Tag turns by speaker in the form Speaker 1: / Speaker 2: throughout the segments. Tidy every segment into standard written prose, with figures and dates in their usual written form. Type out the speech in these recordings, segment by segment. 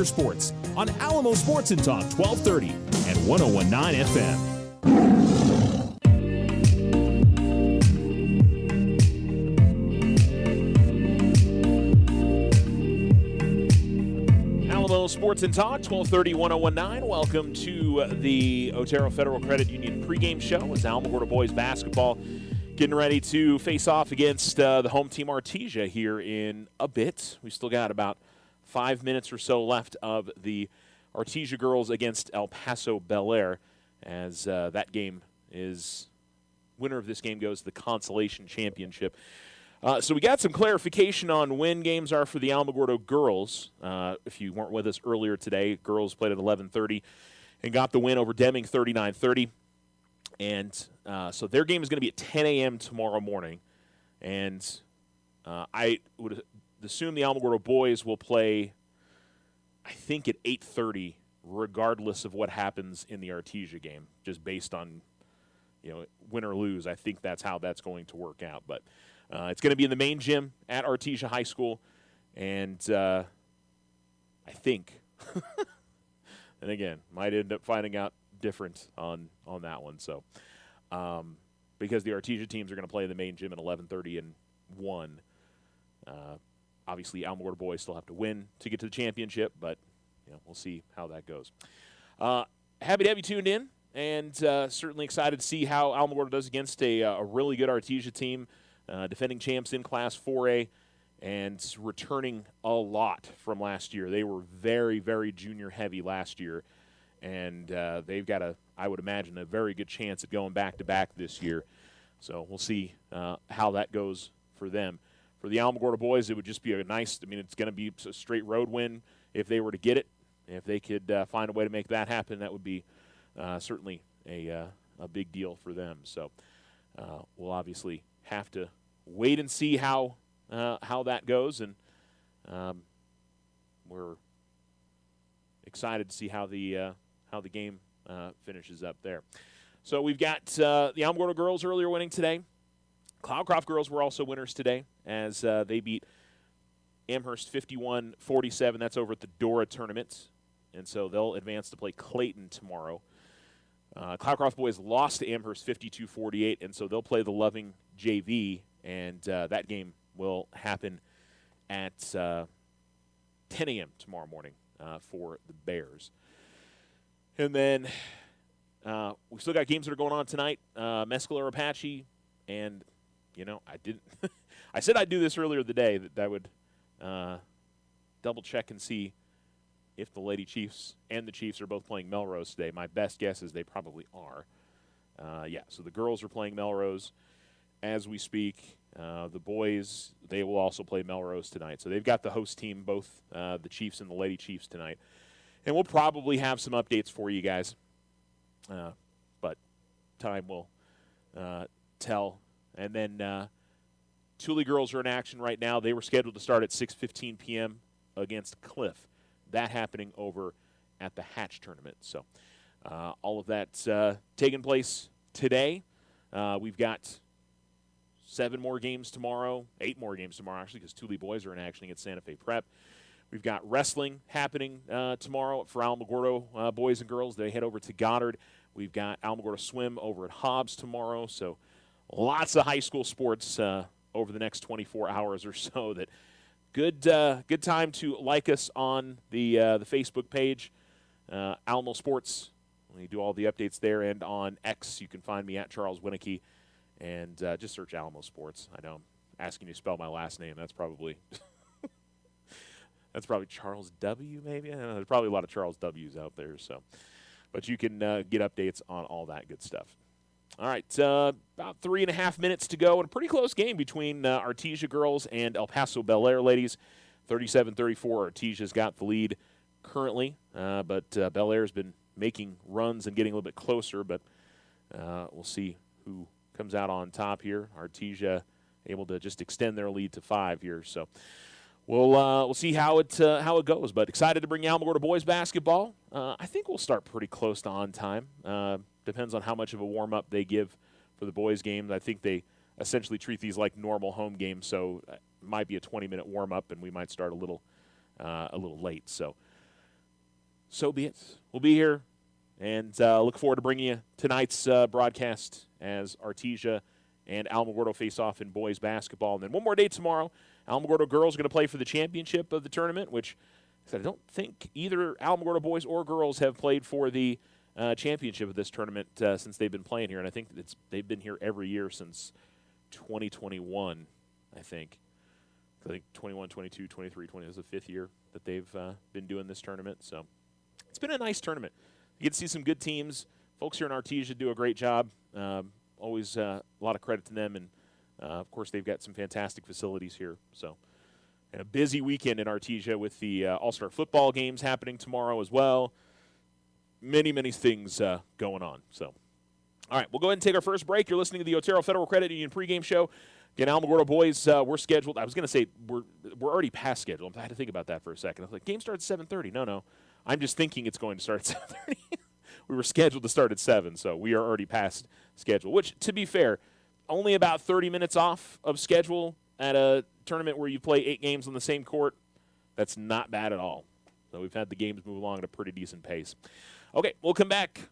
Speaker 1: Sports on Alamo Sports and Talk 1230 and 101.9 FM. Alamo Sports and Talk 1230 1019. Welcome to the Otero Federal Credit Union pregame show as Alamogordo boys basketball getting ready to face off against the home team Artesia here in a bit. We still got about 5 minutes or so left of the Artesia girls against El Paso Bel Air, as that game is, winner of this game goes to the consolation championship. So we got some clarification on when games are for the Alamogordo girls. If you weren't with us earlier today, girls played at 11:30 and got the win over Deming 39-30. And so their game is going to be at 10 a.m. tomorrow morning. And I would assume the Alamogordo boys will play, I think, at 8:30, regardless of what happens in the Artesia game, just based on, win or lose. I think that's how that's going to work out. But it's going to be in the main gym at Artesia High School, and I think, and again, might end up finding out different on that one. So, because the Artesia teams are going to play in the main gym at 11:30 and 1. Obviously, Alamogordo boys still have to win to get to the championship, but we'll see how that goes. Happy to have you tuned in, and certainly excited to see how Alamogordo does against a really good Artesia team, defending champs in Class 4A, and returning a lot from last year. They were very, very junior-heavy last year, and they've got, I would imagine, a very good chance at going back-to-back this year. So we'll see how that goes for them. For the Alamogordo boys, it would just be a nice, it's going to be a straight road win if they were to get it. If they could find a way to make that happen, that would be certainly a big deal for them. So we'll obviously have to wait and see how that goes, and we're excited to see how the game finishes up there. So we've got the Alamogordo girls earlier winning today. Cloudcroft girls were also winners today as they beat Amherst 51-47. That's over at the Dora tournament, and so they'll advance to play Clayton tomorrow. Cloudcroft boys lost to Amherst 52-48, and so they'll play the Loving JV, and that game will happen at 10 a.m. tomorrow morning for the Bears. And then we've still got games that are going on tonight. Mescalero Apache, and I didn't. I said I'd do this earlier in the day, that I would double check and see if the Lady Chiefs and the Chiefs are both playing Melrose today. My best guess is they probably are. So the girls are playing Melrose as we speak. The boys, they will also play Melrose tonight. So they've got the host team, both the Chiefs and the Lady Chiefs tonight. And we'll probably have some updates for you guys. But time will tell. And then Thule girls are in action right now. They were scheduled to start at 6:15 p.m. against Cliff. That happening over at the Hatch tournament. So all of that's taking place today. We've got 7 more games tomorrow, 8 more games tomorrow, actually, because Thule boys are in action against Santa Fe Prep. We've got wrestling happening tomorrow for Alamogordo boys and girls. They head over to Goddard. We've got Alamogordo swim over at Hobbs tomorrow. So lots of high school sports over the next 24 hours or so. That good time to like us on the Facebook page, Alamo Sports. We do all the updates there, and on X you can find me at Charles Winicky, and just search Alamo Sports. I know I'm asking you to spell my last name. That's probably Charles W. Maybe. I don't know, there's probably a lot of Charles W's out there. So, but you can get updates on all that good stuff. All right, about 3.5 minutes to go, and a pretty close game between Artesia girls and El Paso Bel Air ladies. 37-34, Artesia's got the lead currently, but Bel Air's been making runs and getting a little bit closer, but we'll see who comes out on top here. Artesia able to just extend their lead to 5 here, so we'll see how it goes. But excited to bring Alamogordo boys basketball. I think we'll start pretty close to on time. Depends on how much of a warm-up they give for the boys' games. I think they essentially treat these like normal home games, so it might be a 20-minute warm-up, and we might start a little late. So so be it. We'll be here and look forward to bringing you tonight's broadcast as Artesia and Alamogordo face off in boys basketball. And then one more day tomorrow, Alamogordo girls are going to play for the championship of the tournament, which I don't think either Alamogordo boys or girls have played for the championship of this tournament since they've been playing here. And I think they've been here every year since 2021, I think. I think 21, 22, 23, 20 is the fifth year that they've been doing this tournament. So it's been a nice tournament. You get to see some good teams. Folks here in Artesia do a great job. Always a lot of credit to them. And, of course, they've got some fantastic facilities here. So, and a busy weekend in Artesia with the All-Star football games happening tomorrow as well. Many, many things going on. So, all right, we'll go ahead and take our first break. You're listening to the Otero Federal Credit Union pregame show. Again, Alamogordo boys, we're scheduled. I was going to say we're already past schedule. I had to think about that for a second. I was like, game starts at 7:30. No. I'm just thinking it's going to start at 7:30. We were scheduled to start at 7, so we are already past schedule, which, to be fair, only about 30 minutes off of schedule at a tournament where you play 8 games on the same court. That's not bad at all. So we've had the games move along at a pretty decent pace. Okay, we'll come back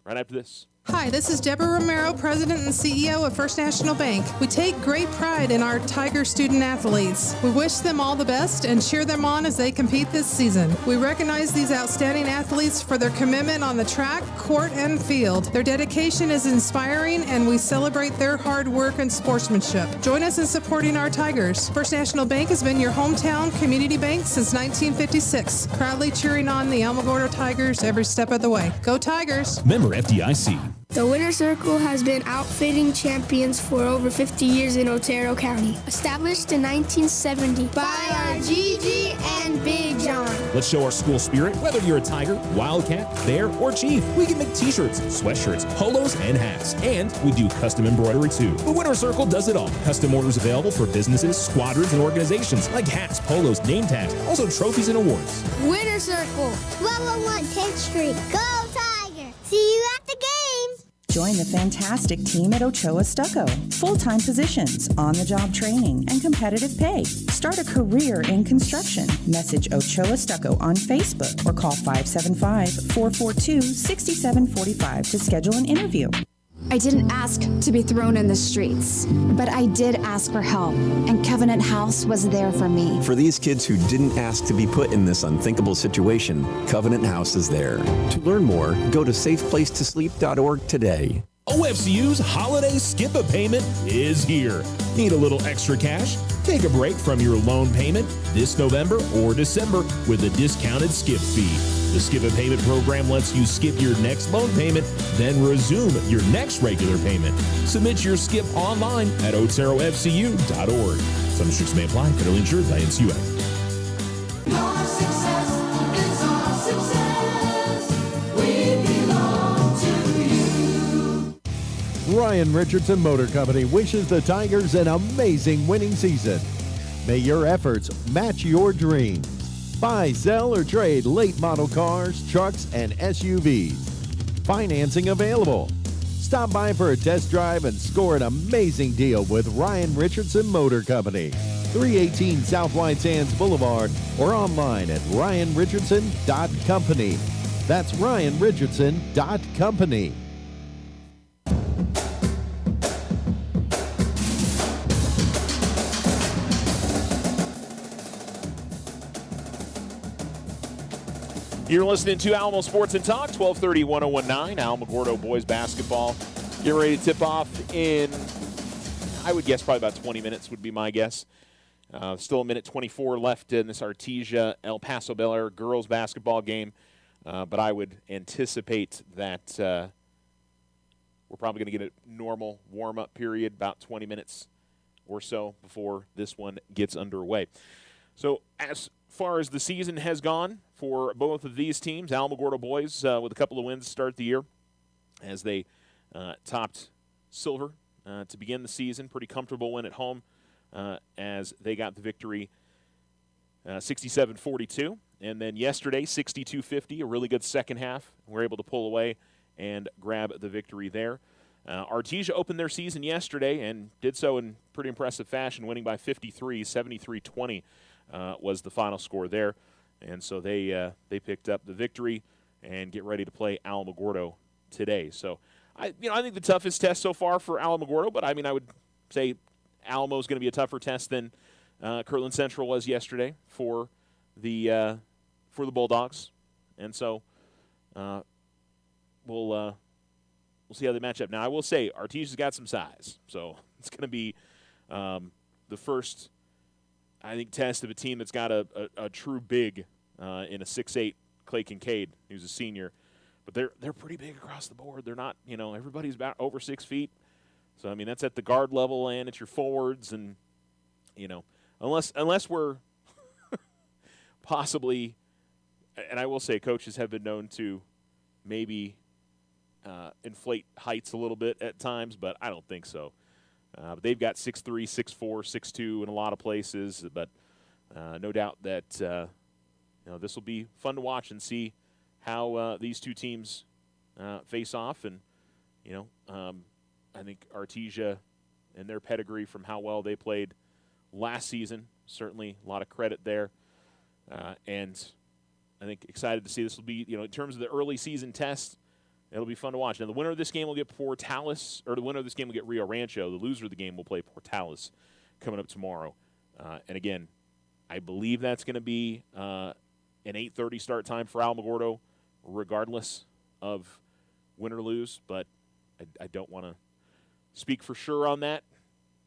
Speaker 1: right after this.
Speaker 2: Hi, this is Deborah Romero, President and CEO of First National Bank. We take great pride in our Tiger student athletes. We wish them all the best and cheer them on as they compete this season. We recognize these outstanding athletes for their commitment on the track, court, and field. Their dedication is inspiring, and we celebrate their hard work and sportsmanship. Join us in supporting our Tigers. First National Bank has been your hometown community bank since 1956, proudly cheering on the Alamogordo Tigers every step of the way. Go Tigers!
Speaker 3: Member FDIC.
Speaker 4: The Winter Circle has been outfitting champions for over 50 years in Otero County. Established in 1970 by our Gigi and Big John.
Speaker 3: Let's show our school spirit. Whether you're a Tiger, Wildcat, Bear, or Chief, we can make t-shirts, sweatshirts, polos, and hats. And we do custom embroidery too. The Winter Circle does it all. Custom orders available for businesses, squadrons, and organizations like hats, polos, name tags, also trophies and awards.
Speaker 4: Winter Circle,
Speaker 5: 1201 10th Street. Go Tiger! See you at the games!
Speaker 6: Join the fantastic team at Ochoa Stucco. Full-time positions, on-the-job training, and competitive pay. Start a career in construction. Message Ochoa Stucco on Facebook or call 575-442-6745 to schedule an interview.
Speaker 7: I didn't ask to be thrown in the streets, but I did ask for help, and Covenant House was there for me.
Speaker 8: For these kids who didn't ask to be put in this unthinkable situation, Covenant House is there. To learn more, go to safeplacetosleep.org today.
Speaker 3: OFCU's Holiday Skip a Payment is here. Need a little extra cash? Take a break from your loan payment this November or December with a discounted skip fee. The Skip a Payment program lets you skip your next loan payment, then resume your next regular payment. Submit your skip online at oterofcu.org. Some restrictions may apply. Federally insured by NCUA.
Speaker 9: Your success is our success. We belong to you.
Speaker 10: Ryan Richardson Motor Company wishes the Tigers an amazing winning season. May your efforts match your dreams. Buy, sell, or trade late model cars, trucks, and SUVs. Financing available. Stop by for a test drive and score an amazing deal with Ryan Richardson Motor Company. 318 South White Sands Boulevard or online at ryanrichardson.company. That's ryanrichardson.company.
Speaker 1: You're listening to Alamo Sports and Talk, 1230 1019, Alamogordo boys basketball. Getting ready to tip off in, I would guess, probably about 20 minutes would be my guess. Still a minute 24 left in this Artesia El Paso Bel Air girls basketball game. But I would anticipate that we're probably going to get a normal warm-up period, about 20 minutes or so before this one gets underway. So as far as the season has gone for both of these teams, Alamogordo boys with a couple of wins to start the year as they topped silver to begin the season. Pretty comfortable win at home as they got the victory 67-42. And then yesterday, 62-50, a really good second half. We're able to pull away and grab the victory there. Artesia opened their season yesterday and did so in pretty impressive fashion, winning by 53, 73-20 was the final score there. And so they picked up the victory. and get ready to play Alamogordo today. So, I think the toughest test so far for Alamogordo, but I would say Alamo is going to be a tougher test than Kirtland Central was yesterday for the Bulldogs, and so we'll see how they match up. Now, I will say Artesia's got some size, so it's going to be the first, I think, test of a team that's got a true big in a 6'8" Clay Kincaid, who's a senior. But they're pretty big across the board. They're not, everybody's about over 6 feet. So, that's at the guard level and at your forwards. And, unless we're possibly, and I will say coaches have been known to maybe inflate heights a little bit at times, but I don't think so. But they've got 6'3", 6'4", 6'2" in a lot of places. But no doubt that, this will be fun to watch and see how these two teams face off. And, I think Artesia and their pedigree from how well they played last season, certainly a lot of credit there. And I think excited to see this will be, in terms of the early season test, it'll be fun to watch. Now, the winner of this game will get Portales, or the winner of this game will get Rio Rancho. The loser of the game will play Portales coming up tomorrow. And again, I believe that's going to be an 8:30 start time for Alamogordo, regardless of win or lose. But I don't want to speak for sure on that.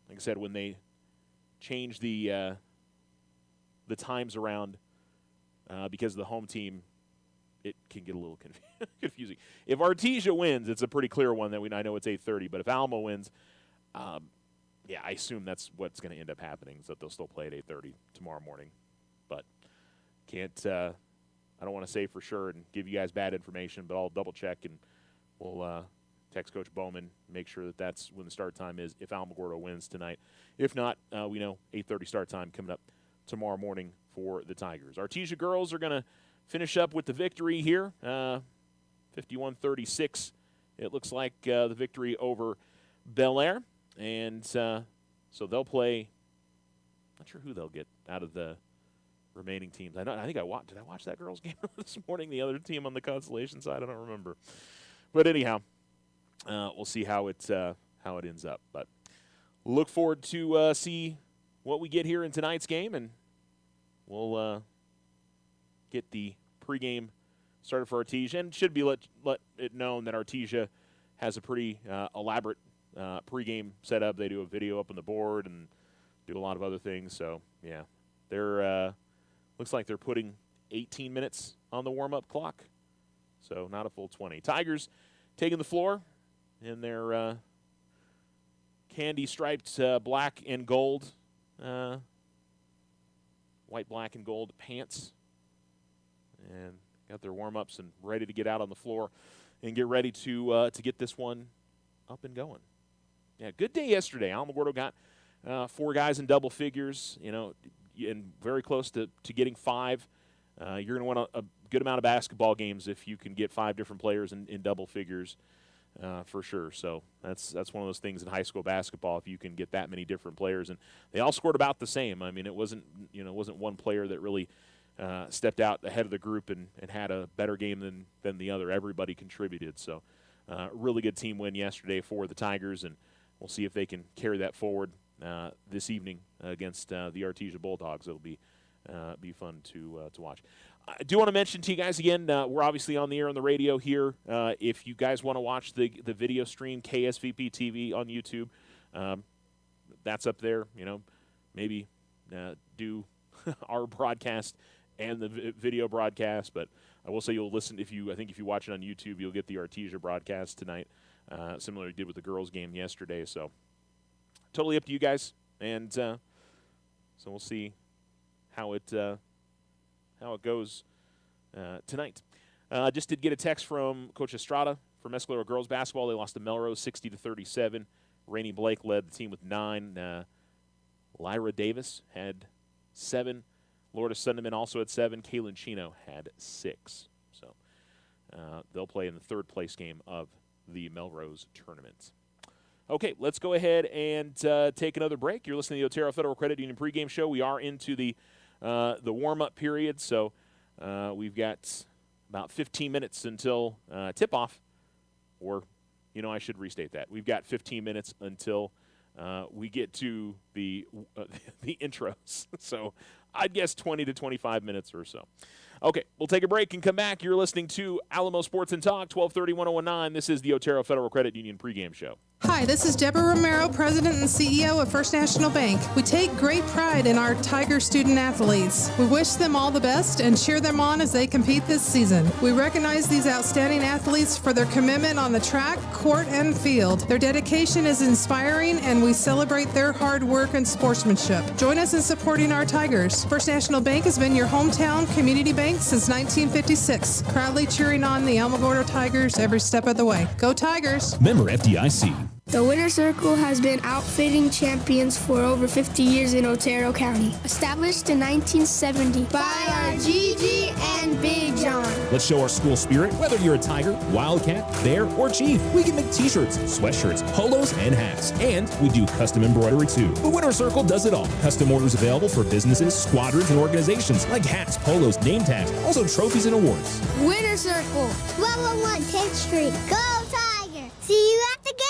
Speaker 1: Like I said, when they change the times around because of the home team, it can get a little confusing. If Artesia wins, it's a pretty clear one that I know it's 8:30. But if Alamo wins, I assume that's what's going to end up happening, is that they'll still play at 8:30 tomorrow morning. But can't I don't want to say for sure and give you guys bad information, but I'll double check and we'll text Coach Bowman, make sure that that's when the start time is if Alamogordo wins tonight. If not, we know 8:30 start time coming up tomorrow morning for the Tigers. Artesia girls are going to finish up with the victory here, 51-36. It looks like the victory over Bel Air. And so they'll play, not sure who they'll get out of the remaining teams. Did I watch that girls' game this morning? The other team on the Constellation side, I don't remember. But anyhow, we'll see how it ends up. But look forward to see what we get here in tonight's game, and we'll get the pregame started for Artesia. And should be let it known that Artesia has a pretty elaborate pregame setup. They do a video up on the board and do a lot of other things. So yeah, they're looks like they're putting 18 minutes on the warm-up clock, so not a full 20. Tigers taking the floor in their candy-striped black and gold, white, black, and gold pants, and got their warm-ups and ready to get out on the floor and get ready to get this one up and going. Yeah, good day yesterday. Alamogordo got 4 guys in double figures, and very close to getting 5. You're going to win a good amount of basketball games if you can get 5 different players in double figures, for sure. So that's one of those things in high school basketball, if you can get that many different players. And they all scored about the same. It wasn't one player that really stepped out ahead of the group and had a better game than the other. Everybody contributed. So really good team win yesterday for the Tigers, and we'll see if they can carry that forward this evening against the Artesia Bulldogs. It'll be fun to watch. I do want to mention to you guys again, we're obviously on the air on the radio here. If you guys want to watch the video stream, KSVP TV on YouTube, that's up there. Maybe do our broadcast and the video broadcast. But I will say you'll listen if you watch it on YouTube, you'll get the Artesia broadcast tonight. Similar to did with the girls' game yesterday. So totally up to you guys, and so we'll see how it goes tonight. Just did get a text from Coach Estrada from Mescalero girls basketball. They lost to Melrose 60-37. Rainey Blake led the team with 9. Lyra Davis had 7. Lourdes Sunderman also had 7. Kaylin Chino had 6. So they'll play in the 3rd place game of the Melrose tournament. Okay, let's go ahead and take another break. You're listening to the Otero Federal Credit Union pregame show. We are into the warm-up period, so we've got about 15 minutes until tip-off, or, I should restate that. We've got 15 minutes until we get to the intros. So I'd guess 20 to 25 minutes or so. Okay, we'll take a break and come back. You're listening to Alamo Sports and Talk, 1230-1019. This is the Otero Federal Credit Union pregame show.
Speaker 2: Hi, this is Deborah Romero, President and CEO of First National Bank. We take great pride in our Tiger student athletes. We wish them all the best and cheer them on as they compete this season. We recognize these outstanding athletes for their commitment on the track, court, and field. Their dedication is inspiring, and we celebrate their hard work and sportsmanship. Join us in supporting our Tigers. First National Bank has been your hometown community bank since 1956, proudly cheering on the Alamogordo Tigers every step of the way. Go Tigers!
Speaker 3: Member FDIC.
Speaker 4: The Winter Circle has been outfitting champions for over 50 years in Otero County. Established in 1970 by our Gigi and Big John.
Speaker 3: Let's show our school spirit. Whether you're a Tiger, Wildcat, Bear, or Chief, we can make t-shirts, sweatshirts, polos, and hats. And we do custom embroidery too. The Winter Circle does it all. Custom orders available for businesses, squadrons, and organizations like hats, polos, name tags, also trophies and awards.
Speaker 4: Winter Circle.
Speaker 5: 1201 10th Street. Go Tiger! See you at the game!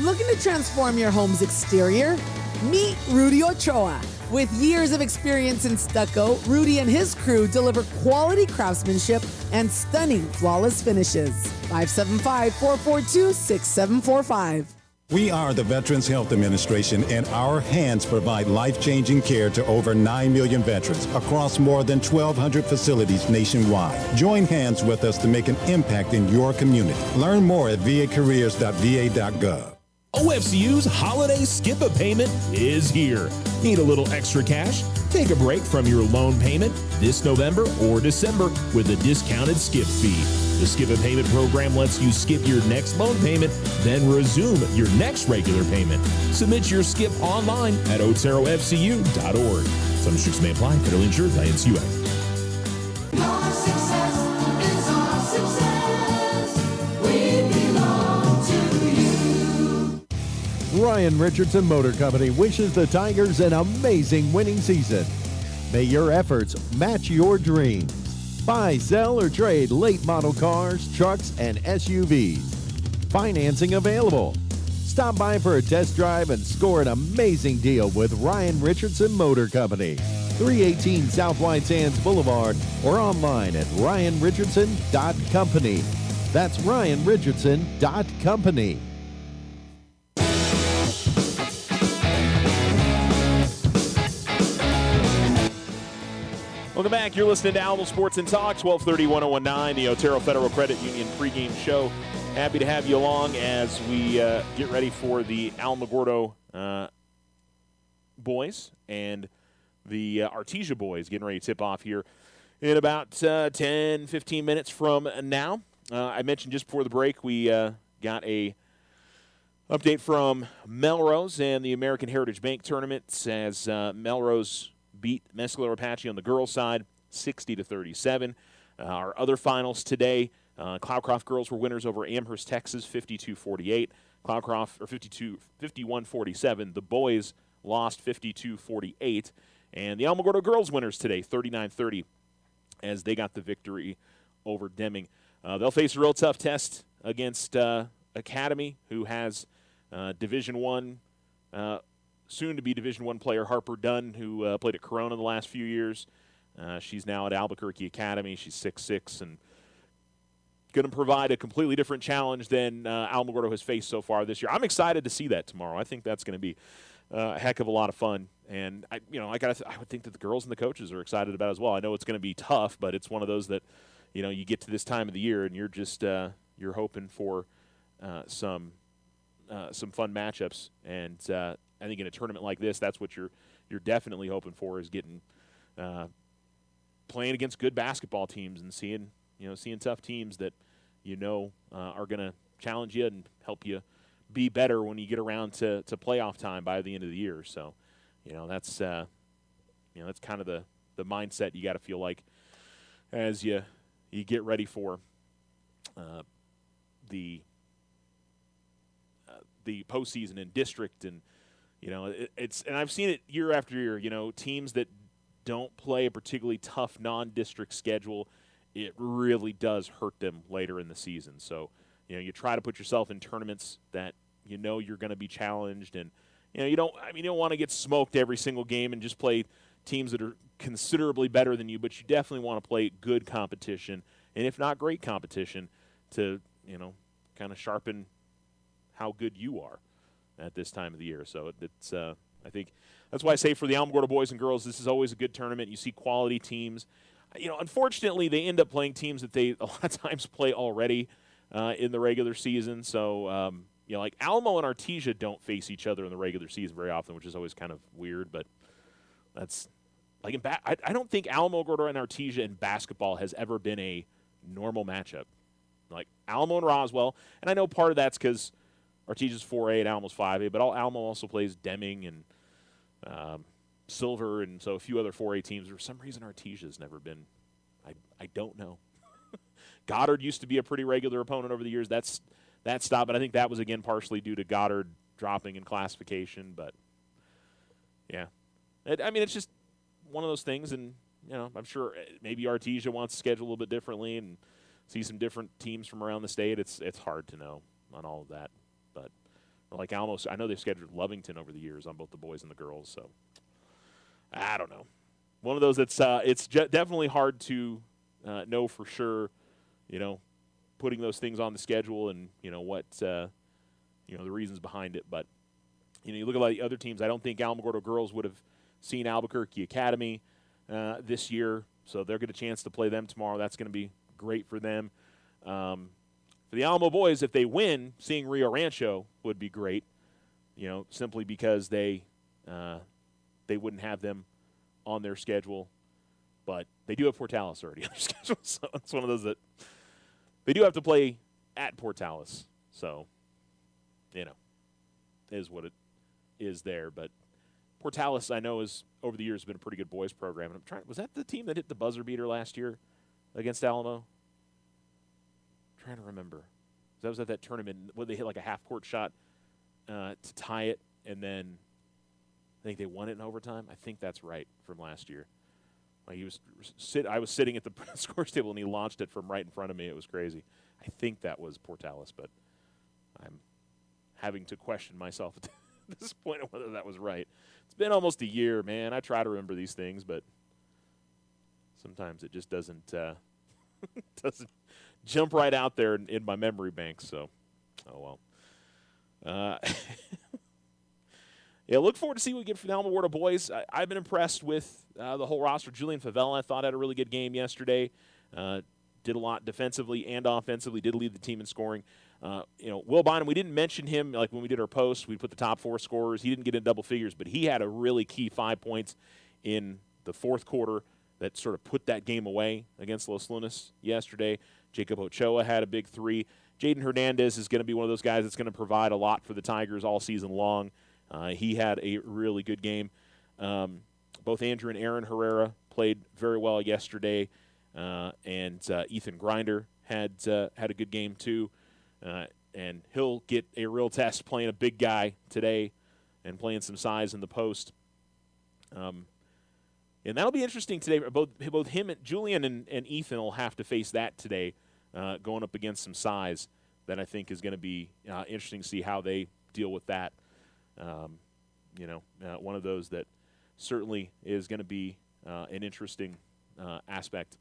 Speaker 11: Looking to transform your home's exterior? Meet Rudy Ochoa. With years of experience in stucco, Rudy and his crew deliver quality craftsmanship and stunning flawless finishes. 575-442-6745.
Speaker 12: We are the Veterans Health Administration, and our hands provide life-changing care to over 9 million veterans across more than 1,200 facilities nationwide. Join hands with us to make an impact in your community. Learn more at vacareers.va.gov.
Speaker 3: OFCU's holiday skip-a-payment is here. Need a little extra cash? Take a break from your loan payment this November or December with a discounted skip fee. The skip-a-payment program lets you skip your next loan payment, then resume your next regular payment. Submit your skip online at oterofcu.org. Some restrictions may apply. Federally insured by NCUA.
Speaker 9: Your success is our success. We belong to you.
Speaker 10: Ryan Richardson Motor Company wishes the Tigers an amazing winning season. May your efforts match your dreams. Buy, sell, or trade late model cars, trucks, and SUVs. Financing available. Stop by for a test drive and score an amazing deal with Ryan Richardson Motor Company. 318 South White Sands Boulevard or online at ryanrichardson.company. That's ryanrichardson.company.
Speaker 1: Welcome back. You're listening to Alamo Sports and Talk, 1230-1019, the Otero Federal Credit Union pregame show. Happy to have you along as we get ready for the Alamogordo boys and the Artesia boys getting ready to tip off here in about 10, 15 minutes from now. I mentioned just before the break we got a update from Melrose and the American Heritage Bank tournament as Melrose beat Mescalero Apache on the girls' side, 60-37. Our other finals today, Cloudcroft girls were winners over Amherst, Texas, 52-48. Cloudcroft, or 51-47. The boys lost 52-48. And the Alamogordo girls winners today, 39-30, as they got the victory over Deming. They'll face a real tough test against Academy, who has Division I, soon-to-be Division I player Harper Dunn, who played at Corona the last few years. She's now at Albuquerque Academy. She's 6'6", and going to provide a completely different challenge than Alamogordo has faced so far this year. I'm excited to see that tomorrow. I think that's going to be a heck of a lot of fun. And, I would think that the girls and the coaches are excited about it as well. I know it's going to be tough, but it's one of those that, you get to this time of the year and you're just you're hoping for some fun matchups. And I think in a tournament like this, that's what you're definitely hoping for, is getting playing against good basketball teams and seeing tough teams that are going to challenge you and help you be better when you get around to playoff time by the end of the year. So, that's that's kind of the mindset you got to feel like as you get ready for the postseason in district. And and I've seen it year after year. Teams that don't play a particularly tough non-district schedule it really does hurt them later in the season. So, you try to put yourself in tournaments that you're going to be challenged, and you don't want to get smoked every single game and just play teams that are considerably better than you, but you definitely want to play good competition, and if not great competition, to kind of sharpen how good you are at this time of the year. So it's I think that's why I say for the Alamogordo boys and girls, this is always a good tournament. You see quality teams. Unfortunately, they end up playing teams that they a lot of times play already in the regular season. So, like Alamo and Artesia don't face each other in the regular season very often, which is always kind of weird. But that's like I don't think Alamogordo and Artesia in basketball has ever been a normal matchup. Like Alamo and Roswell, and I know part of that's because Artesia's 4A and Alamo's 5A, but Alamo also plays Deming and Silver, and so a few other 4A teams. For some reason, Artesia's never been. I don't know. Goddard used to be a pretty regular opponent over the years. That stopped, but I think that was again partially due to Goddard dropping in classification. But yeah, it's just one of those things, and I'm sure maybe Artesia wants to schedule a little bit differently and see some different teams from around the state. It's hard to know on all of that, but like Alamo, I know they've scheduled Lovington over the years on both the boys and the girls. So I don't know. One of those that's it's definitely hard to know for sure. Putting those things on the schedule and what the reasons behind it. But you look at a lot of the other teams. I don't think Alamogordo girls would have seen Albuquerque Academy this year, so they'll get a chance to play them tomorrow. That's going to be great for them. For the Alamo boys, if they win, seeing Rio Rancho would be great. Simply because they wouldn't have them on their schedule, but they do have Portales already on their schedule, so it's one of those that they do have to play at Portales. So, is what it is there. But Portales, I know, is over the years been a pretty good boys program. And was that the team that hit the buzzer beater last year against Alamo? I'm trying to remember. That was at that tournament where they hit like a half-court shot to tie it, and then I think they won it in overtime. I think that's right from last year. Like I was sitting at the scores table, and he launched it from right in front of me. It was crazy. I think that was Portales, but I'm having to question myself at this point of whether that was right. It's been almost a year, man. I try to remember these things, but sometimes it just doesn't doesn't jump right out there in my memory bank. So, oh well. Yeah, look forward to see what we get from the Alamogordo boys. I've been impressed with the whole roster. Julian Favela, I thought, had a really good game yesterday. Did a lot defensively and offensively. Did lead the team in scoring. Will Bynum, we didn't mention him like when we did our post. We put the top 4 scorers. He didn't get in double figures, but he had a really key 5 points in the fourth quarter that sort of put that game away against Los Lunas yesterday. Jacob Ochoa had a big 3. Jaden Hernandez is going to be one of those guys that's going to provide a lot for the Tigers all season long. He had a really good game. Both Andrew and Aaron Herrera played very well yesterday, and Ethan Grinder had a good game too. And he'll get a real test playing a big guy today and playing some size in the post. And that'll be interesting today. Both him and Julian and Ethan will have to face that today, going up against some size that I think is going to be interesting to see how they deal with that. One of those that certainly is going to be an interesting aspect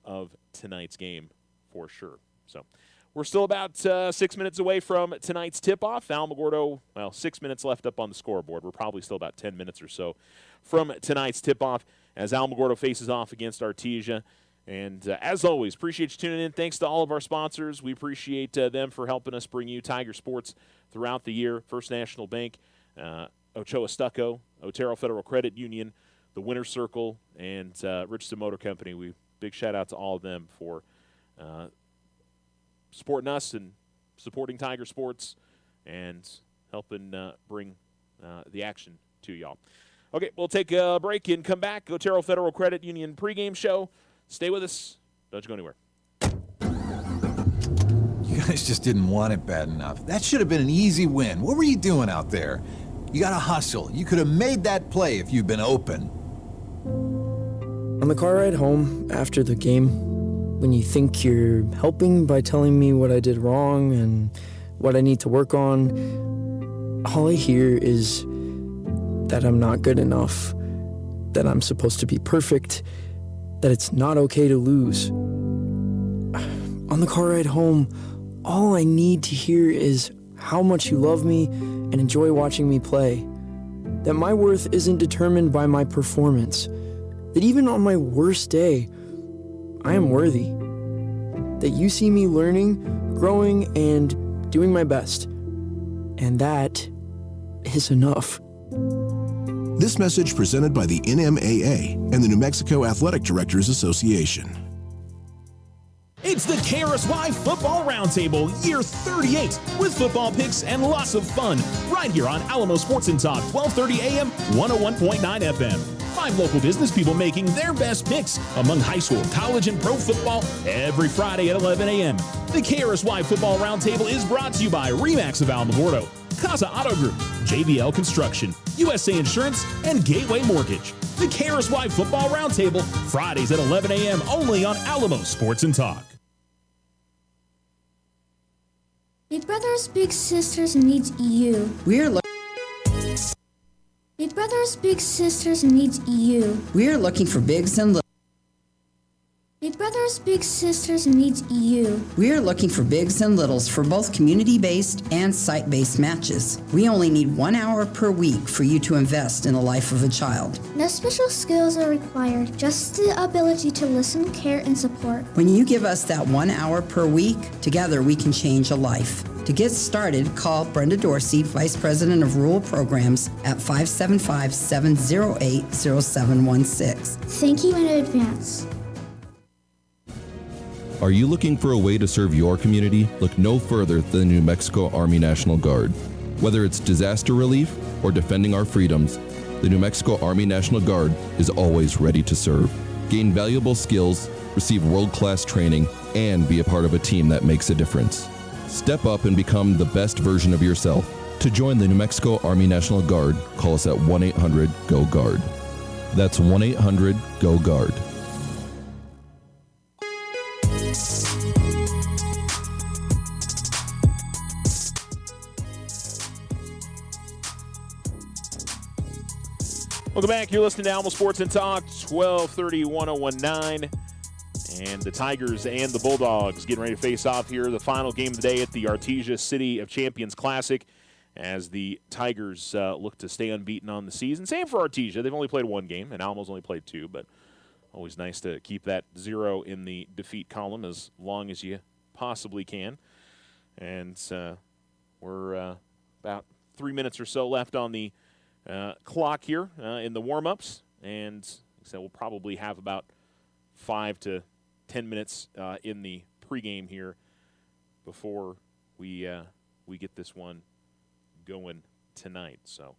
Speaker 1: of tonight's game for sure. So we're still about 6 minutes away from tonight's tip-off. Alamogordo, 6 minutes left up on the scoreboard. We're probably still about 10 minutes or so from tonight's tip-off as Alamogordo faces off against Artesia. And as always, appreciate you tuning in. Thanks to all of our sponsors. We appreciate them for helping us bring you Tiger sports throughout the year. First National Bank, Ochoa Stucco, Otero Federal Credit Union, the Winter Circle, and Richardson Motor Company. Big shout out to all of them for supporting us and supporting Tiger sports and helping bring the action to y'all. Okay, we'll take a break and come back. Otero Federal Credit Union pregame show. Stay with us. Don't you go anywhere.
Speaker 13: You guys just didn't want it bad enough. That should have been an easy win. What were you doing out there? You got to hustle. You could have made that play if you'd been open.
Speaker 14: On the car ride home after the game, when you think you're helping by telling me what I did wrong and what I need to work on, all I hear is that I'm not good enough, that I'm supposed to be perfect, that it's not okay to lose. On the car ride home, all I need to hear is how much you love me and enjoy watching me play. That my worth isn't determined by my performance. That even on my worst day, I am worthy. That you see me learning, growing, and doing my best. And that is enough.
Speaker 15: This message presented by the NMAA and the New Mexico Athletic Directors Association.
Speaker 3: It's the KRSY Football Roundtable, year 38, with football picks and lots of fun, right here on Alamo Sports and Talk, 1230 AM, 101.9 FM. 5 local business people making their best picks among high school, college, and pro football every Friday at 11 a.m. The KRSY Football Roundtable is brought to you by RE/MAX of Alamogordo, Casa Auto Group, JBL Construction, USA Insurance, and Gateway Mortgage. The KRSY Football Roundtable, Fridays at 11 a.m. only on Alamo Sports and Talk.
Speaker 4: Big Brothers Big Sisters needs you. Big Brothers Big Sisters needs you.
Speaker 16: We're looking for bigs and little.
Speaker 4: Big Brothers Big Sisters needs you.
Speaker 16: We're looking for bigs and littles for both community-based and site-based matches. We only need 1 hour per week for you to invest in the life of a child.
Speaker 5: No special skills are required, just the ability to listen, care, and support.
Speaker 16: When you give us that 1 hour per week, together we can change a life. To get started, call Brenda Dorsey, Vice President of Rural Programs, at 575-708-0716.
Speaker 5: Thank you in advance.
Speaker 17: Are you looking for a way to serve your community? Look no further than the New Mexico Army National Guard. Whether it's disaster relief or defending our freedoms, the New Mexico Army National Guard is always ready to serve. Gain valuable skills, receive world-class training, and be a part of a team that makes a difference. Step up and become the best version of yourself. To join the New Mexico Army National Guard, call us at 1-800-GO-GUARD. That's 1-800-GO-GUARD.
Speaker 1: Welcome back. You're listening to Alamo Sports and Talk, 1230 1019. And the Tigers and the Bulldogs getting ready to face off here. The final game of the day at the Artesia City of Champions Classic as the Tigers look to stay unbeaten on the season. Same for Artesia. They've only played 1 game, and Alamo's only played 2, but always nice to keep that 0 in the defeat column as long as you possibly can. And we're about 3 minutes or so left on the clock here in the warm-ups, and so we'll probably have about 5 to 10 minutes in the pregame here before we get this one going tonight. So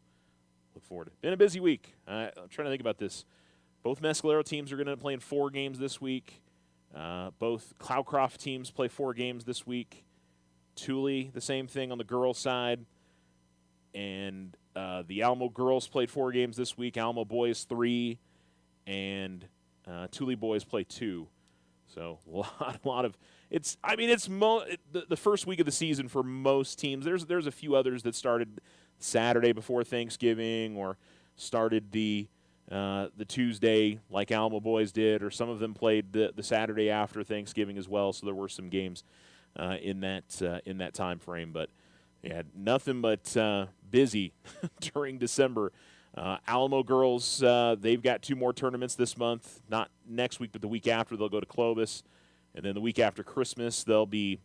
Speaker 1: look forward to it. Been a busy week. I'm trying to think about this. Both Mescalero teams are going to play in 4 games this week. Both Cloudcroft teams play 4 games this week. Thule, the same thing on the girls' side. And the Alamo girls played 4 games this week. Alamo boys 3, and Thule boys play 2. So a lot of it's. I mean, it's the first week of the season for most teams. There's a few others that started Saturday before Thanksgiving or started the Tuesday like Alamo boys did, or some of them played the Saturday after Thanksgiving as well. So there were some games in that time frame, but. Yeah, nothing but busy during December. Alamo girls, they've got 2 more tournaments this month. Not next week, but the week after. They'll go to Clovis. And then the week after Christmas, they'll be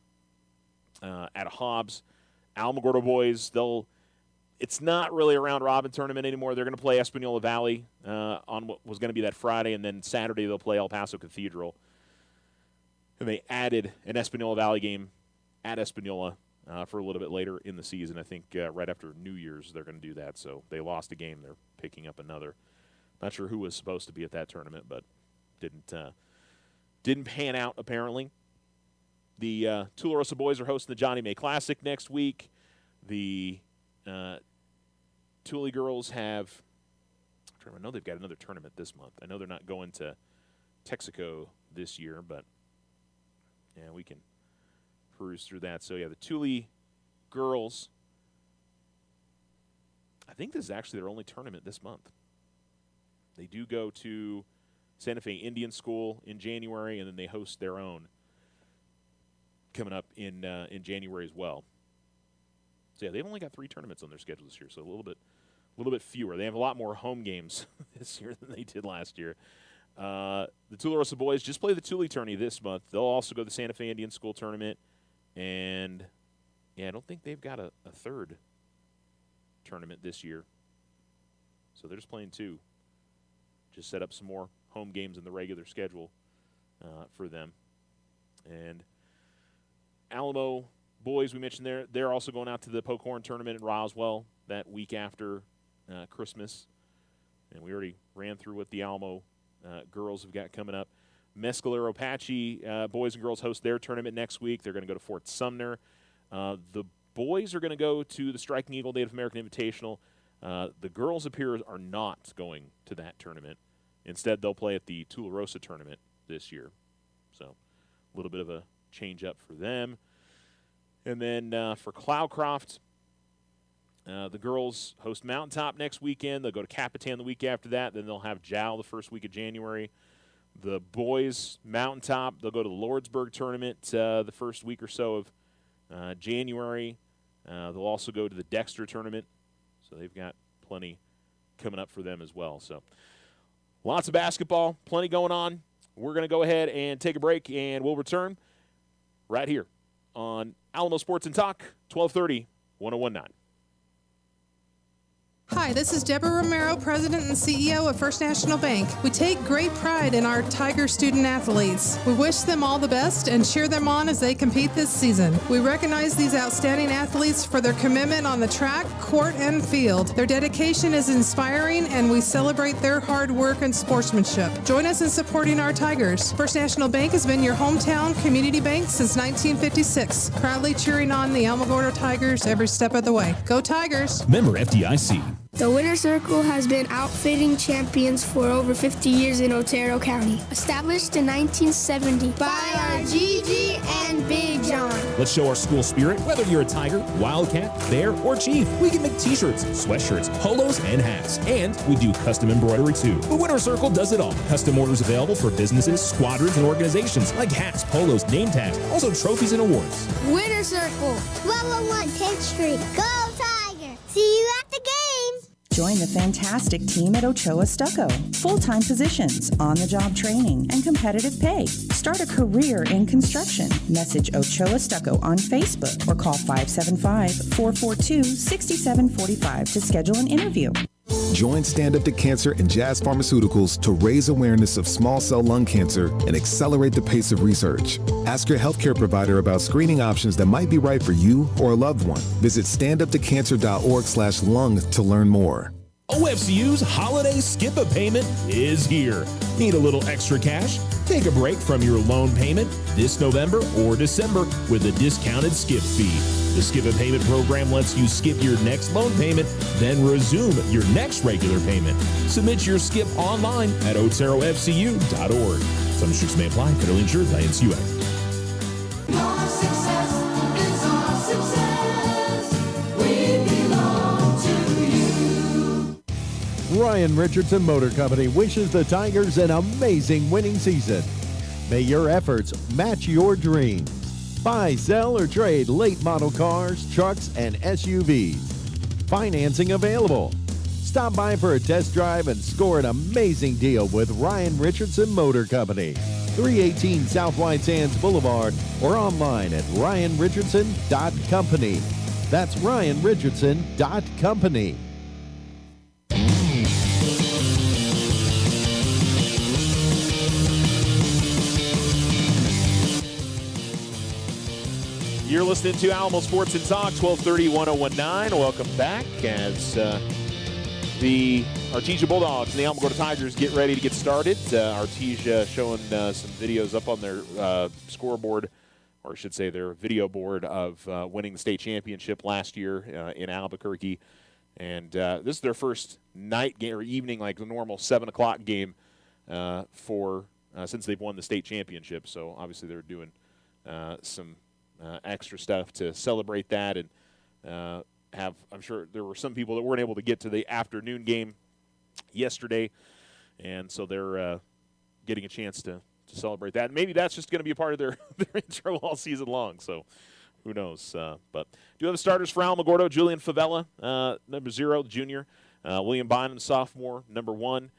Speaker 1: at a Hobbs. Alamogordo boys, it's not really a round-robin tournament anymore. They're going to play Espanola Valley on what was going to be that Friday. And then Saturday, they'll play El Paso Cathedral. And they added an Espanola Valley game at Espanola. For a little bit later in the season. I think right after New Year's they're going to do that. So they lost a game. They're picking up another. Not sure who was supposed to be at that tournament, but didn't pan out apparently. The Tularosa boys are hosting the Johnny May Classic next week. The Thule girls have I know they've got another tournament this month. I know they're not going to Texaco this year, but Yeah, we can peruse through that. So, yeah, the Thule girls, I think this is actually their only tournament this month. They do go to Santa Fe Indian School in January, and then they host their own coming up in January as well. So, yeah, they've only got 3 tournaments on their schedule this year, so a little bit fewer. They have a lot more home games this year than they did last year. The Tularosa boys just play the Thule tourney this month. They'll also go to the Santa Fe Indian School tournament. And, yeah, I don't think they've got a third tournament this year. So they're just playing 2. Just set up some more home games in the regular schedule for them. And Alamo boys, we mentioned they're also going out to the Pokhorn tournament in Roswell that week after Christmas. And we already ran through what the Alamo girls have got coming up. Mescalero Apache boys and girls host their tournament next week. They're going to go to Fort Sumner. The boys are going to go to the Striking Eagle Native American Invitational. The girls up here are not going to that tournament. Instead, they'll play at the Tularosa tournament this year. So a little bit of a change up for them. And then for Cloudcroft, the girls host Mountaintop next weekend. They'll go to Capitan the week after that. Then they'll have Jowl the first week of January. The boys, Mountaintop, they'll go to the Lordsburg tournament the first week or so of January. They'll also go to the Dexter tournament. So they've got plenty coming up for them as well. So lots of basketball, plenty going on. We're going to go ahead and take a break, and we'll return right here on Alamo Sports and Talk, 1230, 1019.
Speaker 2: Hi, this is Deborah Romero, President and CEO of First National Bank. We take great pride in our Tiger student athletes. We wish them all the best and cheer them on as they compete this season. We recognize these outstanding athletes for their commitment on the track, court, and field. Their dedication is inspiring, and we celebrate their hard work and sportsmanship. Join us in supporting our Tigers. First National Bank has been your hometown community bank since 1956, proudly cheering on the Alamogordo Tigers every step of the way. Go Tigers!
Speaker 3: Member FDIC.
Speaker 4: The Winner's Circle has been outfitting champions for over 50 years in Otero County. Established in 1970 by our Gigi and Big John.
Speaker 3: Let's show our school spirit. Whether you're a Tiger, Wildcat, Bear, or Chief, we can make t-shirts, sweatshirts, polos, and hats. And we do custom embroidery too. The Winner's Circle does it all. Custom orders available for businesses, squadrons, and organizations like hats, polos, name tags, also trophies and awards.
Speaker 4: Winner's Circle,
Speaker 5: 1201 10th Street. Go Tiger! See you at the game!
Speaker 6: Join the fantastic team at Ochoa Stucco. Full-time positions, on-the-job training, and competitive pay. Start a career in construction. Message Ochoa Stucco on Facebook or call 575-442-6745 to schedule an interview.
Speaker 15: Join Stand Up to Cancer and Jazz Pharmaceuticals to raise awareness of small cell lung cancer and accelerate the pace of research. Ask your healthcare provider about screening options that might be right for you or a loved one. Visit standuptocancer.org/lung to learn more.
Speaker 3: OFCU's holiday skip a payment is here. Need a little extra cash? Take a break from your loan payment this November or December with a discounted skip fee. The Skip a Payment program lets you skip your next loan payment, then resume your next regular payment. Submit your skip online at oterofcu.org. Some restrictions may apply. Federally insured by NCUA.
Speaker 9: Your success is our success. We belong to you.
Speaker 10: Ryan Richardson Motor Company wishes the Tigers an amazing winning season. May your efforts match your dreams. Buy, sell, or trade late model cars, trucks, and SUVs. Financing available. Stop by for a test drive and score an amazing deal with Ryan Richardson Motor Company. 318 South White Sands Boulevard or online at ryanrichardson.company. That's ryanrichardson.company.
Speaker 1: You're listening to Alamo Sports and Talk, 1230, 1019. Welcome back as the Artesia Bulldogs and the Alamogordo Tigers get ready to get started. Artesia showing some videos up on their scoreboard, or I should say their video board of winning the state championship last year in Albuquerque. And this is their first night game or evening, like the normal 7 o'clock game since they've won the state championship. So obviously they're doing some extra stuff to celebrate that, and I'm sure there were some people that weren't able to get to the afternoon game yesterday, and so they're getting a chance to celebrate that. And maybe that's just going to be a part of their intro all season long, so who knows. But do have the starters for Alamogordo: Julian Favela, number 0, the junior. William Bynum, sophomore, number 1.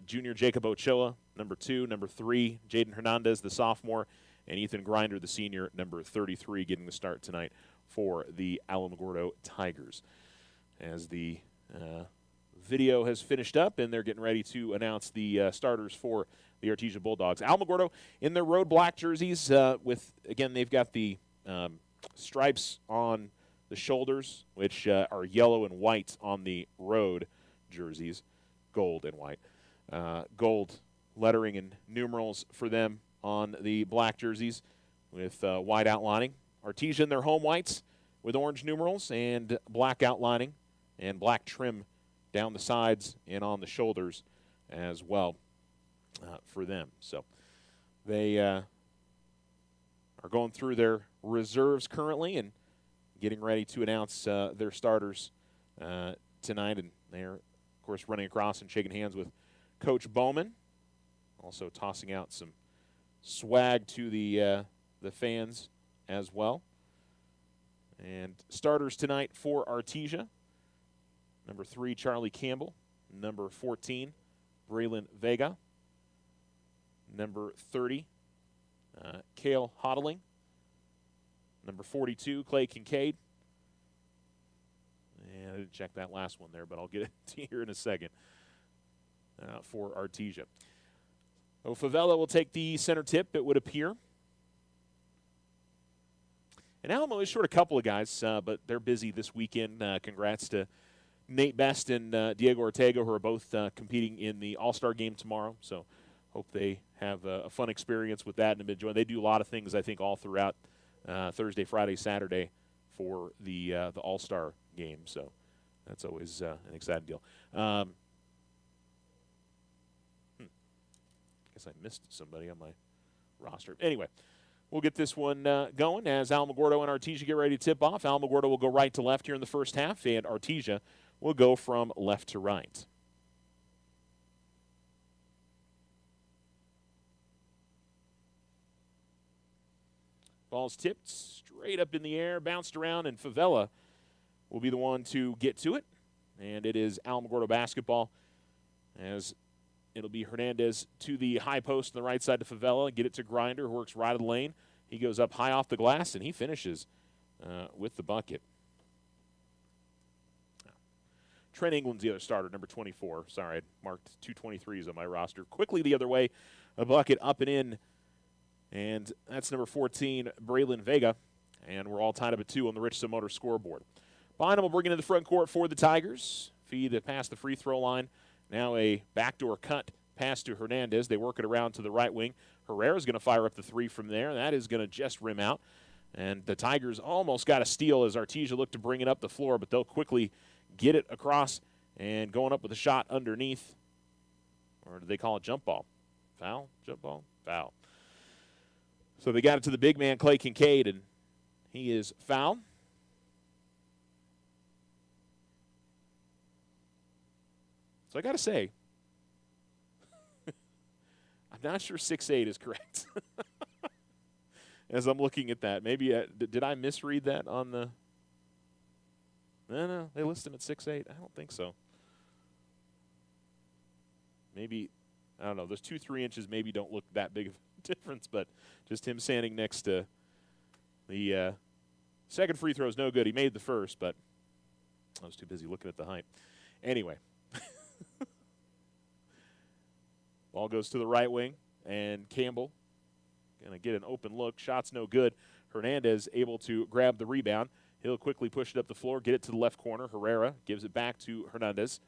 Speaker 1: Junior Jacob Ochoa, number 2. Number 3, Jaden Hernandez, the sophomore. And Ethan Grinder, the senior, number 33, getting the start tonight for the Alamogordo Tigers. As the video has finished up, and they're getting ready to announce the starters for the Artesia Bulldogs. Alamogordo in their road black jerseys again, they've got the stripes on the shoulders, which are yellow and white on the road jerseys, gold and white. Gold lettering and numerals for them on the black jerseys with white outlining. Artesia in their home whites with orange numerals and black outlining and black trim down the sides and on the shoulders as well for them. So they are going through their reserves currently and getting ready to announce their starters tonight. And they're, of course, running across and shaking hands with Coach Bowman, also tossing out some swag to the fans as well. And starters tonight for Artesia: number 3, Charlie Campbell; number 14, Braylon Vega; number 30, Cale Hodling; number 42, Clay Kincaid. And I didn't check that last one there, but I'll get it to you here in a second for Artesia. Favela will take the center tip, it would appear. And Alamo is short a couple of guys, but they're busy this weekend. Congrats to Nate Best and Diego Ortega, who are both competing in the All-Star game tomorrow. So hope they have a fun experience with that and enjoy. They do a lot of things, I think, all throughout Thursday, Friday, Saturday for the All-Star game. So that's always an exciting deal. Guess I missed somebody on my roster. Anyway, we'll get this one going as Alamogordo and Artesia get ready to tip off. Alamogordo will go right to left here in the first half, and Artesia will go from left to right. Ball's tipped straight up in the air, bounced around, and Favela will be the one to get to it. And it is Alamogordo basketball, as it'll be Hernandez to the high post on the right side to Favela. Get it to Grinder, who works right of the lane. He goes up high off the glass, and he finishes with the bucket. Trent England's the other starter, number 24. Sorry, I marked 2 23s on my roster. Quickly the other way, a bucket up and in. And that's number 14, Braylon Vega. And we're all tied up at 2 on the Richardson Motor scoreboard. Bynum will bring it into the front court for the Tigers. Feed past the free throw line. Now a backdoor cut pass to Hernandez. They work it around to the right wing. Herrera's going to fire up the 3 from there. That is going to just rim out. And the Tigers almost got a steal as Artesia looked to bring it up the floor, but they'll quickly get it across and going up with a shot underneath. Or do they call it jump ball? Foul? Jump ball? Foul. So they got it to the big man, Clay Kincaid, and he is fouled. So I got to say, I'm not sure 6'8" is correct. As I'm looking at that, maybe did I misread that on the? No, they list him at 6'8". I don't think so. Maybe, I don't know. Those 2-3 inches maybe don't look that big of a difference, but just him standing next to the second free throw is no good. He made the first, but I was too busy looking at the height. Anyway. Ball goes to the right wing, and Campbell going to get an open look. Shot's no good. Hernandez able to grab the rebound. He'll quickly push it up the floor, get it to the left corner. Herrera gives it back to Hernandez.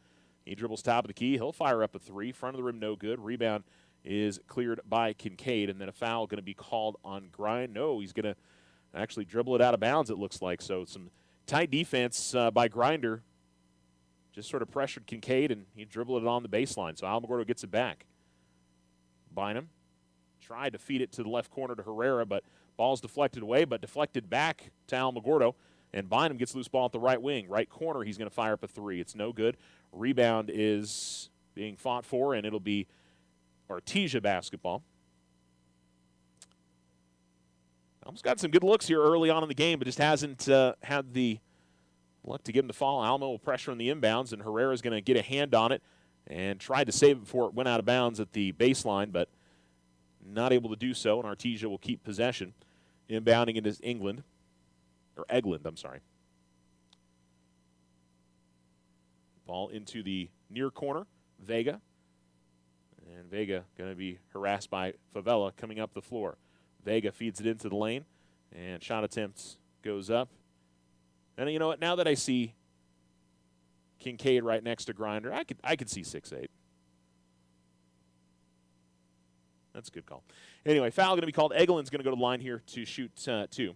Speaker 1: He dribbles top of the key. He'll fire up a 3. Front of the rim, no good. Rebound is cleared by Kincaid, and then a foul going to be called on Grind. No, he's going to actually dribble it out of bounds, it looks like. So some tight defense by Grinder. Just sort of pressured Kincaid, and he dribbled it on the baseline. So Alamogordo gets it back. Bynum tried to feed it to the left corner to Herrera, but Ball's deflected away, but deflected back to Alamogordo. And Bynum gets loose ball at the right wing. Right corner, he's going to fire up a three. It's no good. Rebound is being fought for, and it'll be Artesia basketball. Almost got some good looks here early on in the game, but just hasn't had the luck to get him to fall. Alamo will pressure on the inbounds, and Herrera's going to get a hand on it and tried to save it before it went out of bounds at the baseline, but not able to do so, and Artesia will keep possession. Inbounding into Eglin, I'm sorry. Ball into the near corner, Vega. And Vega going to be harassed by Favela coming up the floor. Vega feeds it into the lane, and shot attempt goes up. And you know what? Now that I see Kincaid right next to Grinder, I could see 6'8". That's a good call. Anyway, foul going to be called. Eglin's going to go to the line here to shoot two.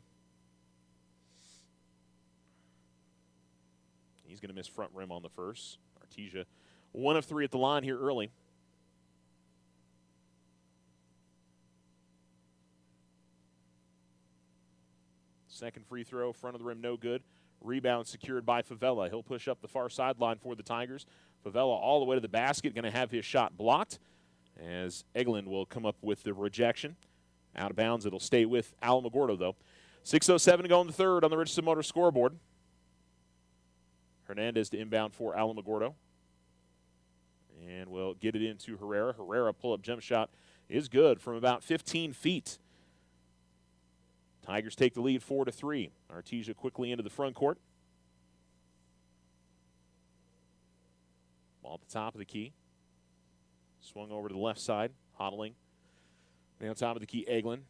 Speaker 1: He's going to miss front rim on the first. Artesia, 1 of 3 at the line here early. Second free throw, front of the rim, no good. Rebound secured by Favela. He'll push up the far sideline for the Tigers. Favela all the way to the basket, going to have his shot blocked as Eglin will come up with the rejection. Out of bounds, it'll stay with Alamogordo, though. 6:07 to go in the third on the Richardson Motor scoreboard. Hernandez to inbound for Alamogordo. And we'll get it into Herrera. Herrera pull-up jump shot is good from about 15 feet. Tigers take the lead 4-3. Artesia quickly into the front court. Ball at the top of the key. Swung over to the left side. Hodling. Down top of the key, Eglin.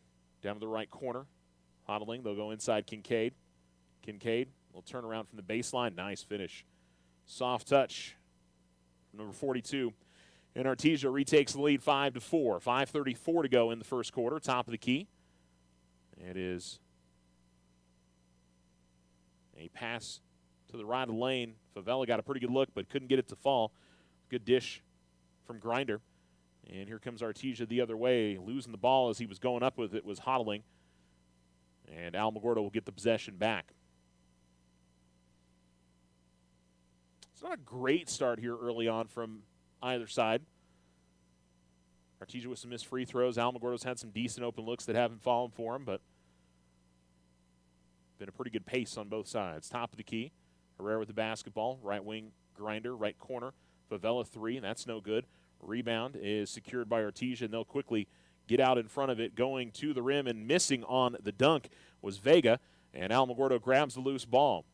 Speaker 1: Down to the right corner. Hodling. They'll go inside Kincaid. Kincaid will turn around from the baseline. Nice finish. Soft touch. Number 42. And Artesia retakes the lead 5-4. 5:34 to go in the first quarter. Top of the key. It is a pass to the right of the lane. Favela got a pretty good look, but couldn't get it to fall. Good dish from Grinder. And here comes Artesia the other way. Losing the ball as he was going up with it was Hodling. And Alamogordo will get the possession back. It's not a great start here early on from either side. Artesia with some missed free throws. Alamogordo's had some decent open looks that haven't fallen for him, but been a pretty good pace on both sides. Top of the key. Herrera with the basketball. Right wing, Grinder. Right corner. Favela 3, and that's no good. Rebound is secured by Artesia, and they'll quickly get out in front of it. Going to the rim and missing on the dunk was Vega, and Alamogordo grabs the loose ball.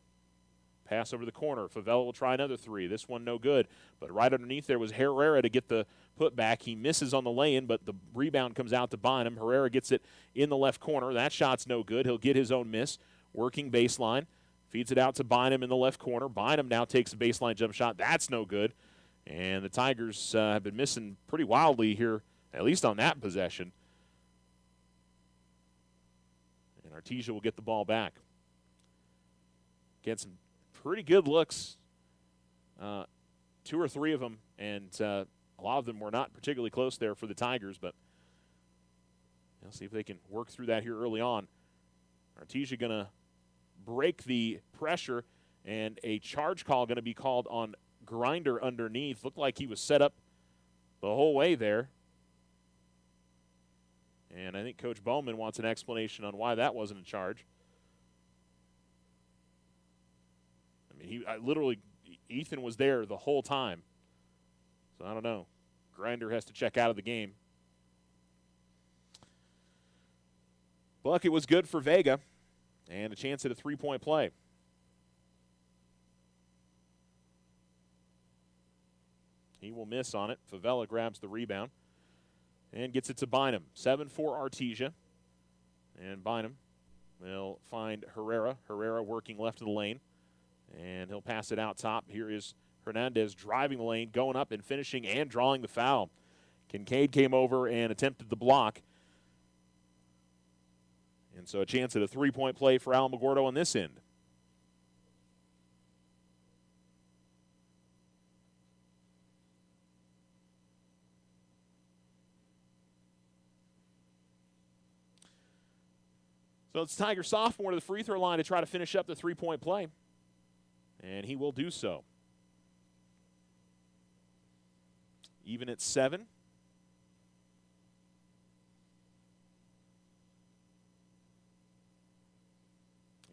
Speaker 1: Pass over the corner. Favela will try another 3. This one no good. But right underneath there was Herrera to get the putback. He misses on the lay-in, but the rebound comes out to Bynum. Herrera gets it in the left corner. That shot's no good. He'll get his own miss. Working baseline. Feeds it out to Bynum in the left corner. Bynum now takes a baseline jump shot. That's no good. And the Tigers have been missing pretty wildly here, at least on that possession. And Artesia will get the ball back. Get some pretty good looks, 2 or 3 of them, and a lot of them were not particularly close there for the Tigers, but we'll see if they can work through that here early on. Artesia going to break the pressure, and a charge call going to be called on Grinder underneath. Looked like he was set up the whole way there. And I think Coach Bowman wants an explanation on why that wasn't a charge. I mean, literally, Ethan was there the whole time. So I don't know. Grinder has to check out of the game. Bucket was good for Vega, and a chance at a 3-point play. He will miss on it. Favela grabs the rebound and gets it to Bynum. 7 for Artesia. And Bynum will find Herrera. Herrera working left of the lane. And he'll pass it out top. Here is Hernandez driving the lane, going up and finishing and drawing the foul. Kincaid came over and attempted the block. And so a chance at a 3-point play for Alamogordo on this end. So it's Tiger sophomore to the free throw line to try to finish up the three-point play. And he will do so. Even at 7.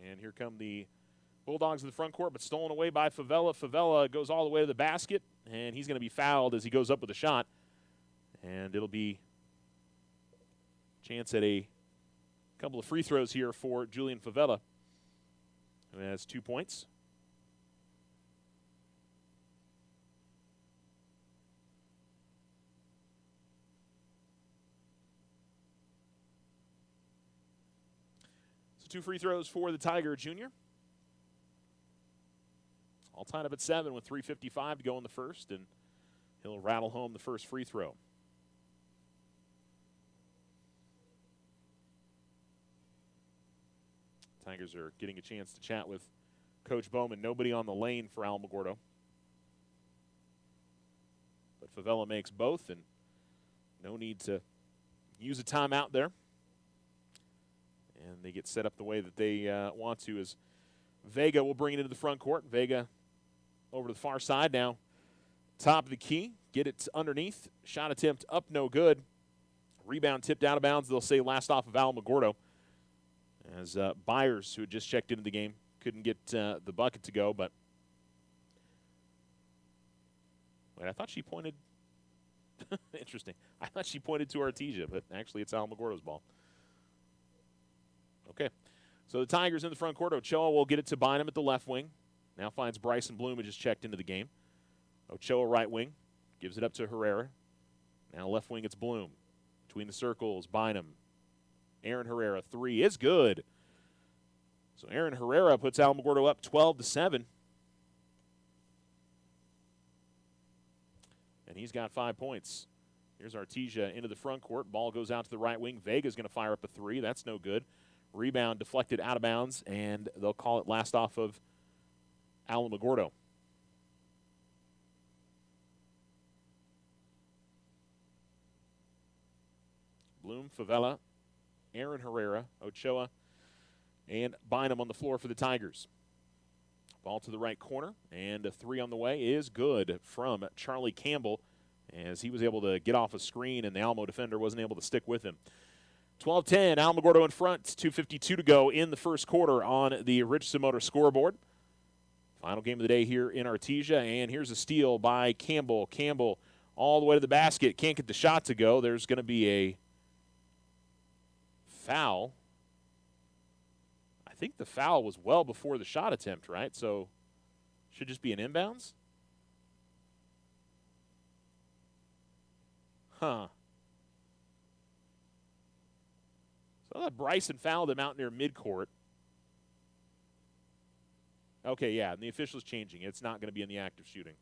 Speaker 1: And here come the Bulldogs in the front court, but stolen away by Favela. Favela goes all the way to the basket, and he's going to be fouled as he goes up with a shot. And it'll be a chance at a couple of free throws here for Julian Favela, who has 2 points. So 2 free throws for the Tiger junior. All tied up at 7 with 3:55 to go in the first, and he'll rattle home the first free throw. Tigers are getting a chance to chat with Coach Bowman. Nobody on the lane for Alamogordo. But Favela makes both, and no need to use a timeout there. And they get set up the way that they want to, as Vega will bring it into the front court. Vega over to the far side now. Top of the key. Get it underneath. Shot attempt up, no good. Rebound tipped out of bounds. They'll say last off of Alamogordo. As Byers, who had just checked into the game, couldn't get the bucket to go. But wait, I thought she pointed. Interesting. I thought she pointed to Artesia, but actually it's Alamogordo's ball. Okay. So the Tigers in the front court. Ochoa will get it to Bynum at the left wing. Now finds Bryson Bloom, who just checked into the game. Ochoa right wing. Gives it up to Herrera. Now left wing, it's Bloom. Between the circles, Bynum. Aaron Herrera, 3 is good. So Aaron Herrera puts Alamogordo up 12-7. And he's got 5 points. Here's Artesia into the front court. Ball goes out to the right wing. Vega's going to fire up a 3. That's no good. Rebound deflected out of bounds, and they'll call it last off of Alamogordo. Bloom, Favela, Aaron Herrera, Ochoa, and Bynum on the floor for the Tigers. Ball to the right corner, and a 3 on the way is good from Charlie Campbell, as he was able to get off a screen, and the Alamo defender wasn't able to stick with him. 12-10, Alamogordo in front, 2:52 to go in the first quarter on the Richardson Motor scoreboard. Final game of the day here in Artesia, and here's a steal by Campbell. Campbell all the way to the basket, can't get the shot to go. There's going to be a foul. I think the foul was well before the shot attempt, right? So should just be an inbounds? Huh. So that Bryson fouled him out near midcourt. Okay, yeah, and the official's changing. It's not going to be in the act of shooting.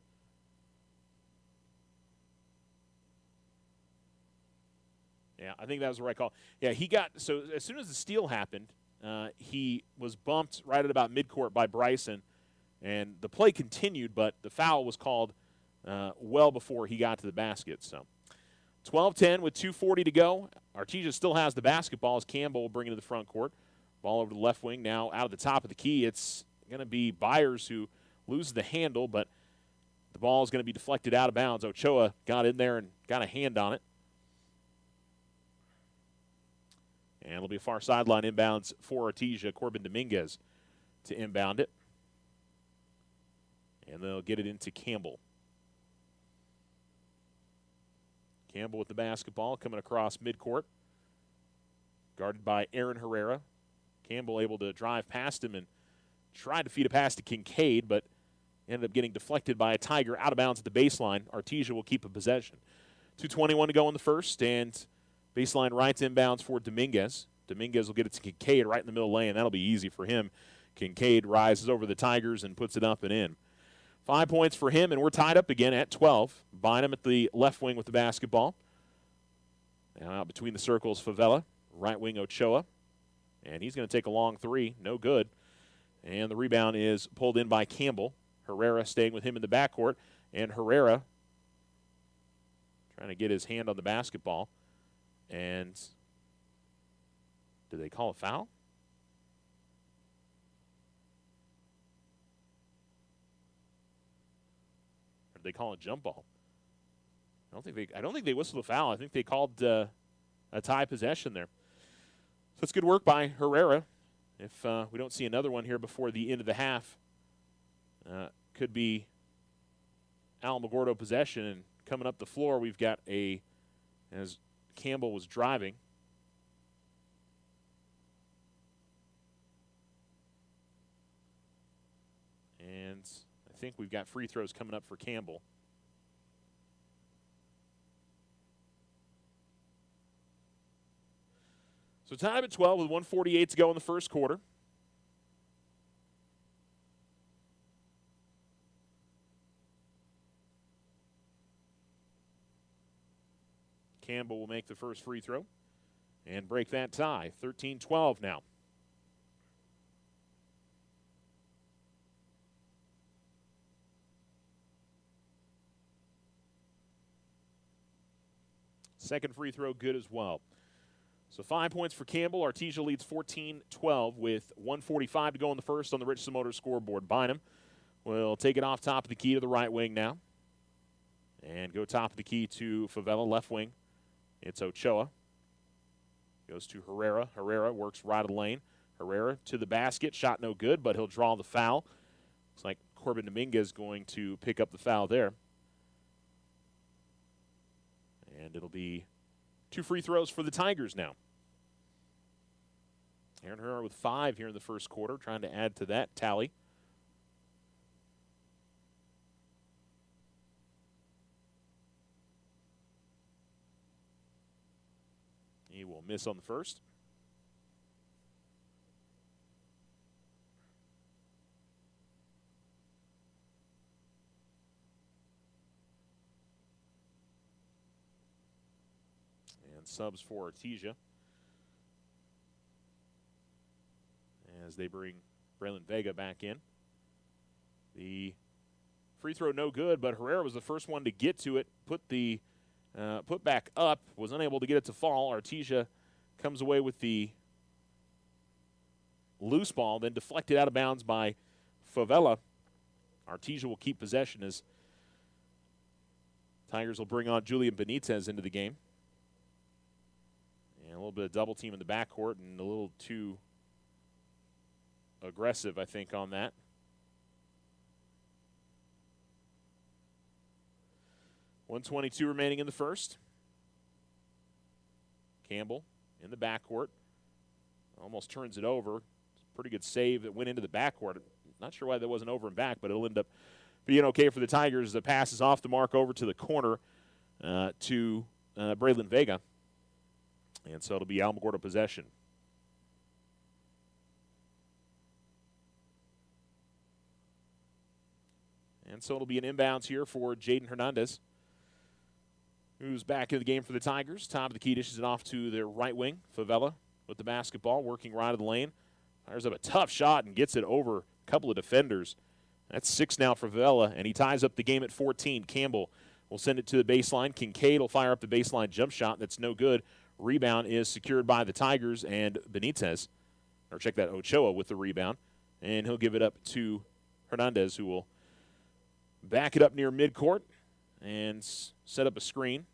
Speaker 1: Yeah, I think that was the right call. Yeah, he got, so as soon as the steal happened, he was bumped right at about midcourt by Bryson, and the play continued, but the foul was called well before he got to the basket. So 12-10 with 2:40 to go. Artesia still has the basketball as Campbell will bring it to the front court. Ball over to the left wing now out of the top of the key. It's going to be Byers who loses the handle, but the ball is going to be deflected out of bounds. Ochoa got in there and got a hand on it. And it'll be a far sideline inbounds for Artesia. Corbin Dominguez to inbound it. And they'll get it into Campbell. Campbell with the basketball coming across midcourt. Guarded by Aaron Herrera. Campbell able to drive past him and tried to feed a pass to Kincaid, but ended up getting deflected by a Tiger out of bounds at the baseline. Artesia will keep a possession. 2:21 to go in the first, and baseline right inbounds for Dominguez. Dominguez will get it to Kincaid right in the middle lane. That'll be easy for him. Kincaid rises over the Tigers and puts it up and in. 5 points for him, and we're tied up again at 12. Bynum at the left wing with the basketball. Now out between the circles, Favela. Right wing, Ochoa. And he's going to take a long 3. No good. And the rebound is pulled in by Campbell. Herrera staying with him in the backcourt. And Herrera trying to get his hand on the basketball. And did they call a foul? Did they call a jump ball? I don't think they whistled a foul. I think they called a tie possession there. So that's good work by Herrera. If we don't see another one here before the end of the half, could be Alamogordo possession. And coming up the floor, we've got as Campbell was driving. And I think we've got free throws coming up for Campbell. So time at 12 with 1:48 to go in the first quarter. Campbell will make the first free throw and break that tie. 13-12 now. Second free throw good as well. So 5 points for Campbell. Artesia leads 14-12 with 1:45 to go in the first on the Richardson Motors scoreboard. Bynum will take it off top of the key to the right wing now. And go top of the key to Favela, left wing. It's Ochoa. Goes to Herrera. Herrera works right of the lane. Herrera to the basket. Shot no good, but he'll draw the foul. Looks like Corbin Dominguez going to pick up the foul there. And it'll be 2 free throws for the Tigers now. Aaron Herrera with 5 here in the first quarter, trying to add to that tally. He will miss on the first. And subs for Artesia as they bring Braylon Vega back in. The free throw no good, but Herrera was the first one to get to it, put back up, was unable to get it to fall. Artesia comes away with the loose ball, then deflected out of bounds by Favela. Artesia will keep possession as Tigers will bring on Julian Benitez into the game. And a little bit of double team in the backcourt and a little too aggressive, I think, on that. .122 remaining in the first. Campbell in the backcourt. Almost turns it over. It's a pretty good save that went into the backcourt. Not sure why that wasn't over and back, but it'll end up being okay for the Tigers. The pass is off the mark over to the corner to Braylon Vega. And so it'll be Alamogordo possession. And so it'll be an inbounds here for Jaden Hernandez, who's back in the game for the Tigers. Top of the key dishes it off to their right wing. Favela with the basketball, working right of the lane. Fires up a tough shot and gets it over a couple of defenders. That's 6 now for Favela, and he ties up the game at 14. Campbell will send it to the baseline. Kincaid will fire up the baseline jump shot. That's no good. Rebound is secured by the Tigers and Benitez. Or check that, Ochoa with the rebound. And he'll give it up to Hernandez, who will back it up near midcourt and set up a screen.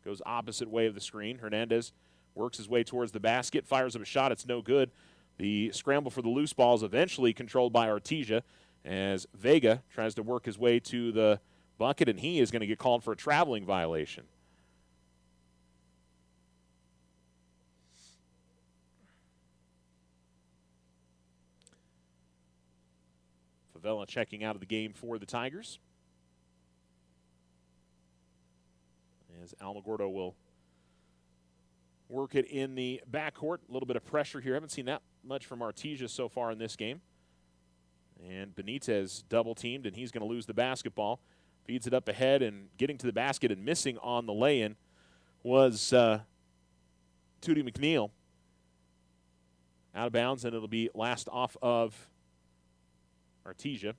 Speaker 1: Goes opposite way of the screen. Hernandez works his way towards the basket, fires up a shot. It's no good. The scramble for the loose ball is eventually controlled by Artesia as Vega tries to work his way to the bucket, and he is going to get called for a traveling violation. Favela checking out of the game for the Tigers. As Alamogordo will work it in the backcourt. A little bit of pressure here. Haven't seen that much from Artesia so far in this game. And Benitez double-teamed, and he's going to lose the basketball. Feeds it up ahead, and getting to the basket and missing on the lay-in was Tootie McNeil. Out of bounds, and it'll be last off of Artesia. And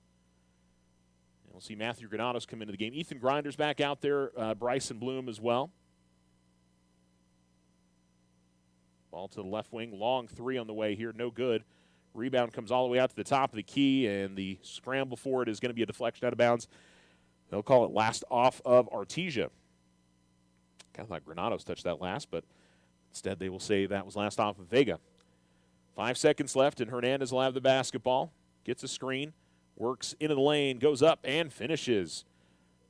Speaker 1: we'll see Matthew Granados come into the game. Ethan Grinder's back out there. Bryson Bloom as well. Ball to the left wing. Long three on the way here. No good. Rebound comes all the way out to the top of the key, and the scramble for it is going to be a deflection out of bounds. They'll call it last off of Artesia. Kind of thought Granados touched that last, but instead they will say that was last off of Vega. 5 seconds left, and Hernandez will have the basketball. Gets a screen, works into the lane, goes up, and finishes.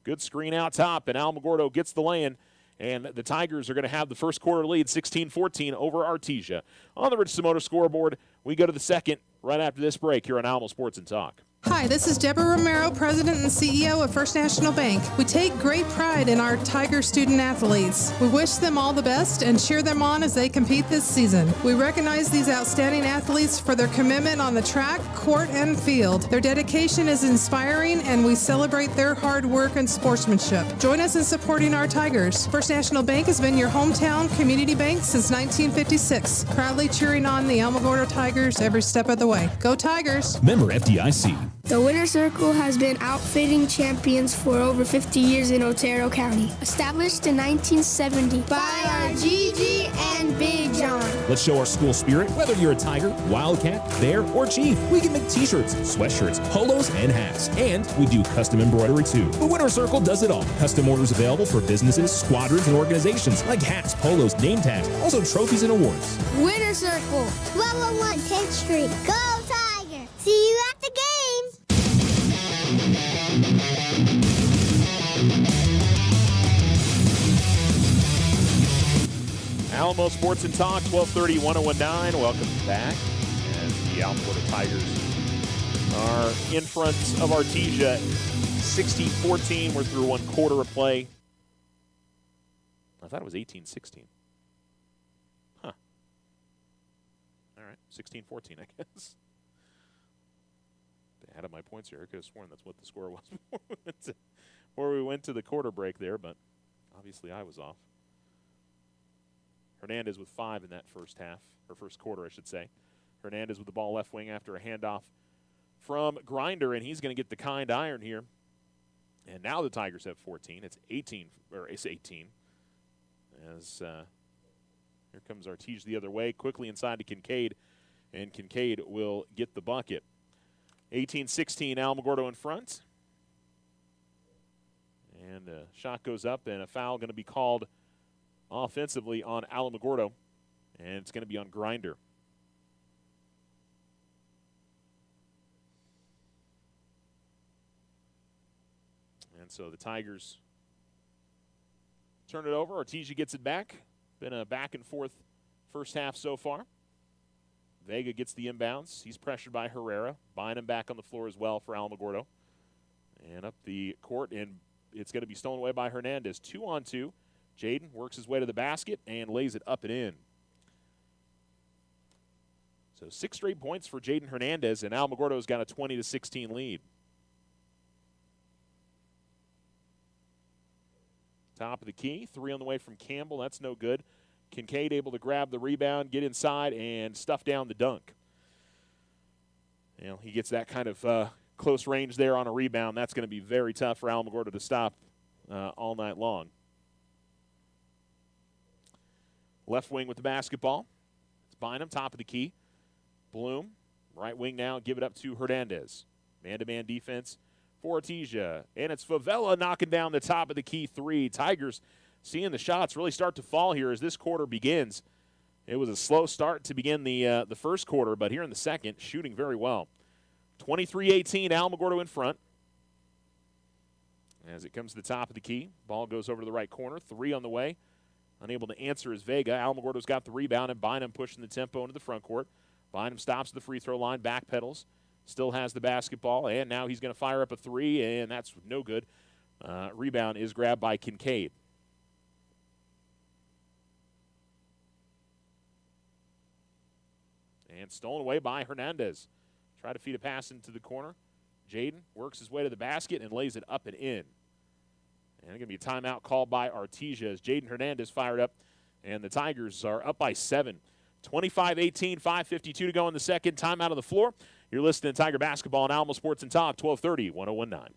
Speaker 1: Good screen out top, and Alamogordo gets the lay-in. And the Tigers are going to have the first quarter lead, 16-14 over Artesia. On the Richardson Motor scoreboard, we go to the second right after this break here on Alamo Sports and Talk.
Speaker 2: Hi, this is Deborah Romero, President and CEO of First National Bank. We take great pride in our Tiger student athletes. We wish them all the best and cheer them on as they compete this season. We recognize these outstanding athletes for their commitment on the track, court, and field. Their dedication is inspiring, and we celebrate their hard work and sportsmanship. Join us in supporting our Tigers. First National Bank has been your hometown community bank since 1956, proudly cheering on the Alamogordo Tigers every step of the way. Go Tigers!
Speaker 3: Member FDIC.
Speaker 4: The Winner's Circle has been outfitting champions for over 50 years in Otero County. Established in 1970 by our Gigi and Big John.
Speaker 3: Let's show our school spirit, whether you're a Tiger, Wildcat, Bear, or Chief. We can make t-shirts, sweatshirts, polos, and hats. And we do custom embroidery too. The Winner's Circle does it all. Custom orders available for businesses, squadrons, and organizations like hats, polos, name tags, also trophies and awards.
Speaker 4: Winner's Circle,
Speaker 5: 1201 10th Street. Go Tiger! See you at the game!
Speaker 1: Alamo Sports and Talk, 1230, 1019. Welcome back. And the Alamogordo Tigers are in front of Artesia, 16-14. We're through one quarter of play. I thought it was 18-16. Huh. All right, 16-14, I guess. Out of my points here. I could have sworn that's what the score was before we went to the quarter break there, but obviously I was off. Hernandez with 5 in that first half, or first quarter, I should say. Hernandez with the ball left wing after a handoff from Grinder, and he's going to get the kind iron here. And now the Tigers have 14. It's 18. As here comes Artesia the other way, quickly inside to Kincaid, and Kincaid will get the bucket. 18-16, Alamogordo in front. And a shot goes up, and a foul going to be called offensively on Alamogordo, and it's going to be on Grinder. And so the Tigers turn it over. Artesia gets it back. Been a back and forth first half so far. Vega gets the inbounds. He's pressured by Herrera. Bynum back on the floor as well for Alamogordo. And up the court, and it's going to be stolen away by Hernandez. 2-on-2. Jaden works his way to the basket and lays it up and in. So 6 straight points for Jaden Hernandez, and Alamogordo's got a 20-16 lead. Top of the key. 3 on the way from Campbell. That's no good. Kincaid able to grab the rebound, get inside, and stuff down the dunk. You know, he gets that kind of close range there on a rebound. That's going to be very tough for Alamogordo to stop all night long. Left wing with the basketball. It's Bynum, top of the key. Bloom, right wing now, give it up to Hernandez. Man-to-man defense for Artesia. And it's Favela knocking down the top of the key 3. Tigers seeing the shots really start to fall here as this quarter begins. It was a slow start to begin the first quarter, but here in the second, shooting very well. 23-18, Alamogordo in front. As it comes to the top of the key, ball goes over to the right corner. 3 on the way. Unable to answer is Vega. Alamogordo's got the rebound, and Bynum pushing the tempo into the front court. Bynum stops at the free throw line, backpedals, still has the basketball, and now he's going to fire up a 3, and that's no good. Rebound is grabbed by Kincaid. And stolen away by Hernandez. Try to feed a pass into the corner. Jaden works his way to the basket and lays it up and in. And going to be a timeout called by Artesia as Jaden Hernandez fired up, and the Tigers are up by 7. 25-18, 5:52 to go in the second. Timeout on the floor. You're listening to Tiger Basketball on Alamo Sports and Talk, 1230, 1019.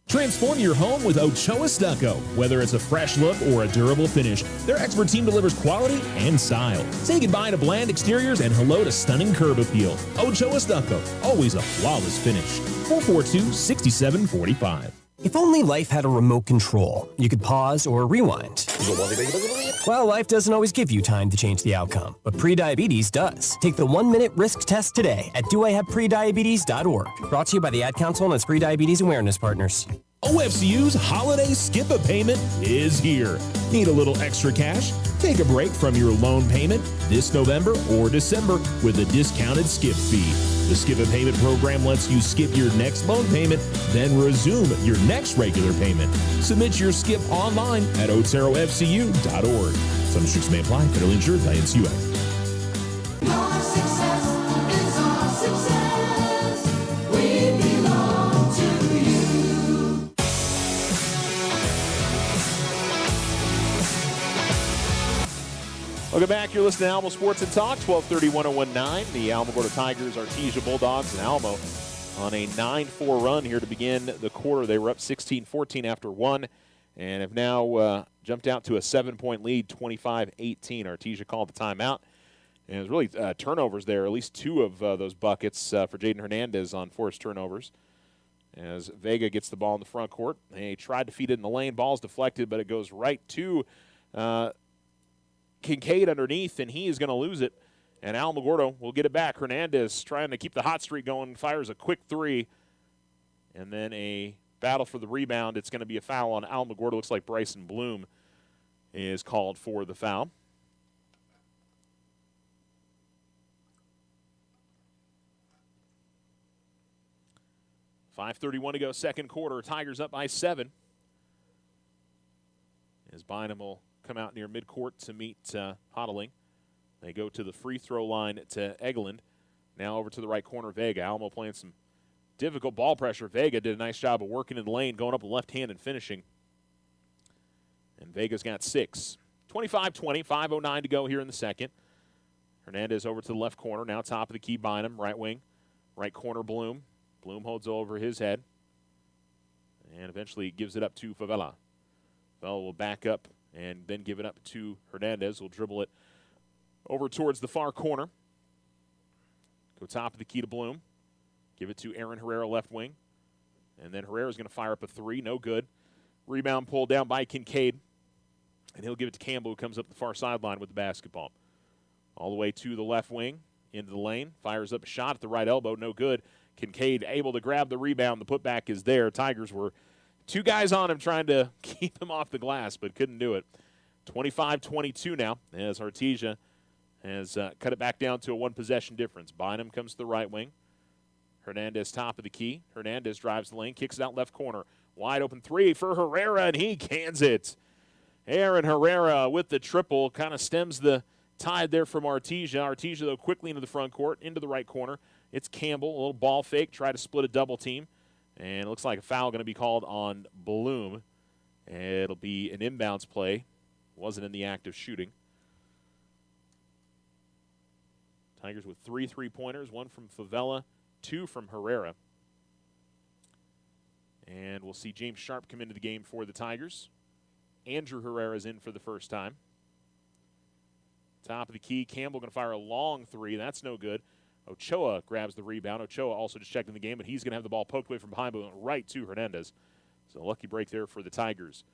Speaker 3: Transform your home with Ochoa Stucco. Whether it's a fresh look or a durable finish, their expert team delivers quality and style. Say goodbye to bland exteriors and hello to stunning curb appeal. Ochoa Stucco, always a flawless finish. 442-6745.
Speaker 18: If only life had a remote control, you could pause or rewind. Well, life doesn't always give you time to change the outcome, but prediabetes does. Take the 1-minute risk test today at doihaveprediabetes.org. Brought to you by the Ad Council and its Prediabetes Awareness Partners.
Speaker 3: OFCU's holiday skip-a-payment is here. Need a little extra cash? Take a break from your loan payment this November or December with a discounted skip fee. The skip-a-payment program lets you skip your next loan payment, then resume your next regular payment. Submit your skip online at oterofcu.org. Some restrictions may apply. Federally insured by NCUA.
Speaker 9: Your success is our success. We belong to you.
Speaker 1: Welcome back. You're listening to Alamo Sports and Talk, 1230-1019. The Alamogordo Tigers, Artesia Bulldogs, and Alamo on a 9-4 run here to begin the quarter. They were up 16-14 after one and have now jumped out to a 7-point lead, 25-18. Artesia called the timeout. And it was really turnovers there, at least two of those buckets for Jaden Hernandez on forced turnovers. As Vega gets the ball in the front court. They tried to feed it in the lane. Ball's deflected, but it goes right to Kincaid underneath, and he is going to lose it. And Alamogordo will get it back. Hernandez trying to keep the hot streak going, fires a quick three, and then a battle for the rebound. It's going to be a foul on Alamogordo. Looks like Bryson Bloom is called for the foul. .5:31 to go, second quarter. Tigers up by 7. As Bynum will come out near midcourt to meet Hodling. They go to the free throw line to Egeland. Now over to the right corner, Vega. Alamo playing some difficult ball pressure. Vega did a nice job of working in the lane, going up the left hand and finishing. And Vega's got 6. 25-20, 5:09 to go here in the second. Hernandez over to the left corner. Now top of the key, Bynum, right wing. Right corner, Bloom. Bloom holds over his head. And eventually gives it up to Favela. Favela will back up and then give it up to Hernandez. Will dribble it over towards the far corner. Go top of the key to Bloom. Give it to Aaron Herrera, left wing. And then Herrera's going to fire up a three. No good. Rebound pulled down by Kincaid. And he'll give it to Campbell, who comes up the far sideline with the basketball. All the way to the left wing, into the lane. Fires up a shot at the right elbow. No good. Kincaid able to grab the rebound. The putback is there. Tigers were 2 guys on him trying to keep him off the glass, but couldn't do it. 25-22 now, as Artesia has cut it back down to a 1-possession difference. Bynum comes to the right wing. Hernandez top of the key. Hernandez drives the lane, kicks it out left corner. Wide open three for Herrera, and he cans it. Aaron Herrera with the triple kind of stems the tide there from Artesia. Artesia, though, quickly into the front court, into the right corner. It's Campbell, a little ball fake, try to split a double team. And it looks like a foul going to be called on Bloom. It'll be an inbounds play. Wasn't in the act of shooting. Tigers with 3 3-pointers, 1 from Favela, 2 from Herrera. And we'll see James Sharp come into the game for the Tigers. Andrew Herrera's in for the first time. Top of the key, Campbell going to fire a long 3. That's no good. Ochoa grabs the rebound. Ochoa also just checked in the game, but he's going to have the ball poked away from behind, but went right to Hernandez. So a lucky break there for the Tigers.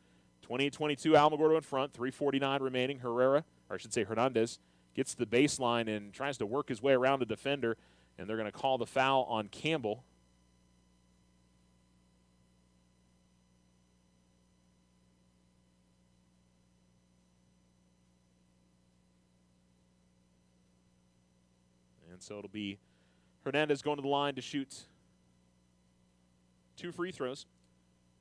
Speaker 1: 28-22, Alamogordo in front. 3:49 remaining. Hernandez gets the baseline and tries to work his way around the defender, and they're going to call the foul on Campbell. And so it'll be Hernandez going to the line to shoot 2 free throws.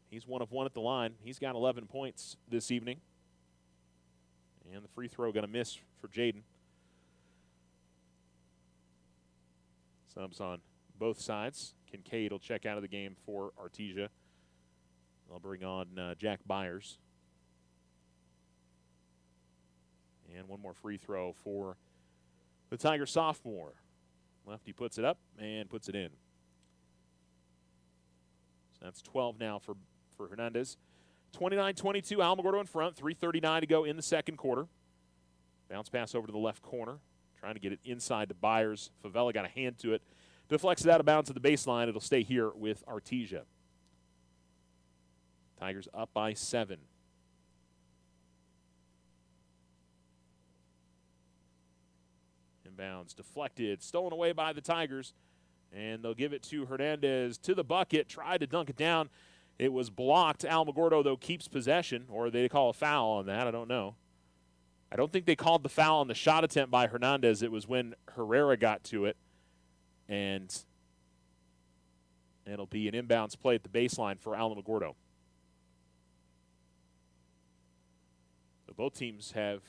Speaker 1: He's 1 of 1 at the line. He's got 11 points this evening. And the free throw going to miss for Jaden. Subs on both sides. Kincaid will check out of the game for Artesia. They'll bring on Jack Byers. And 1 more free throw for the Tiger sophomore. Lefty puts it up and puts it in. So that's 12 now for Hernandez. 29-22, Alamogordo in front. 3:39 to go in the second quarter. Bounce pass over to the left corner. Trying to get it inside to Byers. Favela got a hand to it. Deflects it out of bounds to the baseline. It'll stay here with Artesia. Tigers up by 7. Inbounds deflected, stolen away by the Tigers, and they'll give it to Hernandez to the bucket, tried to dunk it down. It was blocked. Alamogordo, though, keeps possession, or they call a foul on that. I don't know. I don't think they called the foul on the shot attempt by Hernandez. It was when Herrera got to it, and it'll be an inbounds play at the baseline for Alamogordo. So both teams have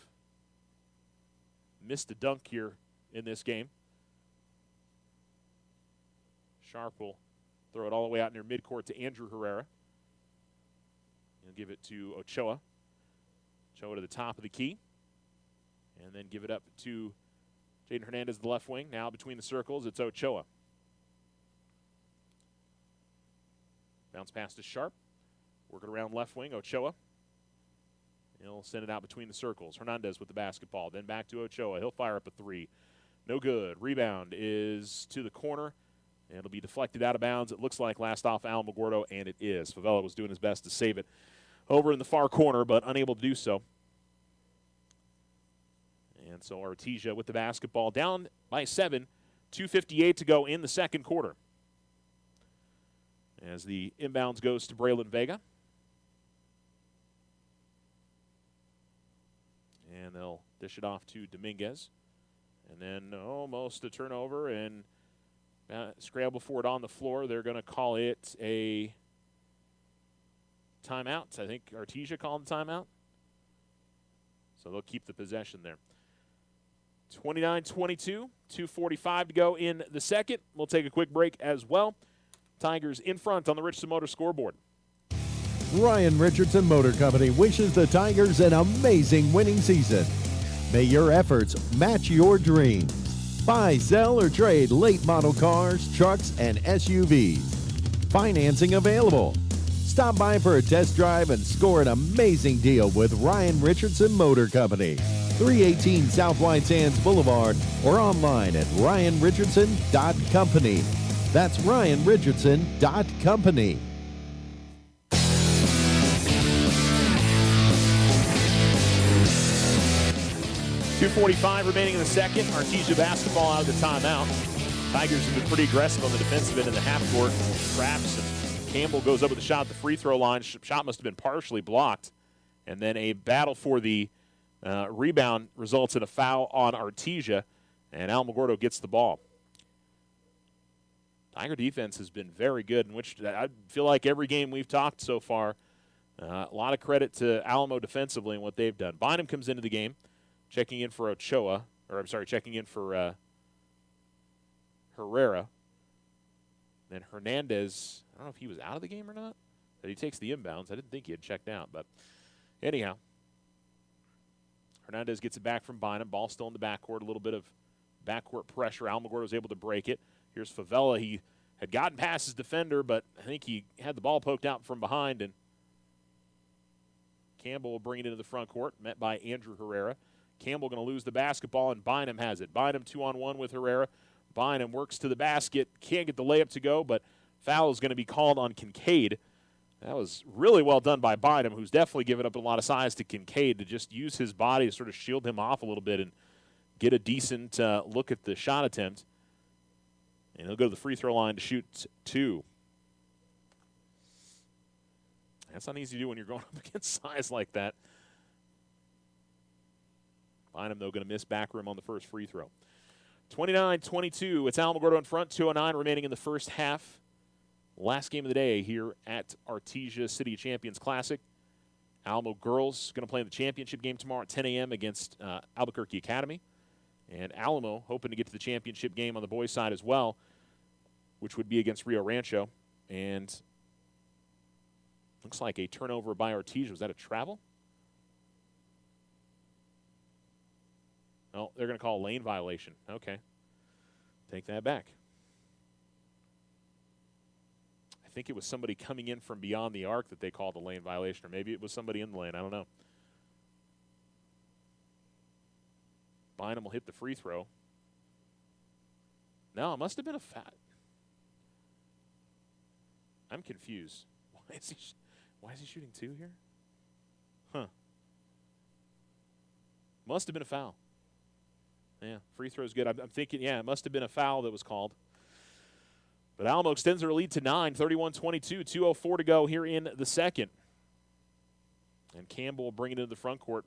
Speaker 1: missed a dunk here in this game. Sharp will throw it all the way out near midcourt to Andrew Herrera. He'll give it to Ochoa. Ochoa to the top of the key. And then give it up to Jaden Hernandez, the left wing. Now between the circles, it's Ochoa. Bounce pass to Sharp. Working around left wing, Ochoa. He'll send it out between the circles. Hernandez with the basketball. Then back to Ochoa. He'll fire up a three. No good. Rebound is to the corner. And it'll be deflected out of bounds. It looks like last off Alamogordo, and it is. Favela was doing his best to save it over in the far corner, but unable to do so. And so Artesia with the basketball down by 7. 2:58 to go in the second quarter. As the inbounds goes to Braylon Vega. And they'll dish it off to Dominguez. And then almost a turnover and scramble for it on the floor. They're going to call it a timeout. I think Artesia called the timeout. So they'll keep the possession there. 29-22, 2:45 to go in the second. We'll take a quick break as well. Tigers in front on the Richardson Motor scoreboard.
Speaker 10: Ryan Richardson Motor Company wishes the Tigers an amazing winning season. May your efforts match your dreams. Buy, sell, or trade late model cars, trucks, and SUVs. Financing available. Stop by for a test drive and score an amazing deal with Ryan Richardson Motor Company. 318 South White Sands Boulevard or online at ryanrichardson.company. That's ryanrichardson.company.
Speaker 1: 2:45 remaining in the second. Artesia basketball out of the timeout. Tigers have been pretty aggressive on the defensive end in the half court. Traps and Campbell goes up with a shot at the free throw line. Shot must have been partially blocked. And then a battle for the rebound results in a foul on Artesia, and Alamogordo gets the ball. Tiger defense has been very good, in which I feel like every game we've talked so far, a lot of credit to Alamo defensively and what they've done. Bynum comes into the game, checking in for Ochoa, checking in for Herrera. Then Hernandez, I don't know if he was out of the game or not, but he takes the inbounds. I didn't think he had checked out, but anyhow. Hernandez gets it back from Bynum. Ball still in the backcourt. A little bit of backcourt pressure. Alamogordo was able to break it. Here's Favela. He had gotten past his defender, but I think he had the ball poked out from behind, and Campbell will bring it into the front court, met by Andrew Herrera. Campbell going to lose the basketball, and Bynum has it. Bynum 2-on-1 with Herrera. Bynum works to the basket. Can't get the layup to go, but foul is going to be called on Kincaid. That was really well done by Bynum, who's definitely given up a lot of size to Kincaid to just use his body to sort of shield him off a little bit and get a decent look at the shot attempt. And he'll go to the free throw line to shoot 2. That's not easy to do when you're going up against size like that. Bynum, though, going to miss back rim on the first free throw. 29-22. It's Alamogordo in front, 2:09 remaining in the first half. Last game of the day here at Artesia City Champions Classic. Alamo girls going to play in the championship game tomorrow at 10 a.m. against Albuquerque Academy. And Alamo hoping to get to the championship game on the boys' side as well, which would be against Rio Rancho. And looks like a turnover by Artesia. Was that a travel? Oh, they're going to call a lane violation. Okay. Take that back. I think it was somebody coming in from beyond the arc that they called a lane violation, or maybe it was somebody in the lane. I don't know. Bynum will hit the free throw. No, it must have been a foul. I'm confused. Why is he shooting 2 here? Huh. Must have been a foul. Yeah, free throw's good. I'm thinking, yeah, it must have been a foul that was called. But Alamo extends their lead to 9, 31-22, 2:04 to go here in the second. And Campbell bringing it into the front court.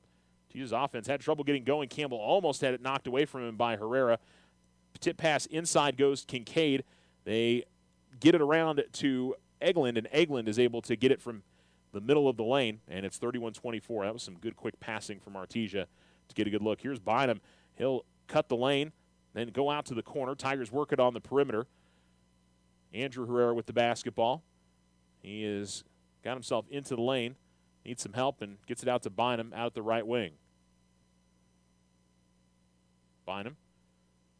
Speaker 1: Artesia's offense had trouble getting going. Campbell almost had it knocked away from him by Herrera. Tip pass inside goes Kincaid. They get it around to Eglin, and Eglin is able to get it from the middle of the lane, and it's 31-24. That was some good quick passing from Artesia to get a good look. Here's Bynum. He'll cut the lane, then go out to the corner. Tigers work it on the perimeter. Andrew Herrera with the basketball. He has got himself into the lane, needs some help, and gets it out to Bynum out at the right wing. Bynum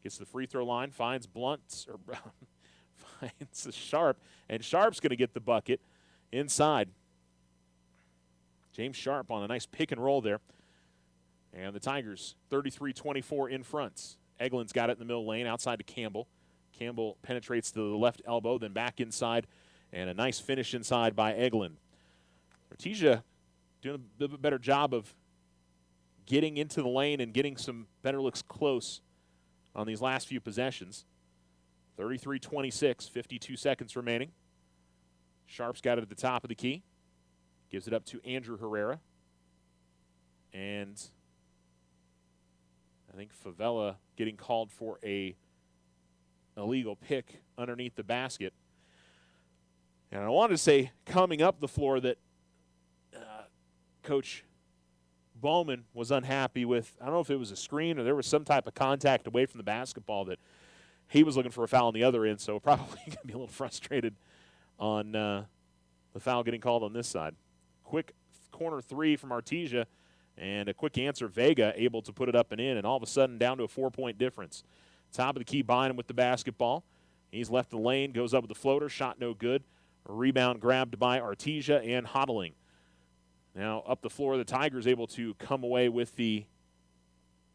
Speaker 1: gets to the free throw line, finds Blunt, or finds Sharp, and Sharp's going to get the bucket inside. James Sharp on a nice pick and roll there. And the Tigers, 33-24 in front. Eglin's got it in the middle lane, outside to Campbell. Campbell penetrates to the left elbow, then back inside, and a nice finish inside by Eglin. Artesia doing a bit of a better job of getting into the lane and getting some better looks close on these last few possessions. 33-26, 52 seconds remaining. Sharp's got it at the top of the key. Gives it up to Andrew Herrera. And I think Favela getting called for a illegal pick underneath the basket. And I wanted to say coming up the floor that Coach Bowman was unhappy with. I don't know if it was a screen or there was some type of contact away from the basketball that he was looking for a foul on the other end, so probably going to be a little frustrated on the foul getting called on this side. Quick corner three from Artesia, and a quick answer. Vega able to put it up and in, and all of a sudden down to a 4-point difference. Top of the key, Bynum with the basketball. He's left the lane, goes up with the floater, shot no good. A rebound grabbed by Artesia and Hodling. Now up the floor, the Tigers able to come away with the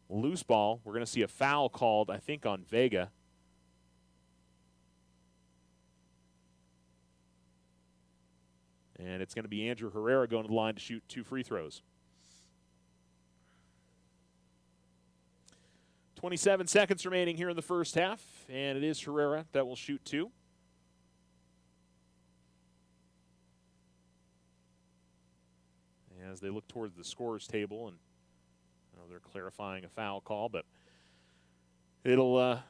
Speaker 1: loose ball. We're going to see a foul called, I think, on Vega. And it's going to be Andrew Herrera going to the line to shoot 2 free throws. 27 seconds remaining here in the first half, and it is Herrera that will shoot 2. As they look towards the scorer's table, and they're clarifying a foul call, but it'll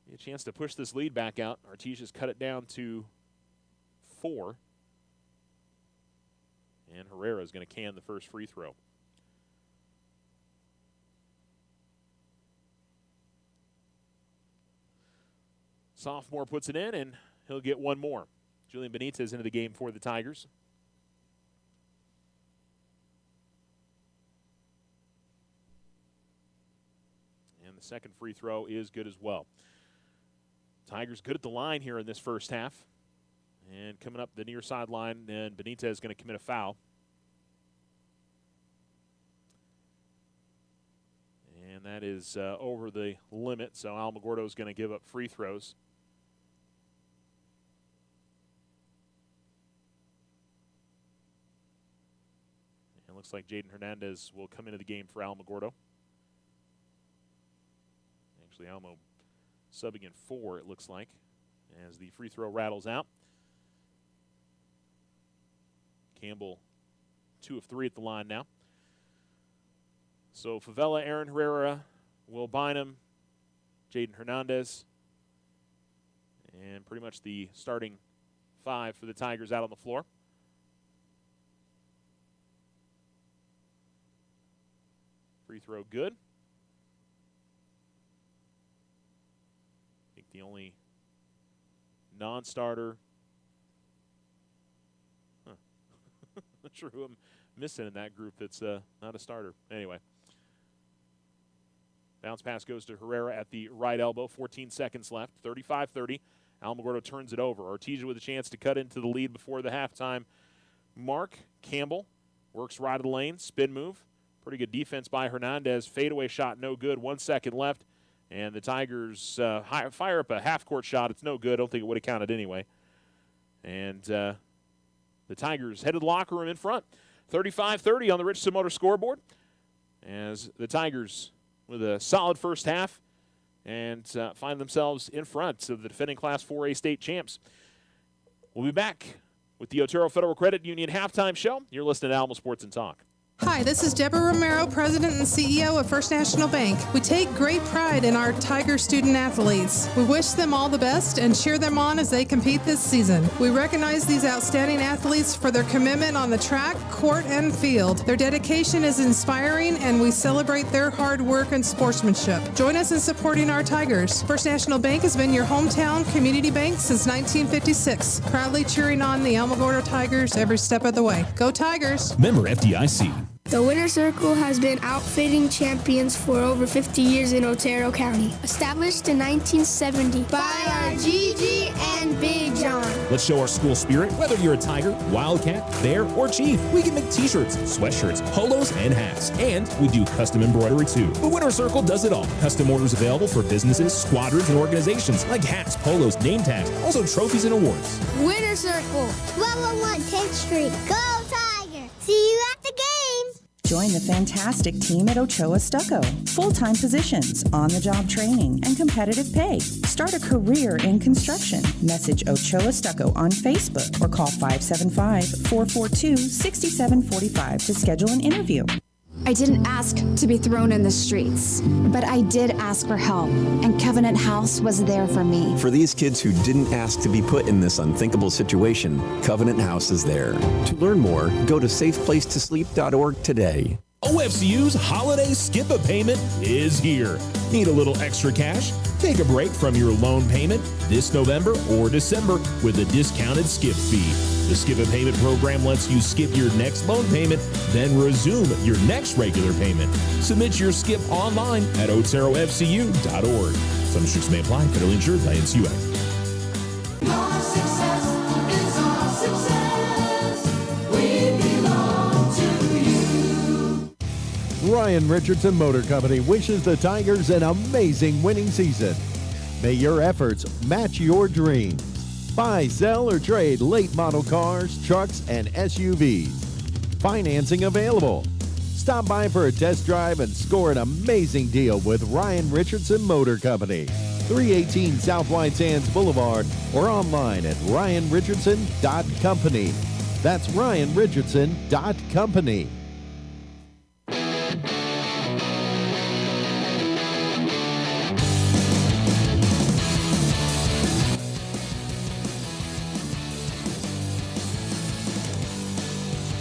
Speaker 1: be a chance to push this lead back out. Artesia's cut it down to 4. And Herrera is going to can the first free throw. Sophomore puts it in, and he'll get one more. Julian Benitez into the game for the Tigers. And the second free throw is good as well. Tigers good at the line here in this first half. And coming up the near sideline, and Benitez is going to commit a foul. And that is over the limit, so Alamogordo is going to give up free throws. And it looks like Jaden Hernandez will come into the game for Alamogordo. Actually, Alamo subbing in 4, it looks like, as the free throw rattles out. Campbell 2 of 3 at the line now. So Favela, Aaron Herrera, Will Bynum, Jaden Hernandez, and pretty much the starting 5 for the Tigers out on the floor. Free throw good. I think the only non-starter. Not sure who I'm missing in that group that's not a starter. Anyway. Bounce pass goes to Herrera at the right elbow. 14 seconds left. 35-30. Alamogordo turns it over. Artesia with a chance to cut into the lead before the halftime mark. Campbell works right of the lane. Spin move. Pretty good defense by Hernandez. Fadeaway shot no good. 1 second left. And the Tigers fire up a half-court shot. It's no good. I don't think it would have counted anyway. And the the Tigers head to the locker room in front. 35-30 on the Richardson Motor scoreboard as the Tigers with a solid first half and find themselves in front of the defending Class 4A state champs. We'll be back with the Otero Federal Credit Union halftime show. You're listening to Alamo Sports and Talk.
Speaker 2: Hi, this is Deborah Romero, President and CEO of First National Bank. We take great pride in our Tiger student athletes. We wish them all the best and cheer them on as they compete this season. We recognize these outstanding athletes for their commitment on the track, court, and field. Their dedication is inspiring, and we celebrate their hard work and sportsmanship. Join us in supporting our Tigers. First National Bank has been your hometown community bank since 1956, proudly cheering on the Alamogordo Tigers every step of the way. Go Tigers!
Speaker 3: Member FDIC.
Speaker 4: The Winner's Circle has been outfitting champions for over 50 years in Otero County. Established in 1970 by our Gigi and Big John.
Speaker 3: Let's show our school spirit. Whether you're a Tiger, Wildcat, Bear, or Chief, we can make t-shirts, sweatshirts, polos, and hats. And we do custom embroidery too. The Winner's Circle does it all. Custom orders available for businesses, squadrons, and organizations like hats, polos, name tags, also trophies and awards.
Speaker 5: Winner's Circle, 1201 10th Street. Go Tiger! See you at the game!
Speaker 6: Join the fantastic team at Ochoa Stucco. Full-time positions, on-the-job training, and competitive pay. Start a career in construction. Message Ochoa Stucco on Facebook or call 575-442-6745 to schedule an interview.
Speaker 7: I didn't ask to be thrown in the streets, but I did ask for help, and Covenant House was there for me.
Speaker 8: For these kids who didn't ask to be put in this unthinkable situation, Covenant House is there. To learn more, go to safeplacetosleep.org today.
Speaker 3: OFCU's holiday skip-a-payment is here. Need a little extra cash? Take a break from your loan payment this November or December with a discounted skip fee. The skip-a-payment program lets you skip your next loan payment, then resume your next regular payment. Submit your skip online at oterofcu.org. Some restrictions may apply. Federally insured by NCUA.
Speaker 9: Your success is our success. We belong to you.
Speaker 10: Ryan Richardson Motor Company wishes the Tigers an amazing winning season. May your efforts match your dreams. Buy, sell, or trade late model cars, trucks, and SUVs. Financing available. Stop by for a test drive and score an amazing deal with Ryan Richardson Motor Company. 318 South White Sands Boulevard or online at ryanrichardson.company. That's ryanrichardson.company.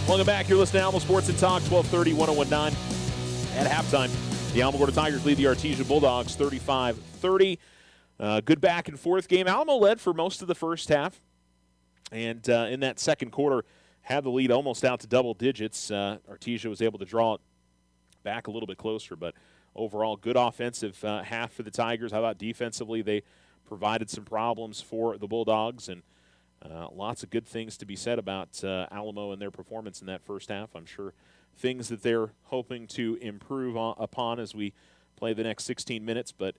Speaker 1: Welcome back. You're listening to Alamo Sports and Talk, 1230, 1019. At halftime, the Alamogordo Tigers lead the Artesia Bulldogs 35-30. Good back and forth game. Alamo led for most of the first half. And in that second quarter, had the lead almost out to double digits. Artesia was able to draw it back a little bit closer. But overall, good offensive half for the Tigers. How about defensively? They provided some problems for the Bulldogs. And lots of good things to be said about Alamo and their performance in that first half. I'm sure things that they're hoping to improve upon as we play the next 16 minutes, but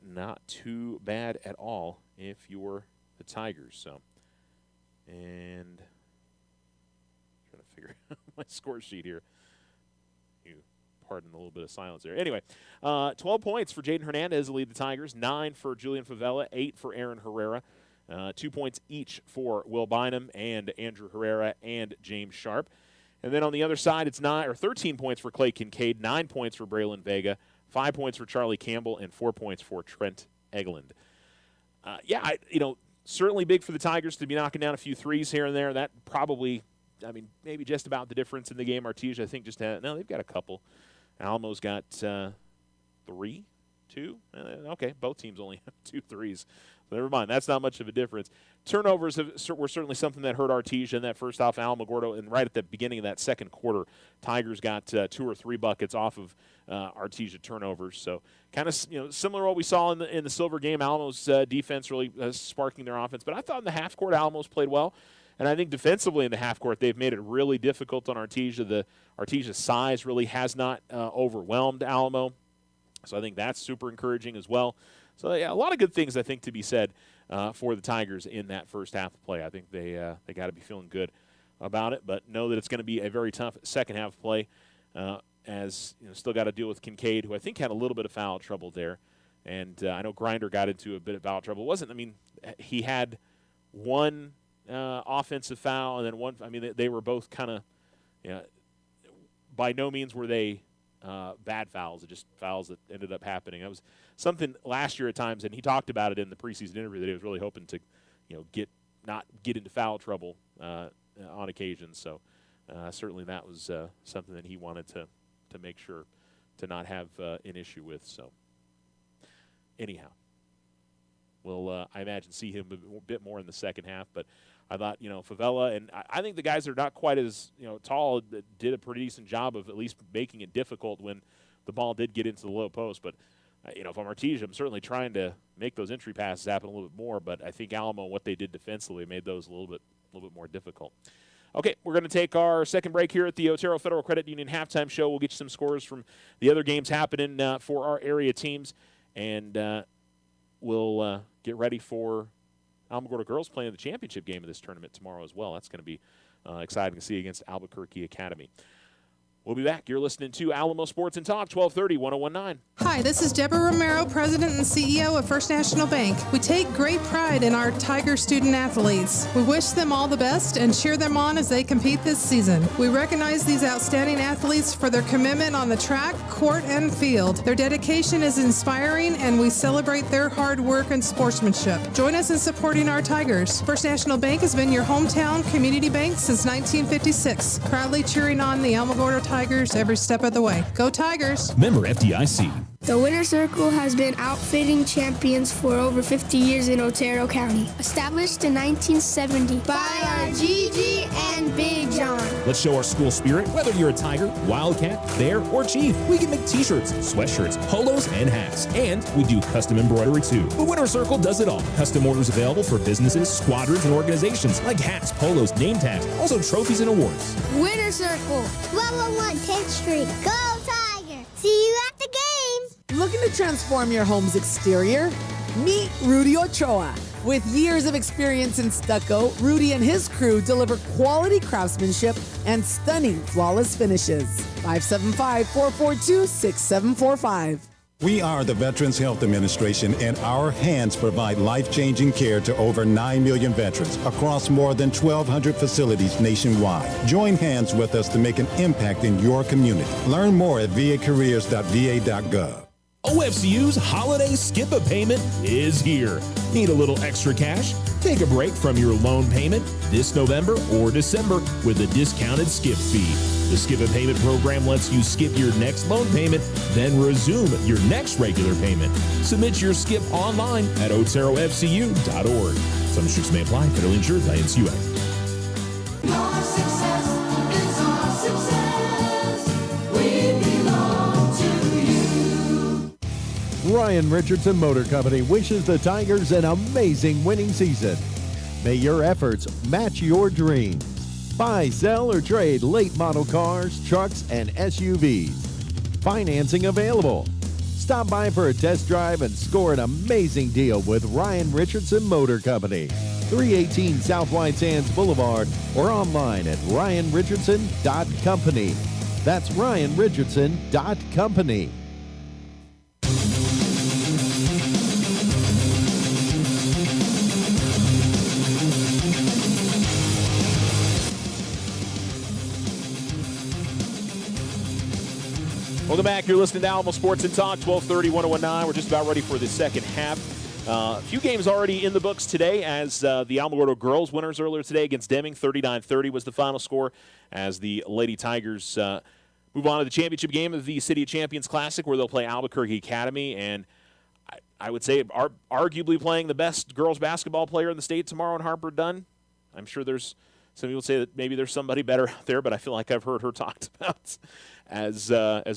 Speaker 1: not too bad at all if you're the Tigers. So, and trying to figure out my score sheet here. You pardon a little bit of silence there. Anyway, 12 points for Jaden Hernandez to lead the Tigers, 9 for Julian Favela, 8 for Aaron Herrera. 2 points each for Will Bynum and Andrew Herrera and James Sharp. And then on the other side, it's 13 points for Clay Kincaid, 9 points for Braylon Vega, 5 points for Charlie Campbell, and 4 points for Trent Egeland. Certainly big for the Tigers to be knocking down a few threes here and there. That probably, maybe just about the difference in the game. Artesia, I think, they've got a couple. Alamo's got 3, 2. Okay, both teams only have 2 threes. Never mind. That's not much of a difference. Turnovers were certainly something that hurt Artesia in that first off Alamogordo, and right at the beginning of that second quarter, Tigers got 2 or 3 buckets off of Artesia turnovers. So kind of similar to what we saw in the Silver game. Alamo's defense really sparking their offense, but I thought in the half court Alamo's played well, and I think defensively in the half court they've made it really difficult on Artesia. The Artesia size really has not overwhelmed Alamo, so I think that's super encouraging as well. So, yeah, a lot of good things, I think, to be said for the Tigers in that first half of play. I think they got to be feeling good about it, but know that it's going to be a very tough second half of play. As still got to deal with Kincaid, who I think had a little bit of foul trouble there, and I know Grinder got into a bit of foul trouble. He had one offensive foul and then one. They were both kind of, by no means were they bad fouls. It just fouls that ended up happening. That was something last year at times, and he talked about it in the preseason interview that he was really hoping to, not get into foul trouble on occasion. So certainly that was something that he wanted to make sure to not have an issue with. So anyhow, we'll I imagine see him a bit more in the second half. But I thought Favela, and I think the guys that are not quite as tall did a pretty decent job of at least making it difficult when the ball did get into the low post. But if I'm Artesia, I'm certainly trying to make those entry passes happen a little bit more. But I think Alamo, what they did defensively, made those a little bit more difficult. Okay, we're going to take our second break here at the Otero Federal Credit Union halftime show. We'll get you some scores from the other games happening for our area teams, and we'll get ready for Alamogordo girls playing the championship game of this tournament tomorrow as well. That's going to be exciting to see against Albuquerque Academy. We'll be back. You're listening to Alamo Sports and Talk, 1230, 1019.
Speaker 2: Hi, this is Deborah Romero, President and CEO of First National Bank. We take great pride in our Tiger student athletes. We wish them all the best and cheer them on as they compete this season. We recognize these outstanding athletes for their commitment on the track, court, and field. Their dedication is inspiring, and we celebrate their hard work and sportsmanship. Join us in supporting our Tigers. First National Bank has been your hometown community bank since 1956, proudly cheering on the Alamogordo Tigers every step of the way. Go Tigers!
Speaker 3: Member FDIC.
Speaker 4: The Winner's Circle has been outfitting champions for over 50 years in Otero County. Established in 1970 by our Gigi and Big John.
Speaker 3: Let's show our school spirit. Whether you're a Tiger, Wildcat, Bear, or Chief, we can make t-shirts, sweatshirts, polos, and hats. And we do custom embroidery too. The Winner's Circle does it all. Custom orders available for businesses, squadrons, and organizations like hats, polos, name tags, also trophies and awards.
Speaker 5: Winner's Circle, 1201 10th Street. Go Tiger! See you at the game!
Speaker 11: Looking to transform your home's exterior? Meet Rudy Ochoa. With years of experience in stucco, Rudy and his crew deliver quality craftsmanship and stunning flawless finishes. 575-442-6745.
Speaker 12: We are the Veterans Health Administration, and our hands provide life-changing care to over 9 million veterans across more than 1,200 facilities nationwide. Join hands with us to make an impact in your community. Learn more at vacareers.va.gov.
Speaker 3: OFCU's holiday skip-a-payment is here. Need a little extra cash? Take a break from your loan payment this November or December with a discounted skip fee. The skip-a-payment program lets you skip your next loan payment, then resume your next regular payment. Submit your skip online at oterofcu.org. Some restrictions may apply. Federally insured by NCUA.
Speaker 9: Your success is our success. We belong to you.
Speaker 10: Ryan Richardson Motor Company wishes the Tigers an amazing winning season. May your efforts match your dreams. Buy, sell, or trade late model cars, trucks, and SUVs. Financing available. Stop by for a test drive and score an amazing deal with Ryan Richardson Motor Company. 318 South White Sands Boulevard or online at ryanrichardson.company. That's ryanrichardson.company.
Speaker 1: Welcome back. You're listening to Alamo Sports and Talk, 1230, 1019. We're just about ready for the second half. A few games already in the books today as the Alamogordo girls winners earlier today against Deming. 39-30 was the final score as the Lady Tigers move on to the championship game of the City of Champions Classic, where they'll play Albuquerque Academy. And I would say are arguably playing the best girls basketball player in the state tomorrow in Harper Dunn. I'm sure there's some people say that maybe there's somebody better out there, but I feel like I've heard her talked about as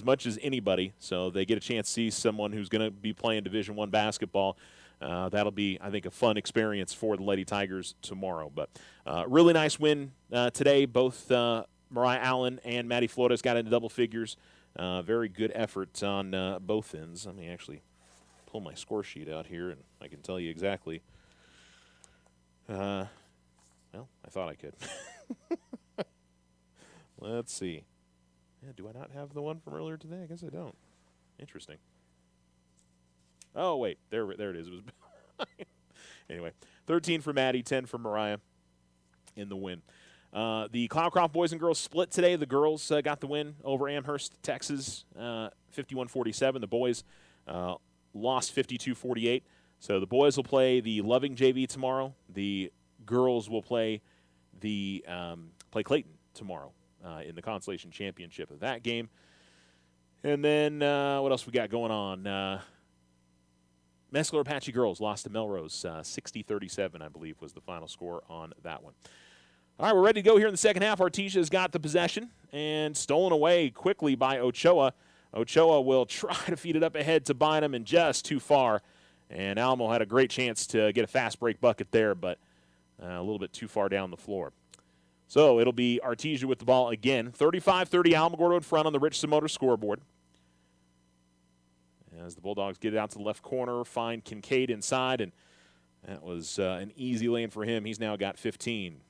Speaker 1: much as anybody. So they get a chance to see someone who's going to be playing Division I basketball. That'll be, I think, a fun experience for the Lady Tigers tomorrow. But really nice win today. Both Mariah Allen and Maddie Flores got into double figures. Very good effort on both ends. Let me actually pull my score sheet out here, and I can tell you exactly. Well, I thought I could. Let's see. Yeah, do I not have the one from earlier today? I guess I don't. Interesting. Oh, wait. There it is. It was anyway, 13 for Maddie, 10 for Mariah in the win. The Cloudcroft boys and girls split today. The girls got the win over Amherst, Texas, 51-47. The boys lost 52-48. So the boys will play the Loving JV tomorrow. The girls will play Clayton tomorrow in the Consolation Championship of that game. And then what else we got going on? Mescalero Apache girls lost to Melrose, 60-37, I believe, was the final score on that one. All right, we're ready to go here in the second half. Artesia's got the possession and stolen away quickly by Ochoa. Ochoa will try to feed it up ahead to Bynum and just too far. And Alamo had a great chance to get a fast break bucket there, but a little bit too far down the floor. So it'll be Artesia with the ball again. 35-30 Alamogordo in front on the Richardson Motor scoreboard. As the Bulldogs get it out to the left corner, find Kincaid inside, and that was an easy lane for him. He's now got 15.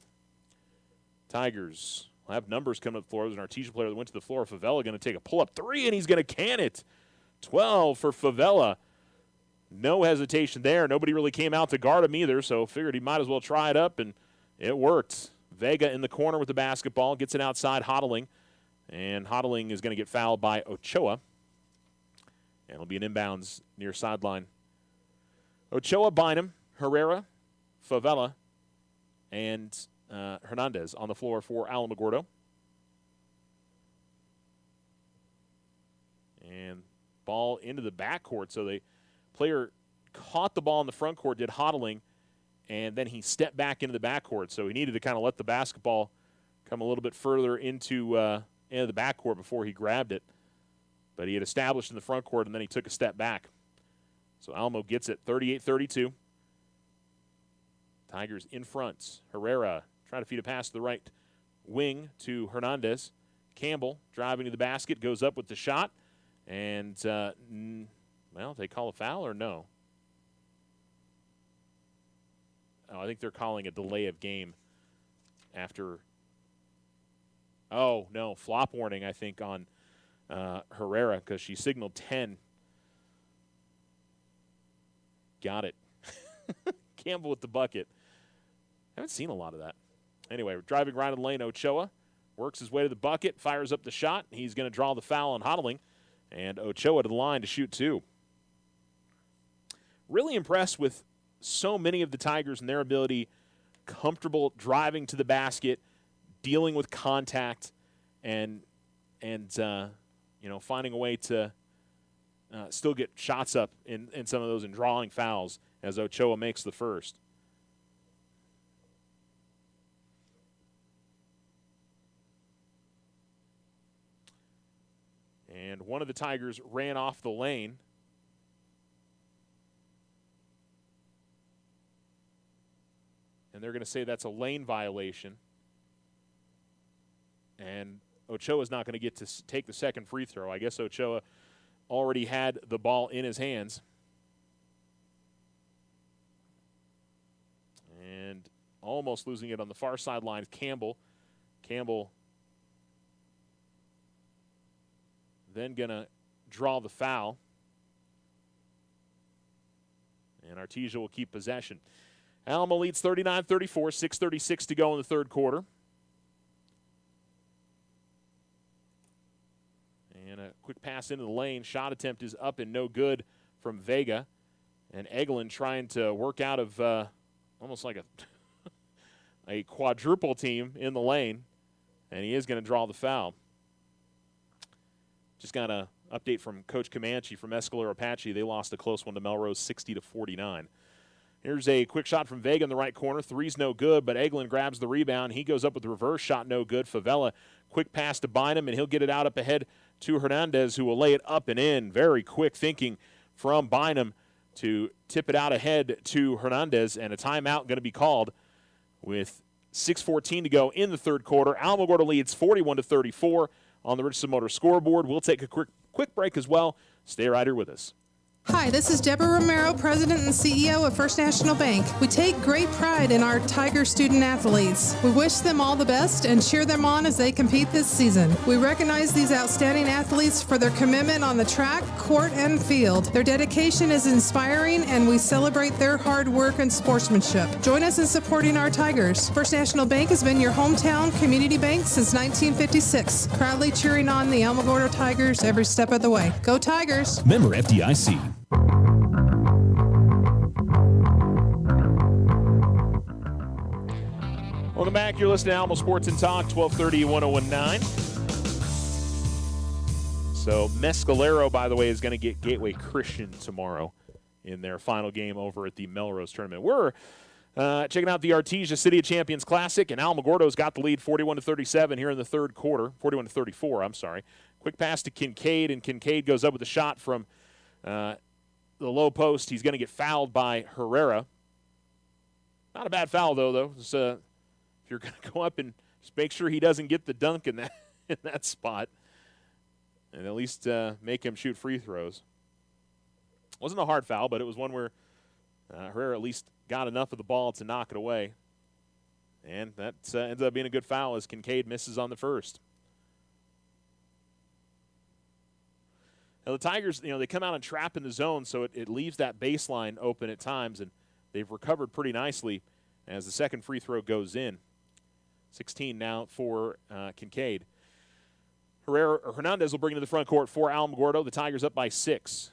Speaker 1: Tigers will have numbers coming to the floor. There's an Artesia player that went to the floor. Favela going to take a pull-up three, and he's going to can it. 12 for Favela. No hesitation there. Nobody really came out to guard him either, so figured he might as well try it up, and it worked. Vega in the corner with the basketball, gets it outside, Hodling, and Hodling is going to get fouled by Ochoa. And it'll be an inbounds near sideline. Ochoa, Bynum, Herrera, Favela, and Hernandez on the floor for Alamogordo. And ball into the backcourt. So the player caught the ball in the front court, did Hodling, and then he stepped back into the backcourt. So he needed to kind of let the basketball come a little bit further into the backcourt before he grabbed it. But he had established in the front court, and then he took a step back. So Alamo gets it, 38-32. Tigers in front. Herrera trying to feed a pass to the right wing to Hernandez. Campbell driving to the basket, goes up with the shot. And, well, they call a foul or no? Oh, I think they're calling a delay of game after. Oh, no, flop warning, I think, on Herrera because she signaled 10. Got it. Campbell with the bucket. Haven't seen a lot of that. Anyway, we're driving right in the lane. Ochoa works his way to the bucket, fires up the shot. He's going to draw the foul on Hodling. And Ochoa to the line to shoot two. Really impressed with so many of the Tigers and their ability, comfortable driving to the basket, dealing with contact, and finding a way to still get shots up in some of those and drawing fouls as Ochoa makes the first. And one of the Tigers ran off the lane. And they're going to say that's a lane violation. And Ochoa's not going to get to take the second free throw. I guess Ochoa already had the ball in his hands. And almost losing it on the far sideline, Campbell. Campbell then going to draw the foul. And Artesia will keep possession. Alamo leads 39-34, 6:36 to go in the third quarter. And a quick pass into the lane. Shot attempt is up and no good from Vega. And Eglin trying to work out of almost like a quadruple team in the lane. And he is going to draw the foul. Just got an update from Coach Comanche from Mescalero Apache. They lost a close one to Melrose, 60-49. Here's a quick shot from Vega in the right corner. Three's no good, but Eglin grabs the rebound. He goes up with the reverse shot, no good. Favela, quick pass to Bynum, and he'll get it out up ahead to Hernandez, who will lay it up and in. Very quick thinking from Bynum to tip it out ahead to Hernandez, and a timeout going to be called with 6:14 to go in the third quarter. Alamogordo leads 41-34 on the Richardson Motor scoreboard. We'll take a quick break as well. Stay right here with us.
Speaker 2: Hi, this is Deborah Romero, President and CEO of First National Bank. We take great pride in our Tiger student athletes. We wish them all the best and cheer them on as they compete this season. We recognize these outstanding athletes for their commitment on the track, court, and field. Their dedication is inspiring, and we celebrate their hard work and sportsmanship. Join us in supporting our Tigers. First National Bank has been your hometown community bank since 1956, proudly cheering on the Alamogordo Tigers every step of the way. Go Tigers!
Speaker 3: Member FDIC.
Speaker 1: Welcome back. You're listening to Alamo Sports and Talk, 1230, 1019. So Mescalero, by the way, is going to get Gateway Christian tomorrow in their final game over at the Melrose Tournament. We're checking out the Artesia City of Champions Classic, and Alamogordo's got the lead 41-37 here in the third quarter. 41-34, I'm sorry. Quick pass to Kincaid, and Kincaid goes up with a shot from the low post. He's going to get fouled by Herrera. Not a bad foul, though. It's, if you're going to go up and just make sure he doesn't get the dunk in that spot, and at least make him shoot free throws. Wasn't a hard foul, but it was one where Herrera at least got enough of the ball to knock it away. And that ends up being a good foul as Kincaid misses on the first. Now the Tigers, they come out and trap in the zone, so it leaves that baseline open at times, and they've recovered pretty nicely as the second free throw goes in. 16 now for Kincaid. Hernandez will bring it to the front court for Alamogordo. The Tigers up by 6.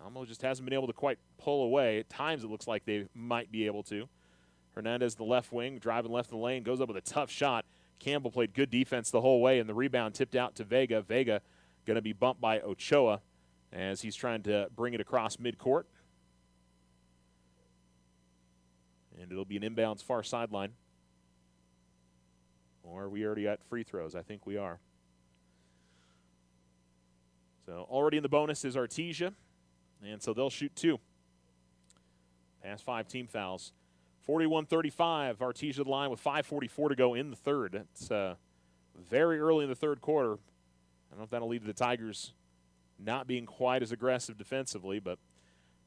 Speaker 1: Alamo just hasn't been able to quite pull away. At times it looks like they might be able to. Hernandez, the left wing, driving left in the lane, goes up with a tough shot. Campbell played good defense the whole way, and the rebound tipped out to Vega. Vega going to be bumped by Ochoa as he's trying to bring it across midcourt. And it'll be an inbounds far sideline. Or we already got free throws. I think we are. So already in the bonus is Artesia. And so they'll shoot 2. Past 5 team fouls. 41-35, Artesia the line with 5:44 to go in the third. It's very early in the third quarter. I don't know if that'll lead to the Tigers not being quite as aggressive defensively, but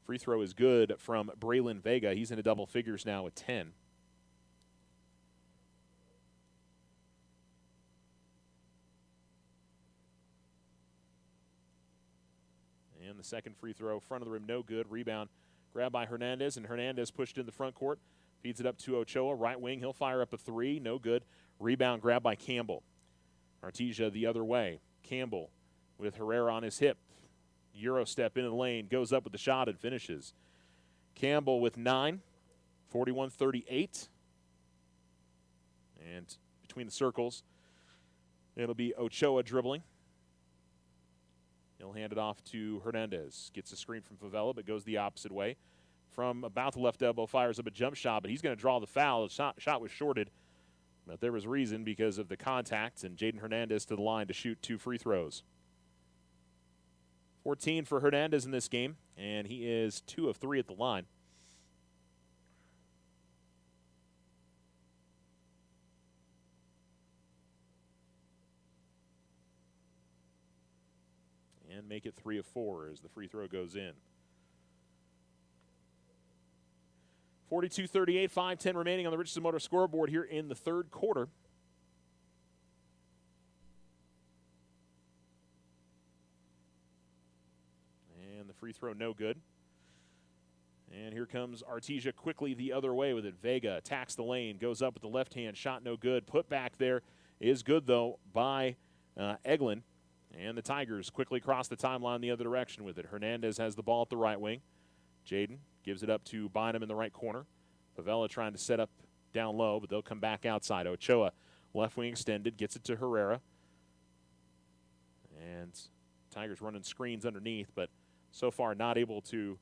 Speaker 1: free throw is good from Braylon Vega. He's into double figures now with 10. And the second free throw, front of the rim, no good. Rebound grabbed by Hernandez, and Hernandez pushed in the front court. Feeds it up to Ochoa, right wing. He'll fire up a 3, no good. Rebound grabbed by Campbell. Artesia the other way. Campbell with Herrera on his hip. Euro step into the lane, goes up with the shot and finishes. Campbell with 9, 41-38. And between the circles, it'll be Ochoa dribbling. He'll hand it off to Hernandez. Gets a screen from Favela, but goes the opposite way. From about the left elbow, fires up a jump shot, but he's going to draw the foul. The shot was shorted, but there was reason because of the contact, and Jaden Hernandez to the line to shoot 2 free throws. 14 for Hernandez in this game, and he is 2 of 3 at the line. And make it 3 of 4 as the free throw goes in. 42-38, 5:10 remaining on the Richardson Motor scoreboard here in the third quarter. And the free throw no good. And here comes Artesia quickly the other way with it. Vega attacks the lane, goes up with the left hand, shot no good. Put back there is good, though, by Eglin. And the Tigers quickly cross the timeline the other direction with it. Hernandez has the ball at the right wing. Jaden gives it up to Bynum in the right corner. Favela trying to set up down low, but they'll come back outside. Ochoa, left wing extended, gets it to Herrera. And Tigers running screens underneath, but so far not able to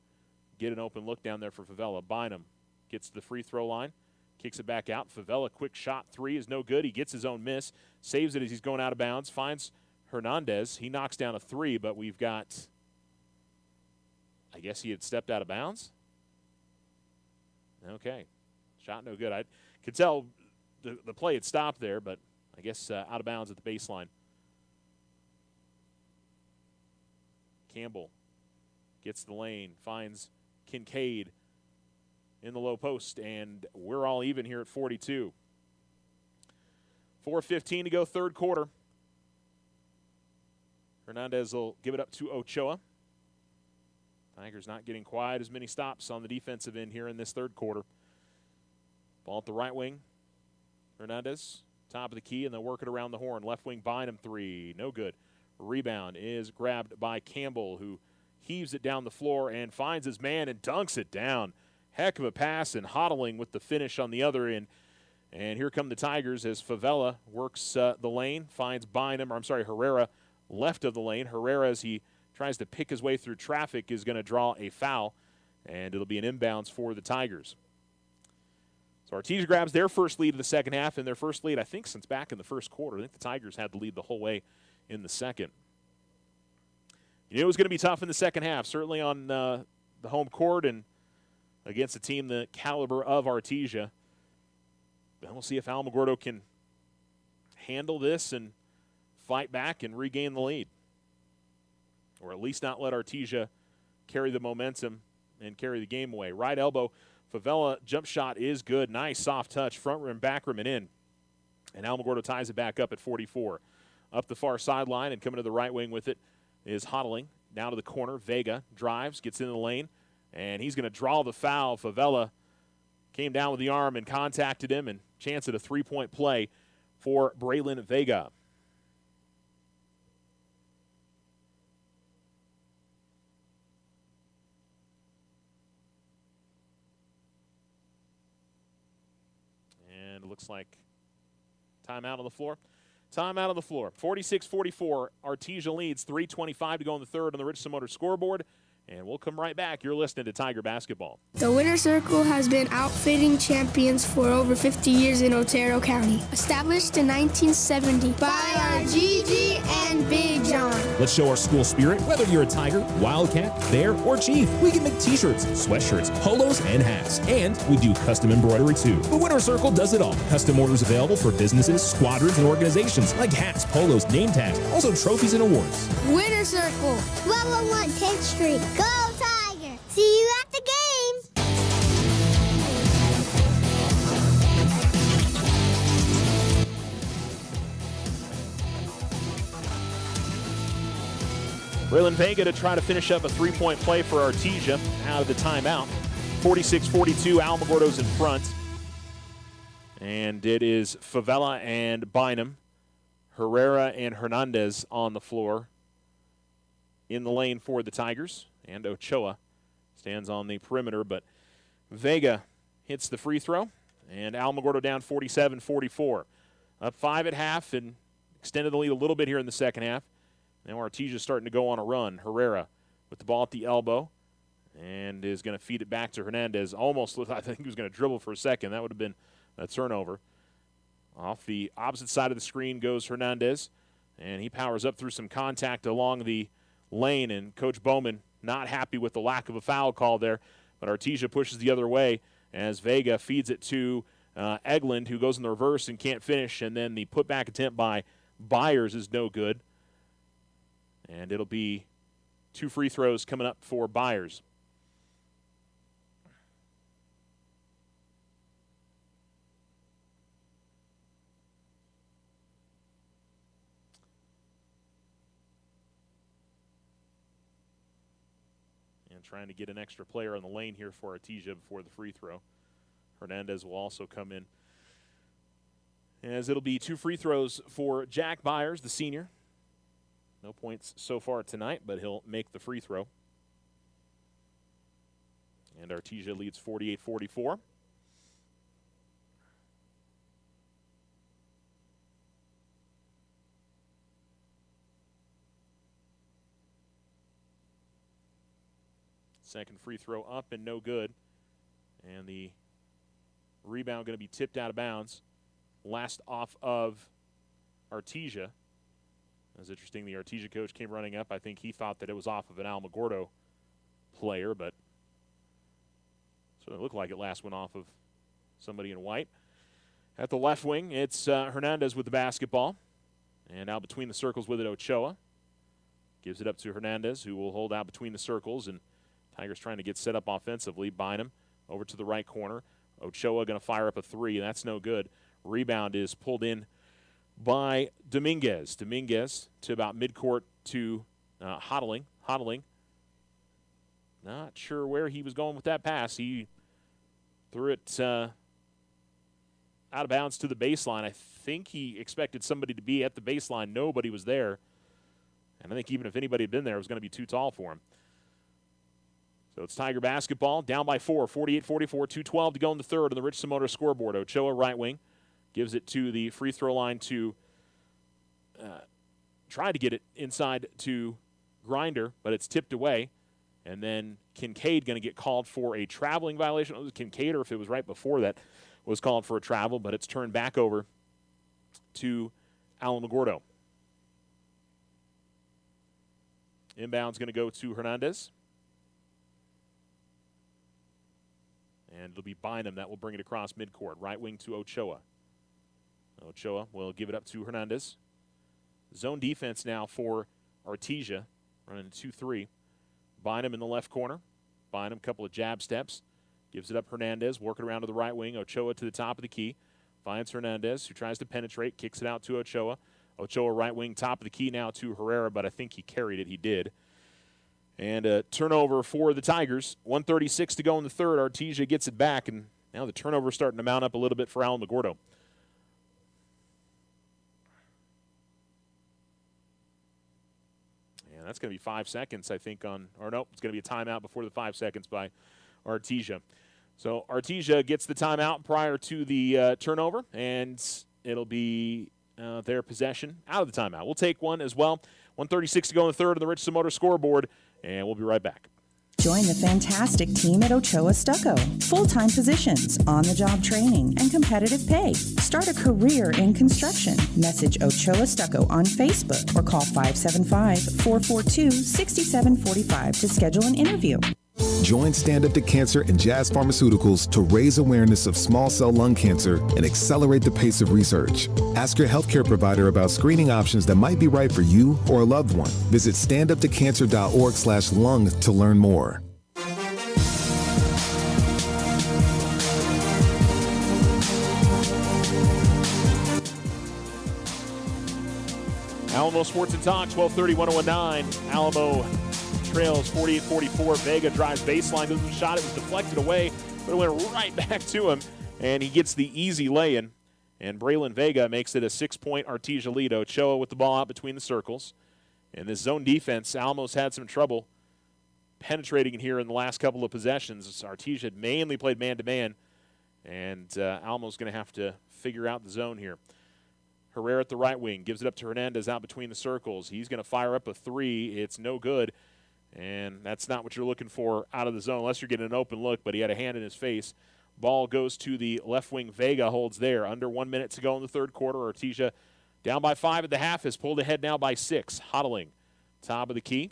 Speaker 1: get an open look down there for Favela. Bynum gets to the free throw line, kicks it back out. Favela, quick shot, 3 is no good. He gets his own miss, saves it as he's going out of bounds, finds Hernandez. He knocks down a 3, but we've got, I guess he had stepped out of bounds. Okay. Shot no good. I could tell the play had stopped there, but I guess out of bounds at the baseline. Campbell Gets the lane, finds Kincaid in the low post, and we're all even here at 42. 4:15 to go, third quarter. Hernandez will give it up to Ochoa. Tigers not getting quite as many stops on the defensive end here in this third quarter. Ball at the right wing. Hernandez, top of the key, and they'll work it around the horn. Left wing, Bynum, three. No good. Rebound is grabbed by Campbell, who heaves it down the floor and finds his man and dunks it down. Heck of a pass, and Hodling with the finish on the other end. And here come the Tigers as Favela works the lane, finds Herrera left of the lane. Herrera, as he tries to pick his way through traffic, is going to draw a foul, and it'll be an inbounds for the Tigers. So Artesia grabs their first lead of the second half, and their first lead, I think, since back in the first quarter. I think the Tigers had the lead the whole way in the second. You knew it was going to be tough in the second half, certainly on the home court and against a team the caliber of Artesia. But we'll see if Alamogordo can handle this and fight back and regain the lead. Or at least not let Artesia carry the momentum and carry the game away. Right elbow, Favela jump shot is good. Nice soft touch, front rim, back rim, and in. And Alamogordo ties it back up at 44. Up the far sideline and coming to the right wing with it is Hodling. Down to the corner, Vega drives, gets into the lane, and he's going to draw the foul. Favela came down with the arm and contacted him, and chance at a three-point play for Braylon Vega. And it looks like timeout on the floor. Timeout on the floor. 46-44. Artesia leads. 3:25 to go in the third on the Richardson Motors scoreboard. And we'll come right back. You're listening to Tiger Basketball.
Speaker 4: The Winner's Circle has been outfitting champions for over 50 years in Otero County. Established in 1970 by our Gigi and Big John.
Speaker 3: Let's show our school spirit, whether you're a Tiger, Wildcat, Bear, or Chief. We can make t-shirts, sweatshirts, polos, and hats. And we do custom embroidery too. The Winner's Circle does it all. Custom orders available for businesses, squadrons, and organizations like hats, polos, name tags, also trophies and awards.
Speaker 5: Winner's Circle, 1201 10th Street. Go Tiger! See you at the game!
Speaker 1: Braylon Vega to try to finish up a three-point play for Artesia out of the timeout. 46-42, Alamogordo's in front. And it is Favela and Bynum, Herrera and Hernandez on the floor in the lane for the Tigers. And Ochoa stands on the perimeter, but Vega hits the free throw, and Alamogordo down 47-44. Up 5 at half and extended the lead a little bit here in the second half. Now Artesia starting to go on a run. Herrera with the ball at the elbow and is going to feed it back to Hernandez. Almost looked, I think he was going to dribble for a second. That would have been a turnover. Off the opposite side of the screen goes Hernandez, and he powers up through some contact along the lane, and Coach Bowman not happy with the lack of a foul call there, but Artesia pushes the other way as Vega feeds it to Eglund, who goes in the reverse and can't finish, and then the putback attempt by Byers is no good. And it'll be 2 free throws coming up for Byers. And trying to get an extra player on the lane here for Artesia before the free throw. Hernandez will also come in, as it'll be 2 free throws for Jack Byers, the senior. No points so far tonight, but he'll make the free throw. And Artesia leads 48-44. Second free throw up and no good. And the rebound going to be tipped out of bounds. Last off of Artesia. It's interesting, the Artesia coach came running up. I think he thought that it was off of an Alamogordo player, but so it looked like it last went off of somebody in white. At the left wing, it's Hernandez with the basketball. And out between the circles with it, Ochoa. Gives it up to Hernandez, who will hold out between the circles and Tigers trying to get set up offensively. Bynum over to the right corner. Ochoa going to fire up a three. That's no good. Rebound is pulled in by Dominguez. Dominguez to about midcourt to Hodling. Hodling, not sure where he was going with that pass. He threw it out of bounds to the baseline. I think he expected somebody to be at the baseline. Nobody was there. And I think even if anybody had been there, it was going to be too tall for him. So it's Tiger basketball, down by 4, 48-44, 2:12 to go in the third on the Richardson Motor scoreboard. Ochoa, right wing, gives it to the free throw line to try to get it inside to Grinder, but it's tipped away. And then Kincaid going to get called for a traveling violation. It was Kincaid, or if it was right before that, was called for a travel, but it's turned back over to Alamogordo. Inbound's going to go to Hernandez. And it'll be Bynum that will bring it across midcourt. Right wing to Ochoa. Ochoa will give it up to Hernandez. Zone defense now for Artesia, running 2-3. Bynum in the left corner. Bynum, couple of jab steps. Gives it up Hernandez, working around to the right wing. Ochoa to the top of the key. Finds Hernandez, who tries to penetrate. Kicks it out to Ochoa. Ochoa right wing, top of the key now to Herrera, but I think he carried it. He did. And a turnover for the Tigers. 1:36 to go in the third. Artesia gets it back, and now the turnover is starting to mount up a little bit for Alamogordo. And that's going to be 5 seconds, I think, on, or no, it's going to be a timeout before the 5 seconds by Artesia. So Artesia gets the timeout prior to the turnover, and it'll be their possession out of the timeout. We'll take one as well. 1:36 to go in the third on the Richardson Motor scoreboard, and we'll be right back.
Speaker 6: Join the fantastic team at Ochoa Stucco. Full-time positions, on-the-job training, and competitive pay. Start a career in construction. Message Ochoa Stucco on Facebook or call 575-442-6745 to schedule an interview.
Speaker 15: Join Stand Up to Cancer and Jazz Pharmaceuticals to raise awareness of small cell lung cancer and accelerate the pace of research. Ask your healthcare provider about screening options that might be right for you or a loved one. Visit standuptocancer.org/lung to learn more.
Speaker 1: Alamo Sports and Talk, 1230, 1019. Alamo trails 48-44. Vega drives baseline, goes to the shot. It was deflected away, but it went right back to him, and he gets the easy lay-in. And Braylon Vega makes it a 6-point Artesia lead. Ochoa with the ball out between the circles. And this zone defense, Alamo's had some trouble penetrating in here in the last couple of possessions. Artesia had mainly played man-to-man, and Alamo's going to have to figure out the zone here. Herrera at the right wing, gives it up to Hernandez out between the circles. He's going to fire up a three. It's no good. And that's not what you're looking for out of the zone unless you're getting an open look, but he had a hand in his face. Ball goes to the left wing. Vega holds there. Under 1 minute to go in the third quarter. Artesia down by 5 at the half, has pulled ahead now by 6. Hodling, top of the key.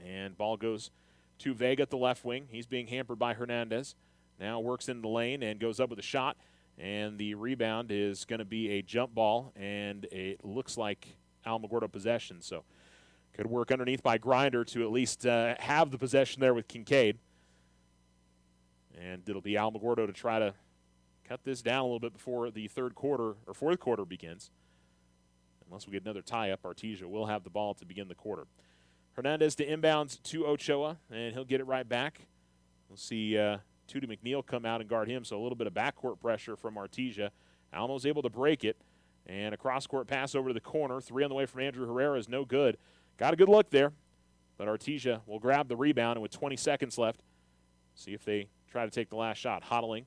Speaker 1: And ball goes to Vega at the left wing. He's being hampered by Hernandez. Now works in the lane and goes up with a shot. And the rebound is going to be a jump ball, and it looks like Alamogordo possession. So good work underneath by Grinder to at least have the possession there with Kincaid. And it'll be Alamogordo to try to cut this down a little bit before the third quarter or fourth quarter begins. Unless we get another tie-up, Artesia will have the ball to begin the quarter. Hernandez to inbounds to Ochoa, and he'll get it right back. We'll see Tootie McNeil come out and guard him, so a little bit of backcourt pressure from Artesia. Alamo's able to break it, and a cross-court pass over to the corner. 3 on the way from Andrew Herrera is no good. Got a good look there, but Artesia will grab the rebound, and with 20 seconds left, see if they try to take the last shot. Hodling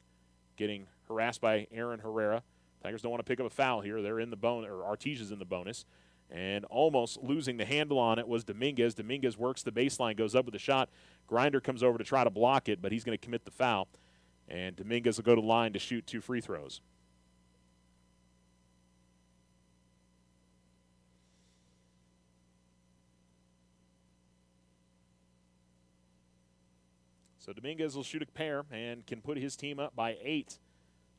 Speaker 1: getting harassed by Aaron Herrera. Tigers don't want to pick up a foul here. They're in the bonus, or Artesia's in the bonus. And almost losing the handle on it was Dominguez. Dominguez works the baseline, goes up with a shot. Grinder comes over to try to block it, but he's going to commit the foul. And Dominguez will go to the line to shoot 2 free throws. So Dominguez will shoot a pair and can put his team up by 8.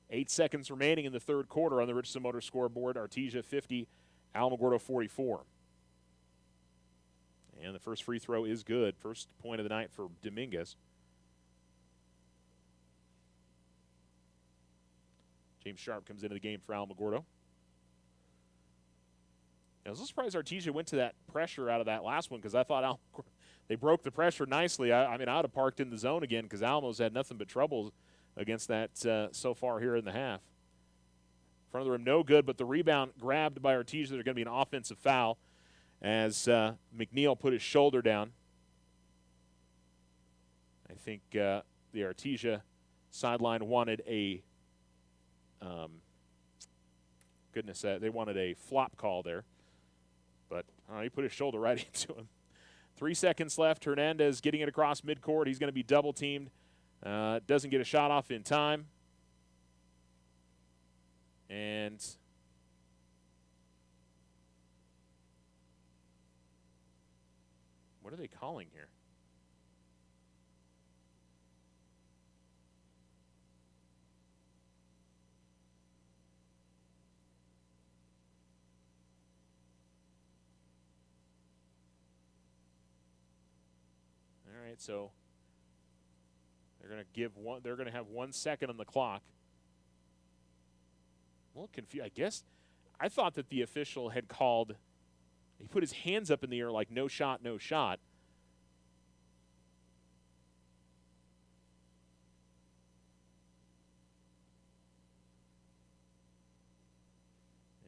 Speaker 1: 8 seconds remaining in the third quarter on the Richardson Motor scoreboard. Artesia 50, Alamogordo 44. And the first free throw is good. First point of the night for Dominguez. James Sharp comes into the game for Alamogordo. I was a little surprised Artesia went to that pressure out of that last one because I thought they broke the pressure nicely. I mean, I would have parked in the zone again because Alamo's had nothing but trouble against that so far here in the half. Front of the rim, no good, but the rebound grabbed by Artesia. There's going to be an offensive foul as McNeil put his shoulder down. I think the Artesia sideline wanted a they wanted a flop call there. But he put his shoulder right into him. 3 seconds left. Hernandez getting it across midcourt. He's going to be double-teamed. Doesn't get a shot off in time. And what are they calling here? All right, so they're going to give one. They're going to have 1 second on the clock. A little confused. I guess I thought that the official had called. He put his hands up in the air like no shot, no shot.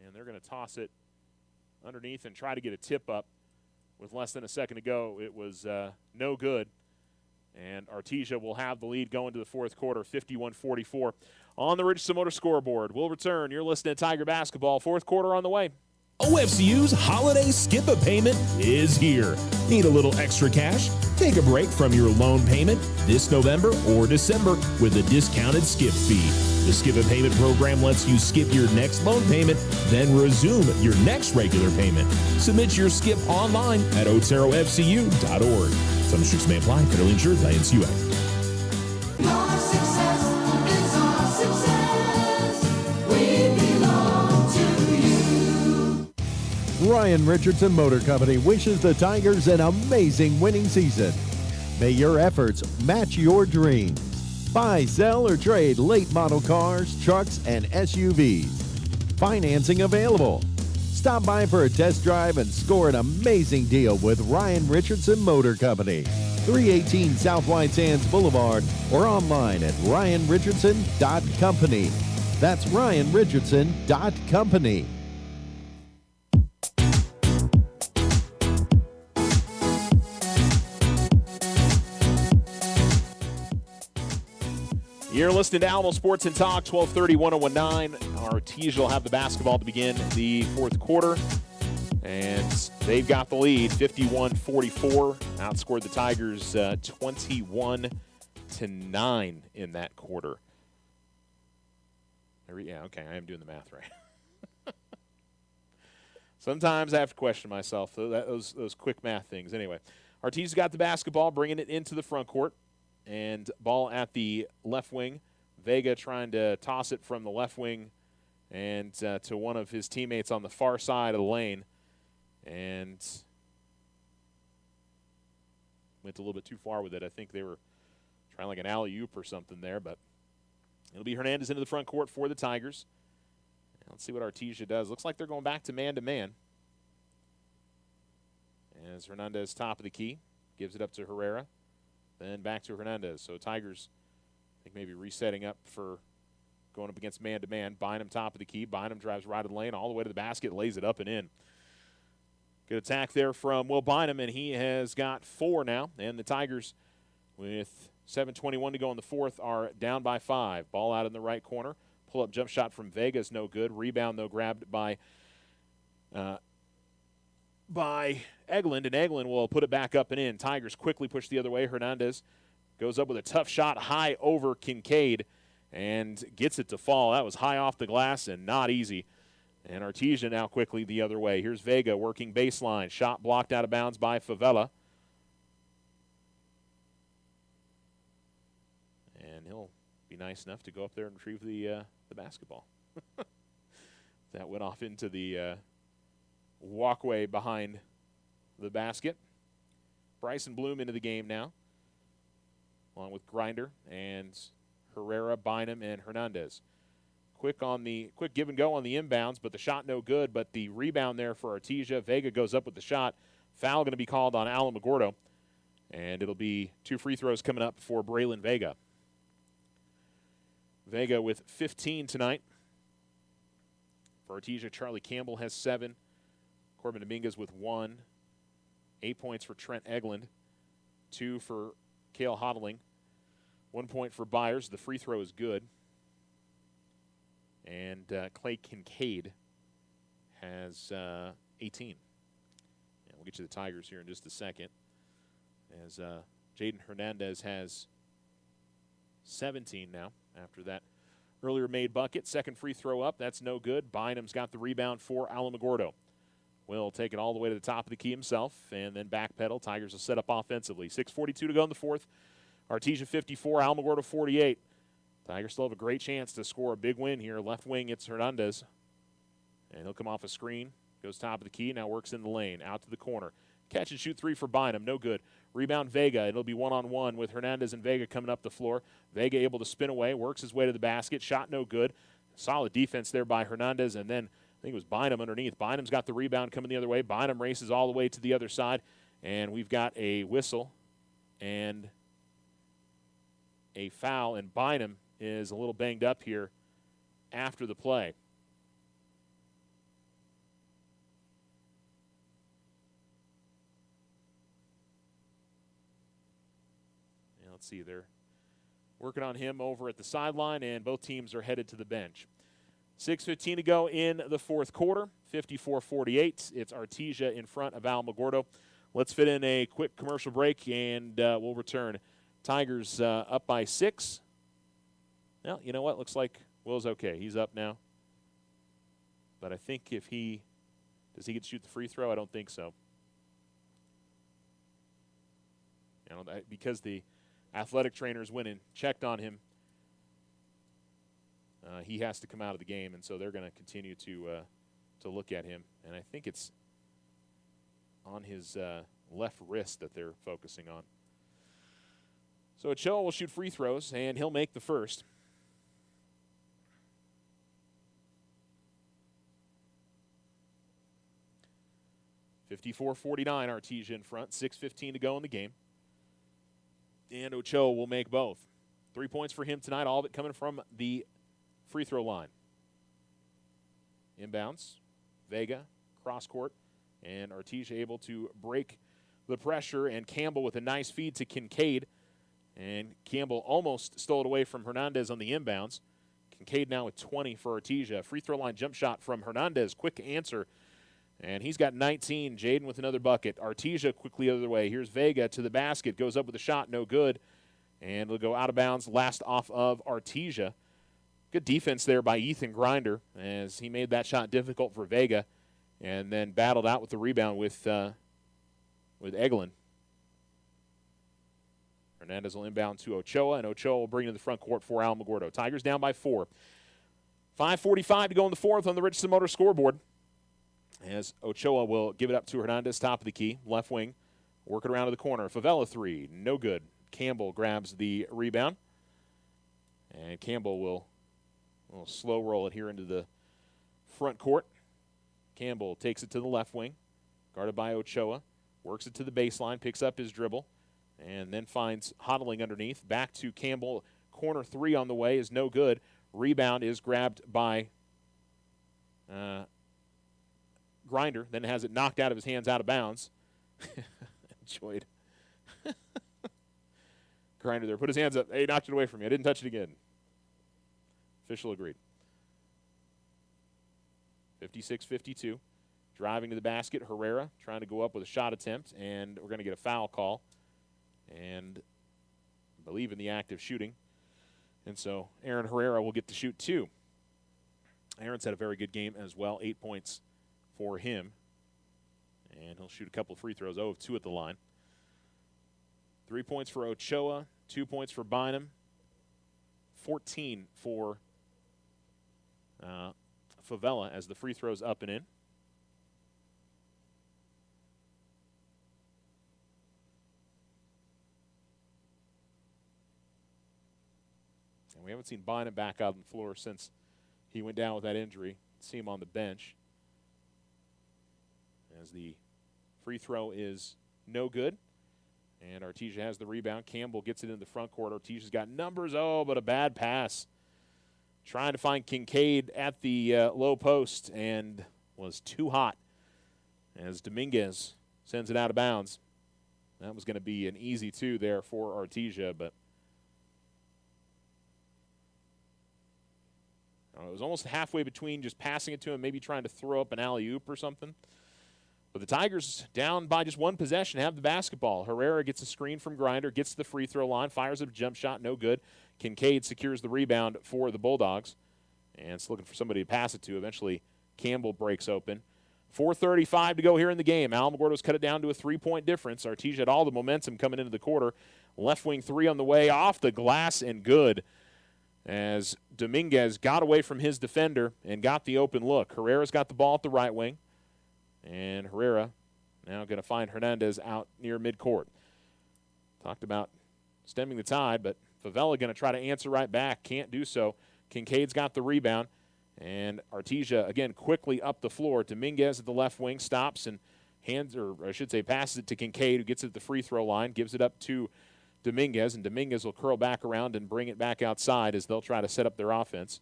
Speaker 1: And they're going to toss it underneath and try to get a tip up. With less than a second to go, it was no good. And Artesia will have the lead going to the fourth quarter, 51-44. On the Richardson Motor scoreboard, we'll return. You're listening to Tiger Basketball. Fourth quarter on the way.
Speaker 3: OFCU's holiday skip a payment is here. Need a little extra cash? Take a break from your loan payment this November or December with a discounted skip fee. The skip a payment program lets you skip your next loan payment, then resume your next regular payment. Submit your skip online at oterofcu.org. Some restrictions may apply. Federally insured by NCUA.
Speaker 9: Your success is our success. We belong to you.
Speaker 10: Ryan Richardson Motor Company wishes the Tigers an amazing winning season. May your efforts match your dreams. Buy, sell, or trade late model cars, trucks, and SUVs. Financing available. Stop by for a test drive and score an amazing deal with Ryan Richardson Motor Company. 318 South White Sands Boulevard or online at ryanrichardson.company. That's ryanrichardson.company.
Speaker 1: You're listening to Alamo Sports and Talk, 1230, 1019. Artesia will have the basketball to begin the fourth quarter. And they've got the lead, 51-44. Outscored the Tigers 21-9 in that quarter. Yeah, okay, I am doing the math right. Sometimes I have to question myself, those quick math things. Anyway, Artesia got the basketball, bringing it into the front court. And ball at the left wing. Vega trying to toss it from the left wing and to one of his teammates on the far side of the lane. And went a little bit too far with it. I think they were trying like an alley-oop or something there. But it'll be Hernandez into the front court for the Tigers. Let's see what Artesia does. Looks like they're going back to man-to-man. As Hernandez top of the key. Gives it up to Herrera. Then back to Hernandez. So Tigers, I think maybe resetting up for going up against man-to-man. Bynum top of the key. Bynum drives right of the lane all the way to the basket, lays it up and in. Good attack there from Will Bynum, and he has got 4 now. And the Tigers, with 7:21 to go in the fourth, are down by 5. Ball out in the right corner. Pull-up jump shot from Vegas, no good. Rebound, though, grabbed by Eglin, and Eglin will put it back up and in. Tigers quickly push the other way. Hernandez goes up with a tough shot high over Kincaid and gets it to fall. That was high off the glass and not easy. And Artesia now quickly the other way. Here's Vega working baseline. Shot blocked out of bounds by Favela. And he'll be nice enough to go up there and retrieve the basketball. That went off into the walkway behind the basket. Bryson Bloom into the game now, along with Grinder and Herrera, Bynum, and Hernandez. Quick give and go on the inbounds, but the shot no good. But the rebound there for Artesia. Vega goes up with the shot. Foul going to be called on Alamogordo, and it'll be 2 free throws coming up for Braylon Vega. Vega with 15 tonight. For Artesia, Charlie Campbell has 7. Corbin Dominguez with 1. 8 points for Trent Eglund. 2 for Cale Hodling. 1 point for Byers. The free throw is good. And Clay Kincaid has 18. And we'll get you the Tigers here in just a second. As Jaden Hernandez has 17 now after that earlier made bucket. Second free throw up. That's no good. Bynum's got the rebound for Alamogordo. Will take it all the way to the top of the key himself and then backpedal. Tigers will set up offensively. 6:42 to go in the fourth. Artesia 54, Alamogordo 48. Tigers still have a great chance to score a big win here. Left wing, it's Hernandez. And he'll come off a screen. Goes top of the key, now works in the lane. Out to the corner. Catch and shoot 3 for Bynum, no good. Rebound Vega, it'll be one-on-one with Hernandez and Vega coming up the floor. Vega able to spin away, works his way to the basket. Shot no good. Solid defense there by Hernandez, and then I think it was Bynum underneath. Bynum's got the rebound coming the other way. Bynum races all the way to the other side, and we've got a whistle and a foul, and Bynum is a little banged up here after the play. Yeah, let's see, they're working on him over at the sideline, and both teams are headed to the bench. 6:15 to go in the fourth quarter, 54-48. It's Artesia in front of Alamogordo. Let's fit in a quick commercial break, and we'll return. Tigers up by 6. Well, you know what? Looks like Will's okay. He's up now. But I think does he get to shoot the free throw? I don't think so. Because the athletic trainers went and checked on him, he has to come out of the game, and so they're going to continue to look at him. And I think it's on his left wrist that they're focusing on. So Ochoa will shoot free throws, and he'll make the first. (54-49) Artesia in front. 6:15 to go in the game. And Ochoa will make both. 3 points for him tonight, all of it coming from the free throw line. Inbounds, Vega, cross court, and Artesia able to break the pressure, and Campbell with a nice feed to Kincaid. And Campbell almost stole it away from Hernandez on the inbounds. Kincaid now with 20 for Artesia. Free throw line jump shot from Hernandez. Quick answer. And he's got 19. Jaden with another bucket. Artesia quickly the other way. Here's Vega to the basket. Goes up with a shot. No good. And it'll go out of bounds. Last off of Artesia. Good defense there by Ethan Grinder as he made that shot difficult for Vega. And then battled out with the rebound with Eglin. Hernandez will inbound to Ochoa, and Ochoa will bring it to the front court for Alamogordo. Tigers down by 4. 5:45 to go in the fourth on the Richardson Motor scoreboard. As Ochoa will give it up to Hernandez, top of the key, left wing, working around to the corner. Favela 3, no good. Campbell grabs the rebound, and Campbell will slow roll it here into the front court. Campbell takes it to the left wing, guarded by Ochoa, works it to the baseline, picks up his dribble, and then finds Hodling underneath. Back to Campbell. Corner 3 on the way is no good. Rebound is grabbed by Grinder, then has it knocked out of his hands out of bounds. Enjoyed. Grinder there. Put his hands up. Hey, knocked it away from me. I didn't touch it again. Official agreed. 56-52. Driving to the basket, Herrera trying to go up with a shot attempt, and we're going to get a foul call. And I believe in the act of shooting. And so Aaron Herrera will get to shoot 2. Aaron's had a very good game as well. 8 points for him. And he'll shoot a couple of free throws. 0 of 2 at the line. 3 points for Ochoa. 2 points for Bynum. 14 for Favela as the free throws up and in. haven't seen Bynum back out on the floor since he went down with that injury. See him on the bench. As the free throw is no good. And Artesia has the rebound. Campbell gets it in the front court. Artesia's got numbers. Oh, but a bad pass. Trying to find Kincaid at the low post and was too hot as Dominguez sends it out of bounds. That was going to be an easy two there for Artesia, but it was almost halfway between just passing it to him, maybe trying to throw up an alley-oop or something. But the Tigers, down by just one possession, have the basketball. Herrera gets a screen from Grinder, gets to the free throw line, fires up a jump shot, no good. Kincaid secures the rebound for the Bulldogs, and it's looking for somebody to pass it to. Eventually, Campbell breaks open. 4:35 to go here in the game. Alamogordo's cut it down to a 3-point difference. Artesia had all the momentum coming into the quarter. Left wing three on the way, off the glass and good, as Dominguez got away from his defender and got the open look. Herrera's got the ball at the right wing, and Herrera now going to find Hernandez out near midcourt. Talked about stemming the tide, but Favela going to try to answer right back. Can't do so. Kincaid's got the rebound, and Artesia, again, quickly up the floor. Dominguez at the left wing stops and passes it to Kincaid, who gets it at the free throw line, gives it up to Dominguez, and Dominguez will curl back around and bring it back outside as they'll try to set up their offense.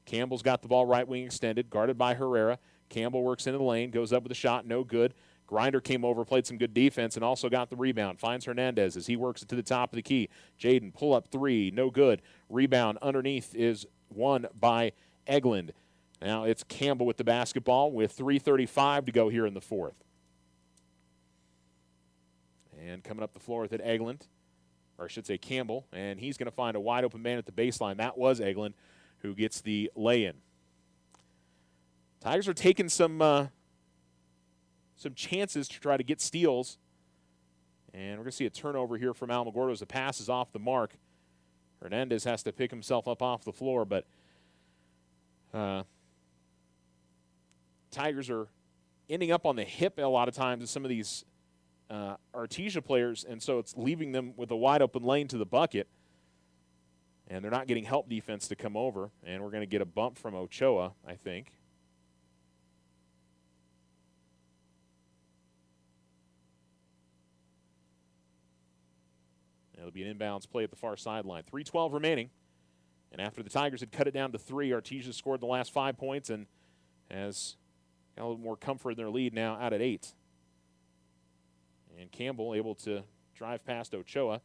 Speaker 1: Campbell's got the ball right wing extended, guarded by Herrera. Campbell works into the lane, goes up with a shot, no good. Grinder came over, played some good defense, and also got the rebound. Finds Hernandez as he works it to the top of the key. Jaden, pull up three, no good. Rebound underneath is won by Eglund. Now it's Campbell with the basketball with 3:35 to go here in the fourth. And coming up the floor with it, Eglund, or I should say Campbell, and he's going to find a wide open man at the baseline. That was Eglund who gets the lay-in. Tigers are taking some chances to try to get steals. And we're going to see a turnover here from Alamogordo as the pass is off the mark. Hernandez has to pick himself up off the floor, but Tigers are ending up on the hip a lot of times of some of these Artesia players, and so it's leaving them with a wide open lane to the bucket. And they're not getting help defense to come over, and we're going to get a bump from Ochoa, I think. It'll be an inbounds play at the far sideline. 3:12 remaining. And after the Tigers had cut it down to 3, Artesia scored the last 5 points and has got a little more comfort in their lead now out at 8. And Campbell able to drive past Ochoa.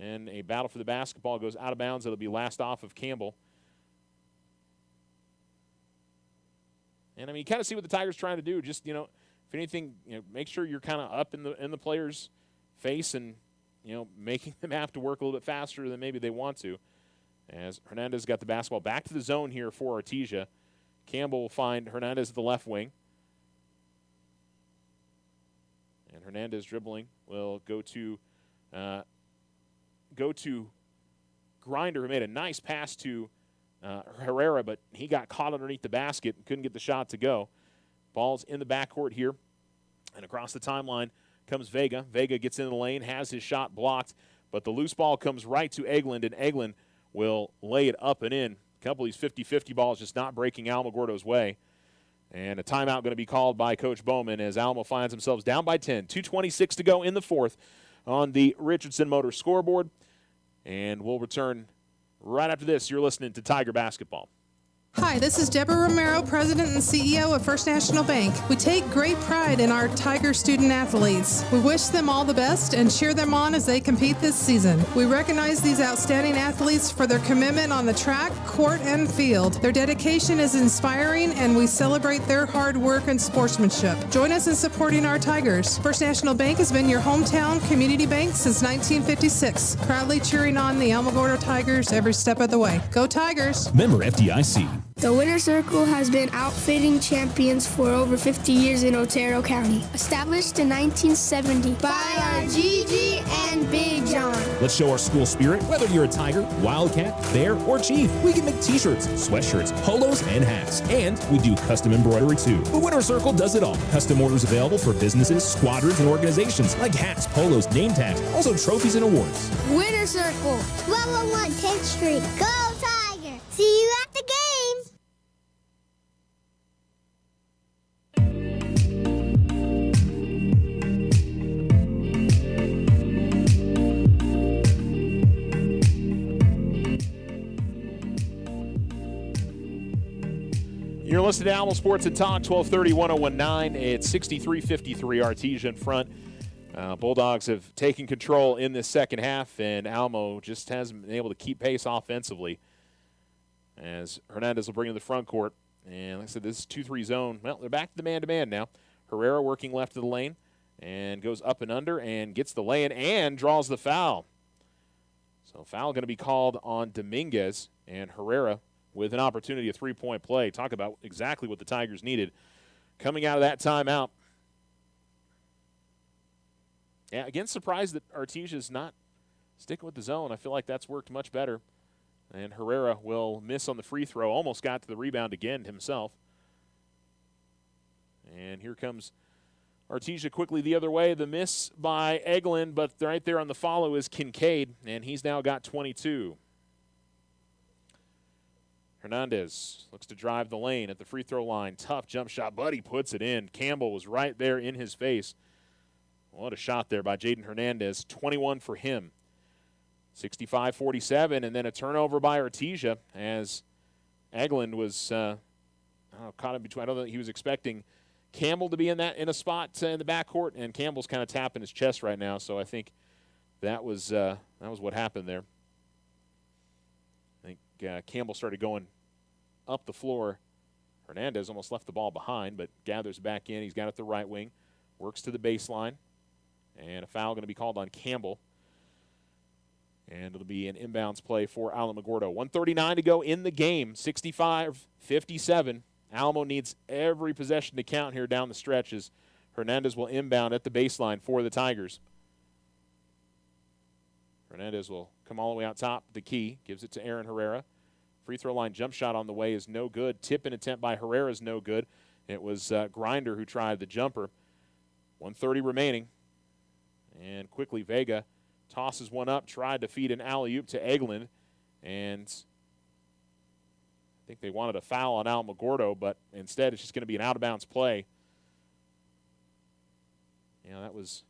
Speaker 1: And a battle for the basketball goes out of bounds. It'll be last off of Campbell. And, I mean, you kind of see what the Tigers trying to do. Just, if anything, make sure you're kind of up in the player's face and, making them have to work a little bit faster than maybe they want to. As Hernandez got the basketball back to the zone here for Artesia. Campbell will find Hernandez at the left wing. And Hernandez dribbling will go to Grinder, who made a nice pass to Herrera, but he got caught underneath the basket and couldn't get the shot to go. Ball's in the backcourt here. And across the timeline comes Vega. Vega gets in the lane, has his shot blocked, but the loose ball comes right to Eglund, and Eglund will lay it up and in. A couple of these 50-50 balls just not breaking Alamogordo's way. And a timeout going to be called by Coach Bowman as Alamo finds themselves down by 10. 2:26 to go in the fourth on the Richardson Motors scoreboard. And we'll return right after this. You're listening to Tiger Basketball.
Speaker 2: Hi, this is Deborah Romero, President and CEO of First National Bank. We take great pride in our Tiger student athletes. We wish them all the best and cheer them on as they compete this season. We recognize these outstanding athletes for their commitment on the track, court, and field. Their dedication is inspiring, and we celebrate their hard work and sportsmanship. Join us in supporting our Tigers. First National Bank has been your hometown community bank since 1956, proudly cheering on the Alamogordo Tigers every step of the way. Go Tigers!
Speaker 3: Member FDIC.
Speaker 4: The Winter Circle has been outfitting champions for over 50 years in Otero County. Established in 1970 by our Gigi and Big John.
Speaker 3: Let's show our school spirit, whether you're a Tiger, Wildcat, Bear, or Chief. We can make t-shirts, sweatshirts, polos, and hats. And we do custom embroidery too. The Winter Circle does it all. Custom orders available for businesses, squadrons, and organizations like hats, polos, name tags, also trophies and awards.
Speaker 4: Winter Circle.
Speaker 5: 1201 10th Street. Go Tigers! See you at the game.
Speaker 1: You're listening to Alamo Sports and Talk, 1230, 1019. It's 63-53, Artesia in front. Bulldogs have taken control in this second half, and Alamo just hasn't been able to keep pace offensively. As Hernandez will bring to the front court. And like I said, this is 2-3 zone. Well, they're back to the man-to-man now. Herrera working left of the lane and goes up and under and gets the lay-in and draws the foul. So foul going to be called on Dominguez, and Herrera with an opportunity, a three-point play. Talk about exactly what the Tigers needed coming out of that timeout. Yeah, again, surprised that Artesia's not sticking with the zone. I feel like that's worked much better. And Herrera will miss on the free throw. Almost got to the rebound again himself. And here comes Artesia quickly the other way. The miss by Eglin, but right there on the follow is Kincaid, and he's now got 22. Hernandez looks to drive the lane at the free throw line. Tough jump shot, but he puts it in. Campbell was right there in his face. What a shot there by Jaden Hernandez. 21 for him. 65-47, and then a turnover by Artesia as Eglin was caught in between. I don't think he was expecting Campbell to be in a spot in the backcourt, and Campbell's kind of tapping his chest right now. So I think that was what happened there. I think Campbell started going up the floor. Hernandez almost left the ball behind, but gathers back in. He's got it the right wing, works to the baseline, and a foul going to be called on Campbell. And it'll be an inbounds play for Alamogordo. 1:39 to go in the game, 65-57. Alamo needs every possession to count here down the stretch as Hernandez will inbound at the baseline for the Tigers. Hernandez will come all the way out top, the key, gives it to Aaron Herrera. Free throw line jump shot on the way is no good. Tip-in attempt by Herrera is no good. It was Grinder who tried the jumper. 1:30 remaining. And quickly Vega tosses one up, tried to feed an alley-oop to Eglin, and I think they wanted a foul on Alamogordo, but instead it's just going to be an out-of-bounds play. Yeah, that was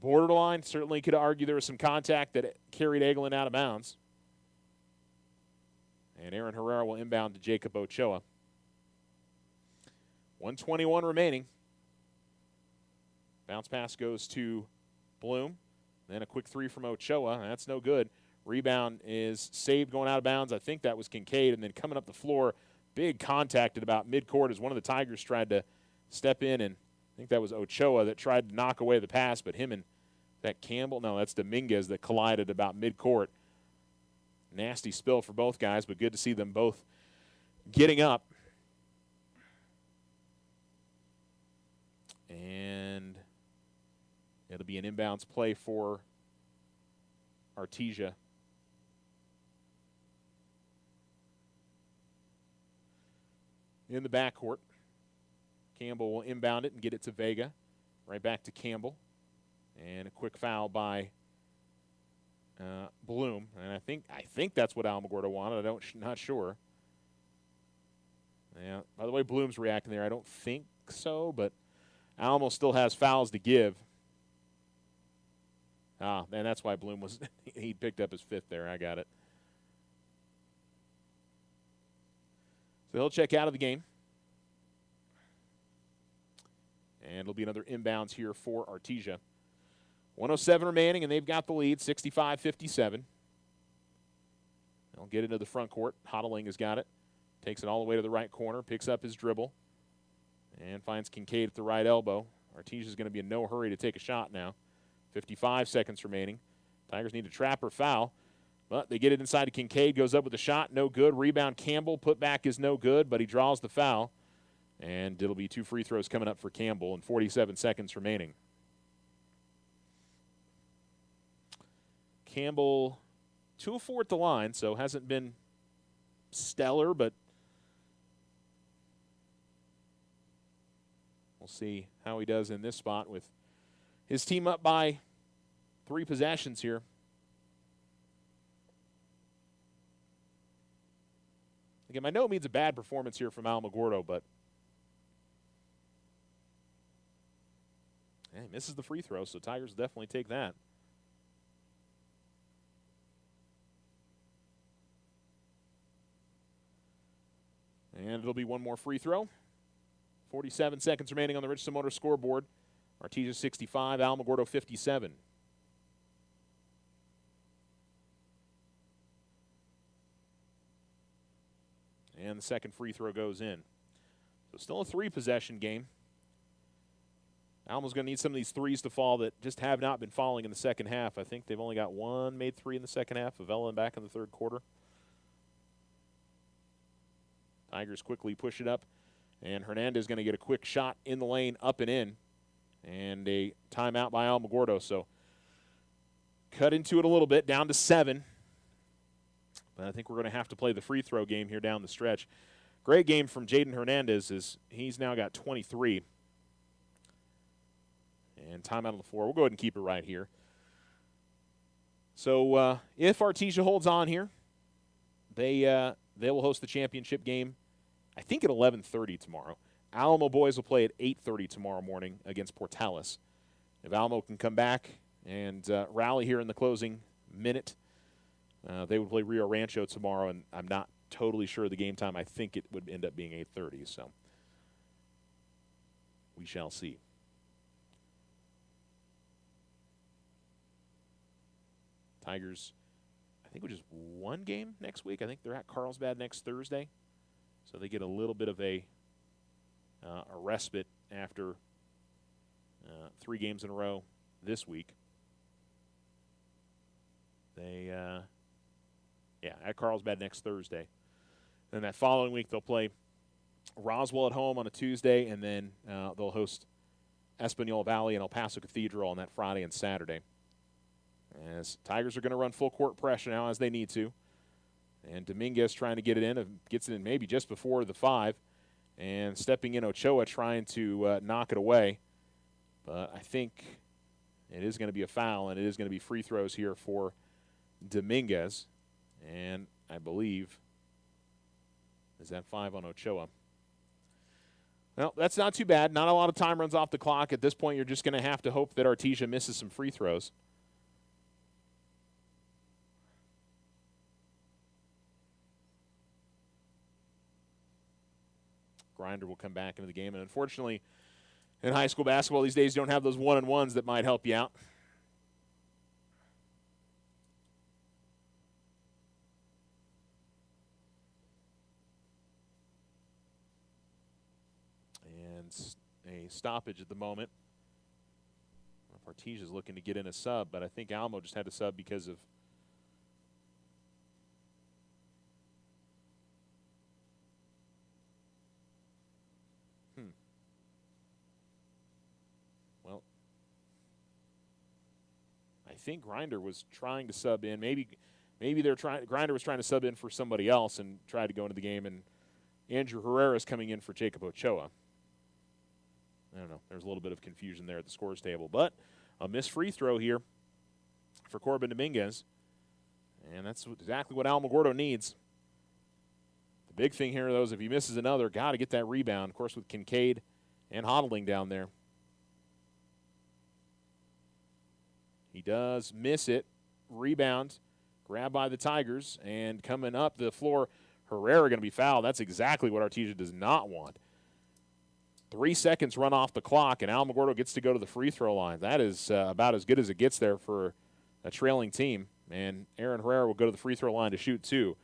Speaker 1: borderline. Certainly could argue there was some contact that carried Eglin out of bounds. And Aaron Herrera will inbound to Jacob Ochoa. 1:21 remaining. Bounce pass goes to Bloom. Then a quick three from Ochoa. That's no good. Rebound is saved going out of bounds. I think that was Kincaid. And then coming up the floor, big contact at about midcourt as one of the Tigers tried to step in. And I think that was Ochoa that tried to knock away the pass. But him and that Campbell, no, that's Dominguez that collided about midcourt. Nasty spill for both guys, but good to see them both getting up. And it'll be an inbounds play for Artesia. In the backcourt, Campbell will inbound it and get it to Vega. Right back to Campbell. And a quick foul by Bloom. And I think that's what Alamogordo wanted. Not sure. Yeah. By the way, Bloom's reacting there. I don't think so, but Alamo still has fouls to give. Ah, man, that's why Bloom was he picked up his fifth there. I got it. So he'll check out of the game. And it'll be another inbounds here for Artesia. 1:07 remaining, and they've got the lead, 65-57. They'll get into the front court. Hodling has got it. Takes it all the way to the right corner, picks up his dribble, and finds Kincaid at the right elbow. Artesia's going to be in no hurry to take a shot now. 55 seconds remaining. Tigers need to trap or foul, but they get it inside to Kincaid, goes up with a shot, no good. Rebound Campbell, put back is no good, but he draws the foul. And it'll be two free throws coming up for Campbell and 47 seconds remaining. Campbell 2 of 4 at the line, so hasn't been stellar, but we'll see how he does in this spot with his team up by 3 possessions here. again, by no means a bad performance here from Alamogordo, but he misses the free throw, so Tigers definitely take that. And it'll be one more free throw. 47 seconds remaining on the Richardson Motor scoreboard. Artesia 65, Alamogordo 57. And the second free throw goes in. So still a 3-possession game. Alma's going to need some of these threes to fall that just have not been falling in the second half. I think they've only got one made three in the second half. Avella back in the third quarter. Tigers quickly push it up. And Hernandez is going to get a quick shot in the lane, up and in. And a timeout by Alamogordo. So cut into it a little bit, down to 7. But I think we're going to have to play the free throw game here down the stretch. Great game from Jaden Hernandez as he's now got 23. And timeout on the floor. We'll go ahead and keep it right here. So if Artesia holds on here, they will host the championship game, I think at 11:30 tomorrow. Alamo boys will play at 8:30 tomorrow morning against Portales. If Alamo can come back and rally here in the closing minute, they would play Rio Rancho tomorrow, and I'm not totally sure of the game time. I think it would end up being 8:30, so we shall see. Tigers, I think, with just one game next week. I think they're at Carlsbad next Thursday, so they get a little bit of a respite after 3 games in a row this week. They, at Carlsbad next Thursday. Then that following week they'll play Roswell at home on a Tuesday, and then they'll host Espanola Valley and El Paso Cathedral on that Friday and Saturday. As Tigers are going to run full court pressure now as they need to. And Dominguez trying to get it in, gets it in maybe just before the 5. And stepping in Ochoa trying to knock it away. But I think it is going to be a foul, and it is going to be free throws here for Dominguez. And I believe, is that 5 on Ochoa? Well, that's not too bad. Not a lot of time runs off the clock. At this point, you're just going to have to hope that Artesia misses some free throws. Grinder will come back into the game. And unfortunately, in high school basketball these days, you don't have those one-on-ones that might help you out. And a stoppage at the moment. Artesia is looking to get in a sub, but I think Alamo just had a sub because of I think Grinder was trying to sub in. Maybe Grinder was trying to sub in for somebody else and tried to go into the game, and Andrew Herrera is coming in for Jacob Ochoa. I don't know. There's a little bit of confusion there at the scores table, but a missed free throw here for Corbin Dominguez, and that's exactly what Alamogordo needs. The big thing here, though, is if he misses another, got to get that rebound. Of course, with Kincaid and Hodling down there. He does miss it. Rebound, grabbed by the Tigers, and coming up the floor, Herrera going to be fouled. That's exactly what Artesia does not want. 3 seconds run off the clock, and Alamogordo gets to go to the free throw line. That is about as good as it gets there for a trailing team. And Aaron Herrera will go to the free throw line to shoot 2.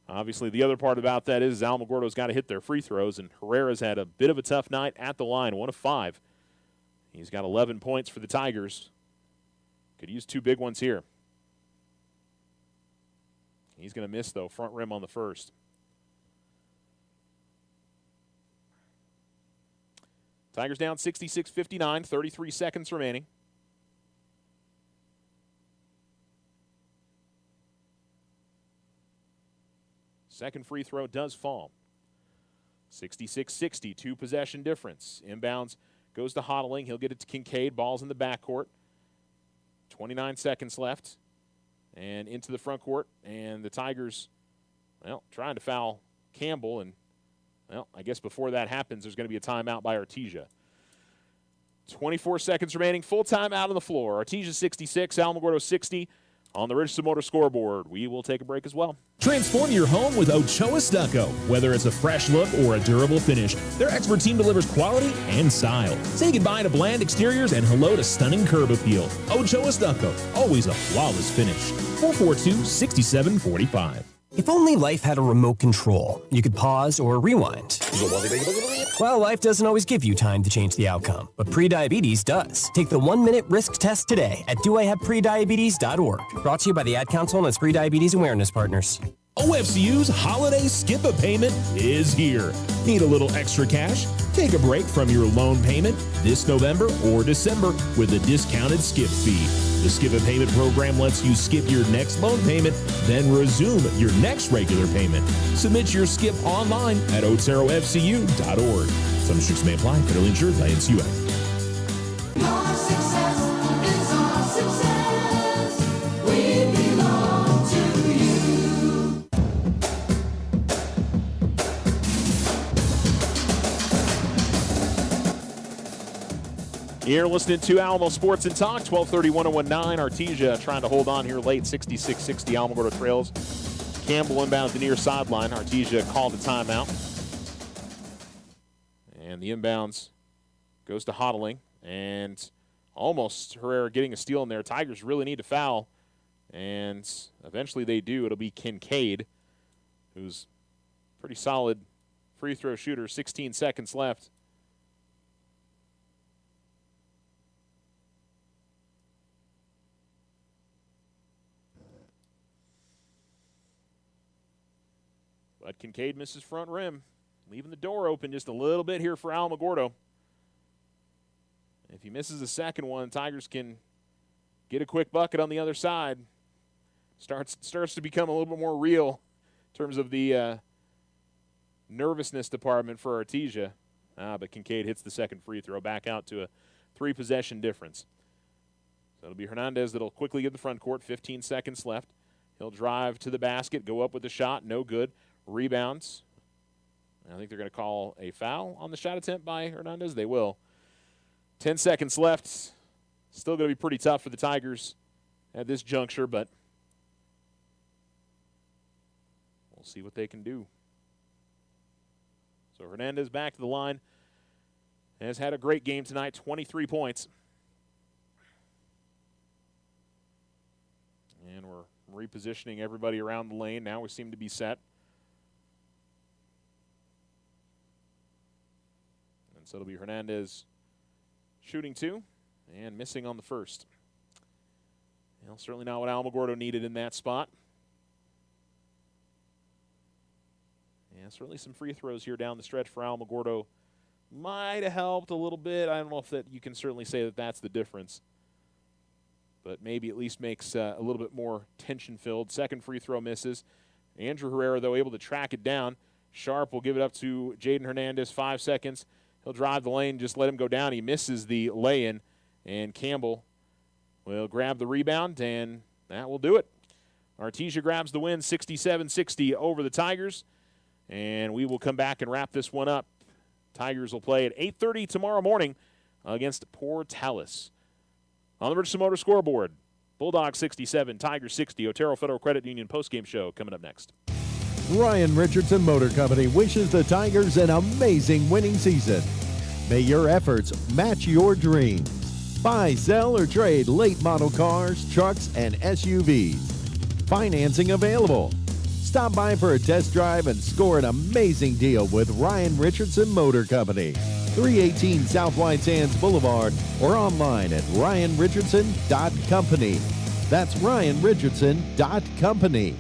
Speaker 1: Obviously, the other part about that is Alamogordo's got to hit their free throws, and Herrera's had a bit of a tough night at the line, 1 of 5. He's got 11 points for the Tigers. Could use 2 big ones here. He's going to miss, though, front rim on the first. Tigers down 66-59, 33 seconds remaining. Second free throw does fall. 66-60, 2-possession difference. Inbounds goes to Hodling. He'll get it to Kincaid. Ball's in the backcourt. 29 seconds left. And into the front court. And the Tigers, well, trying to foul Campbell. And, well, I guess before that happens, there's going to be a timeout by Artesia. 24 seconds remaining. Full timeout on the floor. Artesia 66, Alamogordo 60 on the Richardson Motor scoreboard. We will take a break as well.
Speaker 3: Transform your home with Ochoa Stucco. Whether it's a fresh look or a durable finish, their expert team delivers quality and style. Say goodbye to bland exteriors and hello to stunning curb appeal. Ochoa Stucco, always a flawless finish. 442-6745.
Speaker 18: If only life had a remote control, you could pause or rewind. Well, life doesn't always give you time to change the outcome, but prediabetes does. Take the 1-minute risk test today at doihaveprediabetes.org. Brought to you by the Ad Council and its Prediabetes Awareness Partners.
Speaker 3: OFCU's holiday skip a payment is here. Need a little extra cash? Take a break from your loan payment this November or December with a discounted skip fee. The skip a payment program lets you skip your next loan payment, then resume your next regular payment. Submit your skip online at oterofcu.org. Some restrictions may apply. Federally insured by NCUA.
Speaker 9: Your success is our success. We belong to you.
Speaker 1: You're listening to Alamo Sports and Talk, 1230-1019. Artesia trying to hold on here late, 66-60. Alamogordo trails. Campbell inbound at the near sideline. Artesia called a timeout. And the inbounds goes to Hodling. And almost Herrera getting a steal in there. Tigers really need to foul. And eventually they do. It'll be Kincaid, who's pretty solid free throw shooter. 16 seconds left. But Kincaid misses front rim, leaving the door open just a little bit here for Alamogordo. If he misses the second one, Tigers can get a quick bucket on the other side. Starts to become a little bit more real in terms of the nervousness department for Artesia. But Kincaid hits the second free throw, back out to a 3-possession difference. So it'll be Hernandez that'll quickly get the front court, 15 seconds left. He'll drive to the basket, go up with the shot, no good. Rebounds. I think they're going to call a foul on the shot attempt by Hernandez. They will. 10 seconds left. Still going to be pretty tough for the Tigers at this juncture, but we'll see what they can do. So Hernandez back to the line. Has had a great game tonight, 23 points. And we're repositioning everybody around the lane. Now we seem to be set. And so it'll be Hernandez shooting 2 and missing on the first. Well, certainly not what Alamogordo needed in that spot. Yeah, certainly some free throws here down the stretch for Alamogordo might have helped a little bit. I don't know if that you can certainly say that that's the difference. But maybe at least makes a little bit more tension-filled. Second free throw misses. Andrew Herrera, though, able to track it down. Sharp will give it up to Jaden Hernandez, 5 seconds. He'll drive the lane, just let him go down. He misses the lay-in, and Campbell will grab the rebound, and that will do it. Artesia grabs the win, 67-60 over the Tigers, and we will come back and wrap this one up. Tigers will play at 8:30 tomorrow morning against Portales. On the Richardson Motor scoreboard, Bulldogs 67, Tigers 60, Otero Federal Credit Union postgame show coming up next.
Speaker 10: Ryan Richardson Motor Company wishes the Tigers an amazing winning season. May your efforts match your dreams. Buy, sell, or trade late model cars, trucks, and SUVs. Financing available. Stop by for a test drive and score an amazing deal with Ryan Richardson Motor Company. 318 South White Sands Boulevard or online at ryanrichardson.company. That's ryanrichardson.company.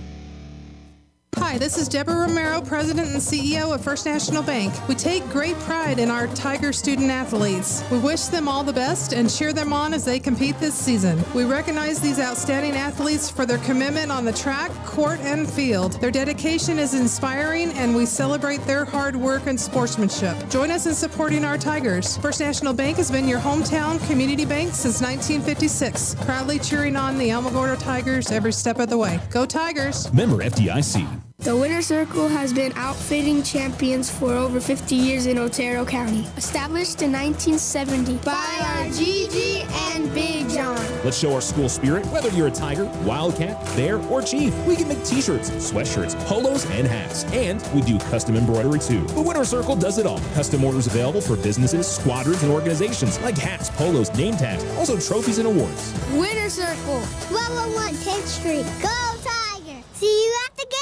Speaker 2: Hi, this is Deborah Romero, President and CEO of First National Bank. We take great pride in our Tiger student athletes. We wish them all the best and cheer them on as they compete this season. We recognize these outstanding athletes for their commitment on the track, court, and field. Their dedication is inspiring, and we celebrate their hard work and sportsmanship. Join us in supporting our Tigers. First National Bank has been your hometown community bank since 1956, proudly cheering on the Alamogordo Tigers every step of the way. Go Tigers!
Speaker 3: Member FDIC.
Speaker 4: The Winter Circle has been outfitting champions for over 50 years in Otero County. Established in 1970 by our Gigi and Big John.
Speaker 3: Let's show our school spirit. Whether you're a Tiger, Wildcat, Bear, or Chief, we can make t-shirts, sweatshirts, polos, and hats. And we do custom embroidery too. The Winter Circle does it all. Custom orders available for businesses, squadrons, and organizations like hats, polos, name tags, also trophies and awards.
Speaker 5: Winter Circle, 1201 10th Street. Go Tiger! See you at the game!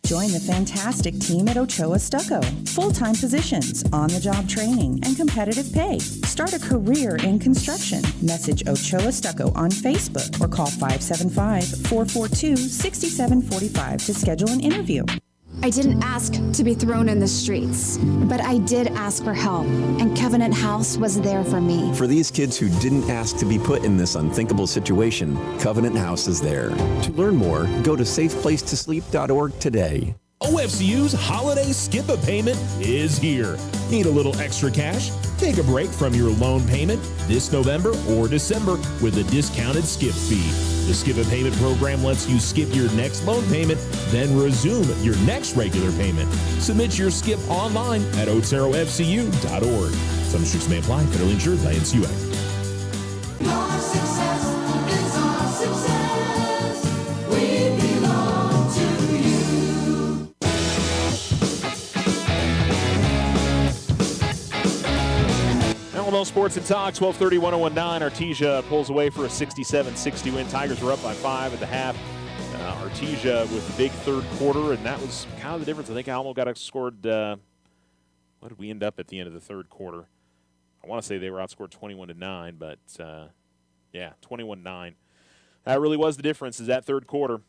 Speaker 6: Join the fantastic team at Ochoa Stucco. Full-time positions, on-the-job training, and competitive pay. Start a career in construction. Message Ochoa Stucco on Facebook or call 575-442-6745 to schedule an interview.
Speaker 7: I didn't ask to be thrown in the streets, but I did ask for help, and Covenant House was there for me.
Speaker 8: For these kids who didn't ask to be put in this unthinkable situation, Covenant House is there. To learn more, go to safeplacetosleep.org today.
Speaker 3: OFCU's holiday skip-a-payment is here. Need a little extra cash? Take a break from your loan payment this November or December with a discounted skip fee. The skip-a-payment program lets you skip your next loan payment, then resume your next regular payment. Submit your skip online at oterofcu.org. Some restrictions may apply. Federally insured by NCUA.
Speaker 9: Your success is our success. We belong to you.
Speaker 1: Alamo Sports and Talk, 1230-1019. Artesia pulls away for a 67-60 win. Tigers were up by 5 at the half. Artesia with the big third quarter, and that was kind of the difference. I think Alamo got scored. What did we end up at the end of the third quarter? I want to say they were outscored 21-9, but yeah, 21-9. That really was the difference, is that third quarter.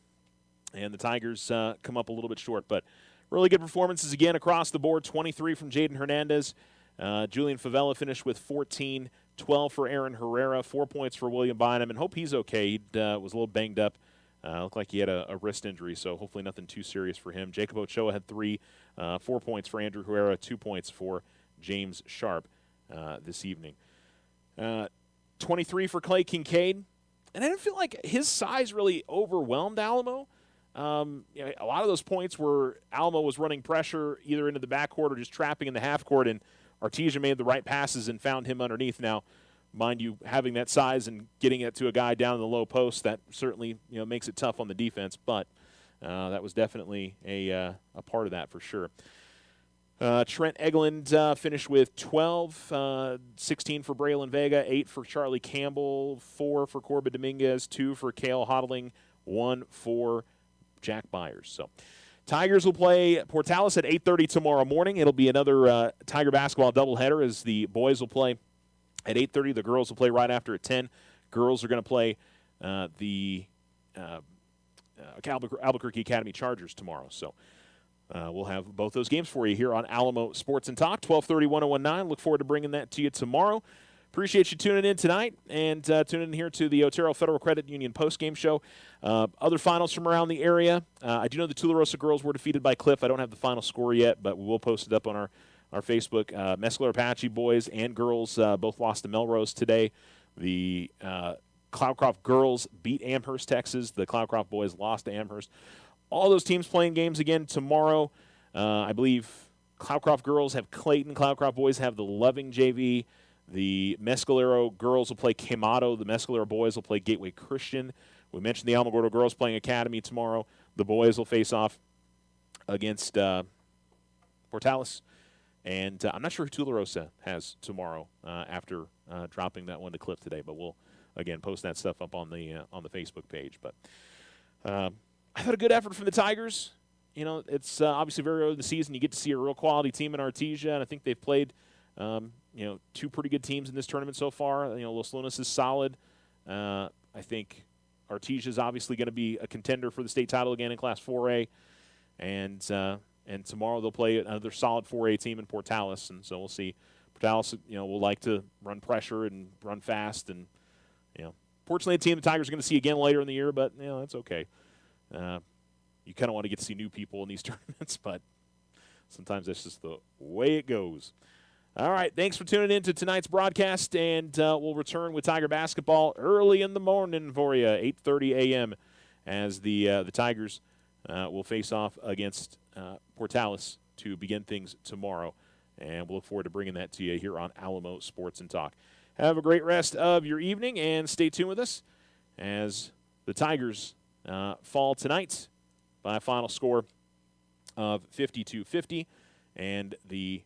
Speaker 1: And the Tigers come up a little bit short, but really good performances again across the board. 23 from Jaden Hernandez. Julian Favela finished with 14, 12 for Aaron Herrera, 4 points for William Bynum, and hope he's okay. He was a little banged up. Looked like he had a wrist injury, so hopefully nothing too serious for him. Jacob Ochoa had 3, 4 points for Andrew Herrera, 2 points for James Sharp this evening. 23 for Clay Kincaid, and I didn't feel like his size really overwhelmed Alamo. A lot of those points were Alamo was running pressure either into the backcourt or just trapping in the half court, and Artesia made the right passes and found him underneath. Now, mind you, having that size and getting it to a guy down in the low post, that certainly makes it tough on the defense, but that was definitely a part of that for sure. Trent Egeland finished with 12, 16 for Braylon Vega, 8 for Charlie Campbell, 4 for Corbin Dominguez, 2 for Cale Hodling, 1 for Jack Byers. So Tigers will play Portales at 8:30 tomorrow morning. It'll be another Tiger basketball doubleheader as the boys will play at 8:30. The girls will play right after at 10. Girls are going to play the Albuquerque Academy Chargers tomorrow. So we'll have both those games for you here on Alamo Sports and Talk, 1230-1019. Look forward to bringing that to you tomorrow. Appreciate you tuning in tonight and tuning in here to the Otero Federal Credit Union postgame show. Other finals from around the area. I do know the Tularosa girls were defeated by Cliff. I don't have the final score yet, but we will post it up on our Facebook. Mescalero Apache boys and girls both lost to Melrose today. The Cloudcroft girls beat Amherst, Texas. The Cloudcroft boys lost to Amherst. All those teams playing games again tomorrow. I believe Cloudcroft girls have Clayton. Cloudcroft boys have the Loving JV. The Mescalero girls will play Quemado. The Mescalero boys will play Gateway Christian. We mentioned the Alamogordo girls playing Academy tomorrow. The boys will face off against Portales. And I'm not sure who Tularosa has tomorrow after dropping that one to Cliff today. But we'll, again, post that stuff up on the Facebook page. But I thought a good effort from the Tigers. It's obviously very early in the season. You get to see a real quality team in Artesia, and I think they've played two pretty good teams in this tournament so far. Los Lunas is solid. I think Artesia is obviously going to be a contender for the state title again in Class 4A. And tomorrow they'll play another solid 4A team in Portales. And so we'll see. Portales, will like to run pressure and run fast. And, fortunately, a team the Tigers are going to see again later in the year, but, that's okay. You kind of want to get to see new people in these tournaments, but sometimes that's just the way it goes. All right, thanks for tuning in to tonight's broadcast, and we'll return with Tiger basketball early in the morning for you, 8:30 a.m., as the Tigers will face off against Portales to begin things tomorrow. And we'll look forward to bringing that to you here on Alamo Sports and Talk. Have a great rest of your evening, and stay tuned with us as the Tigers fall tonight by a final score of 52-50, and the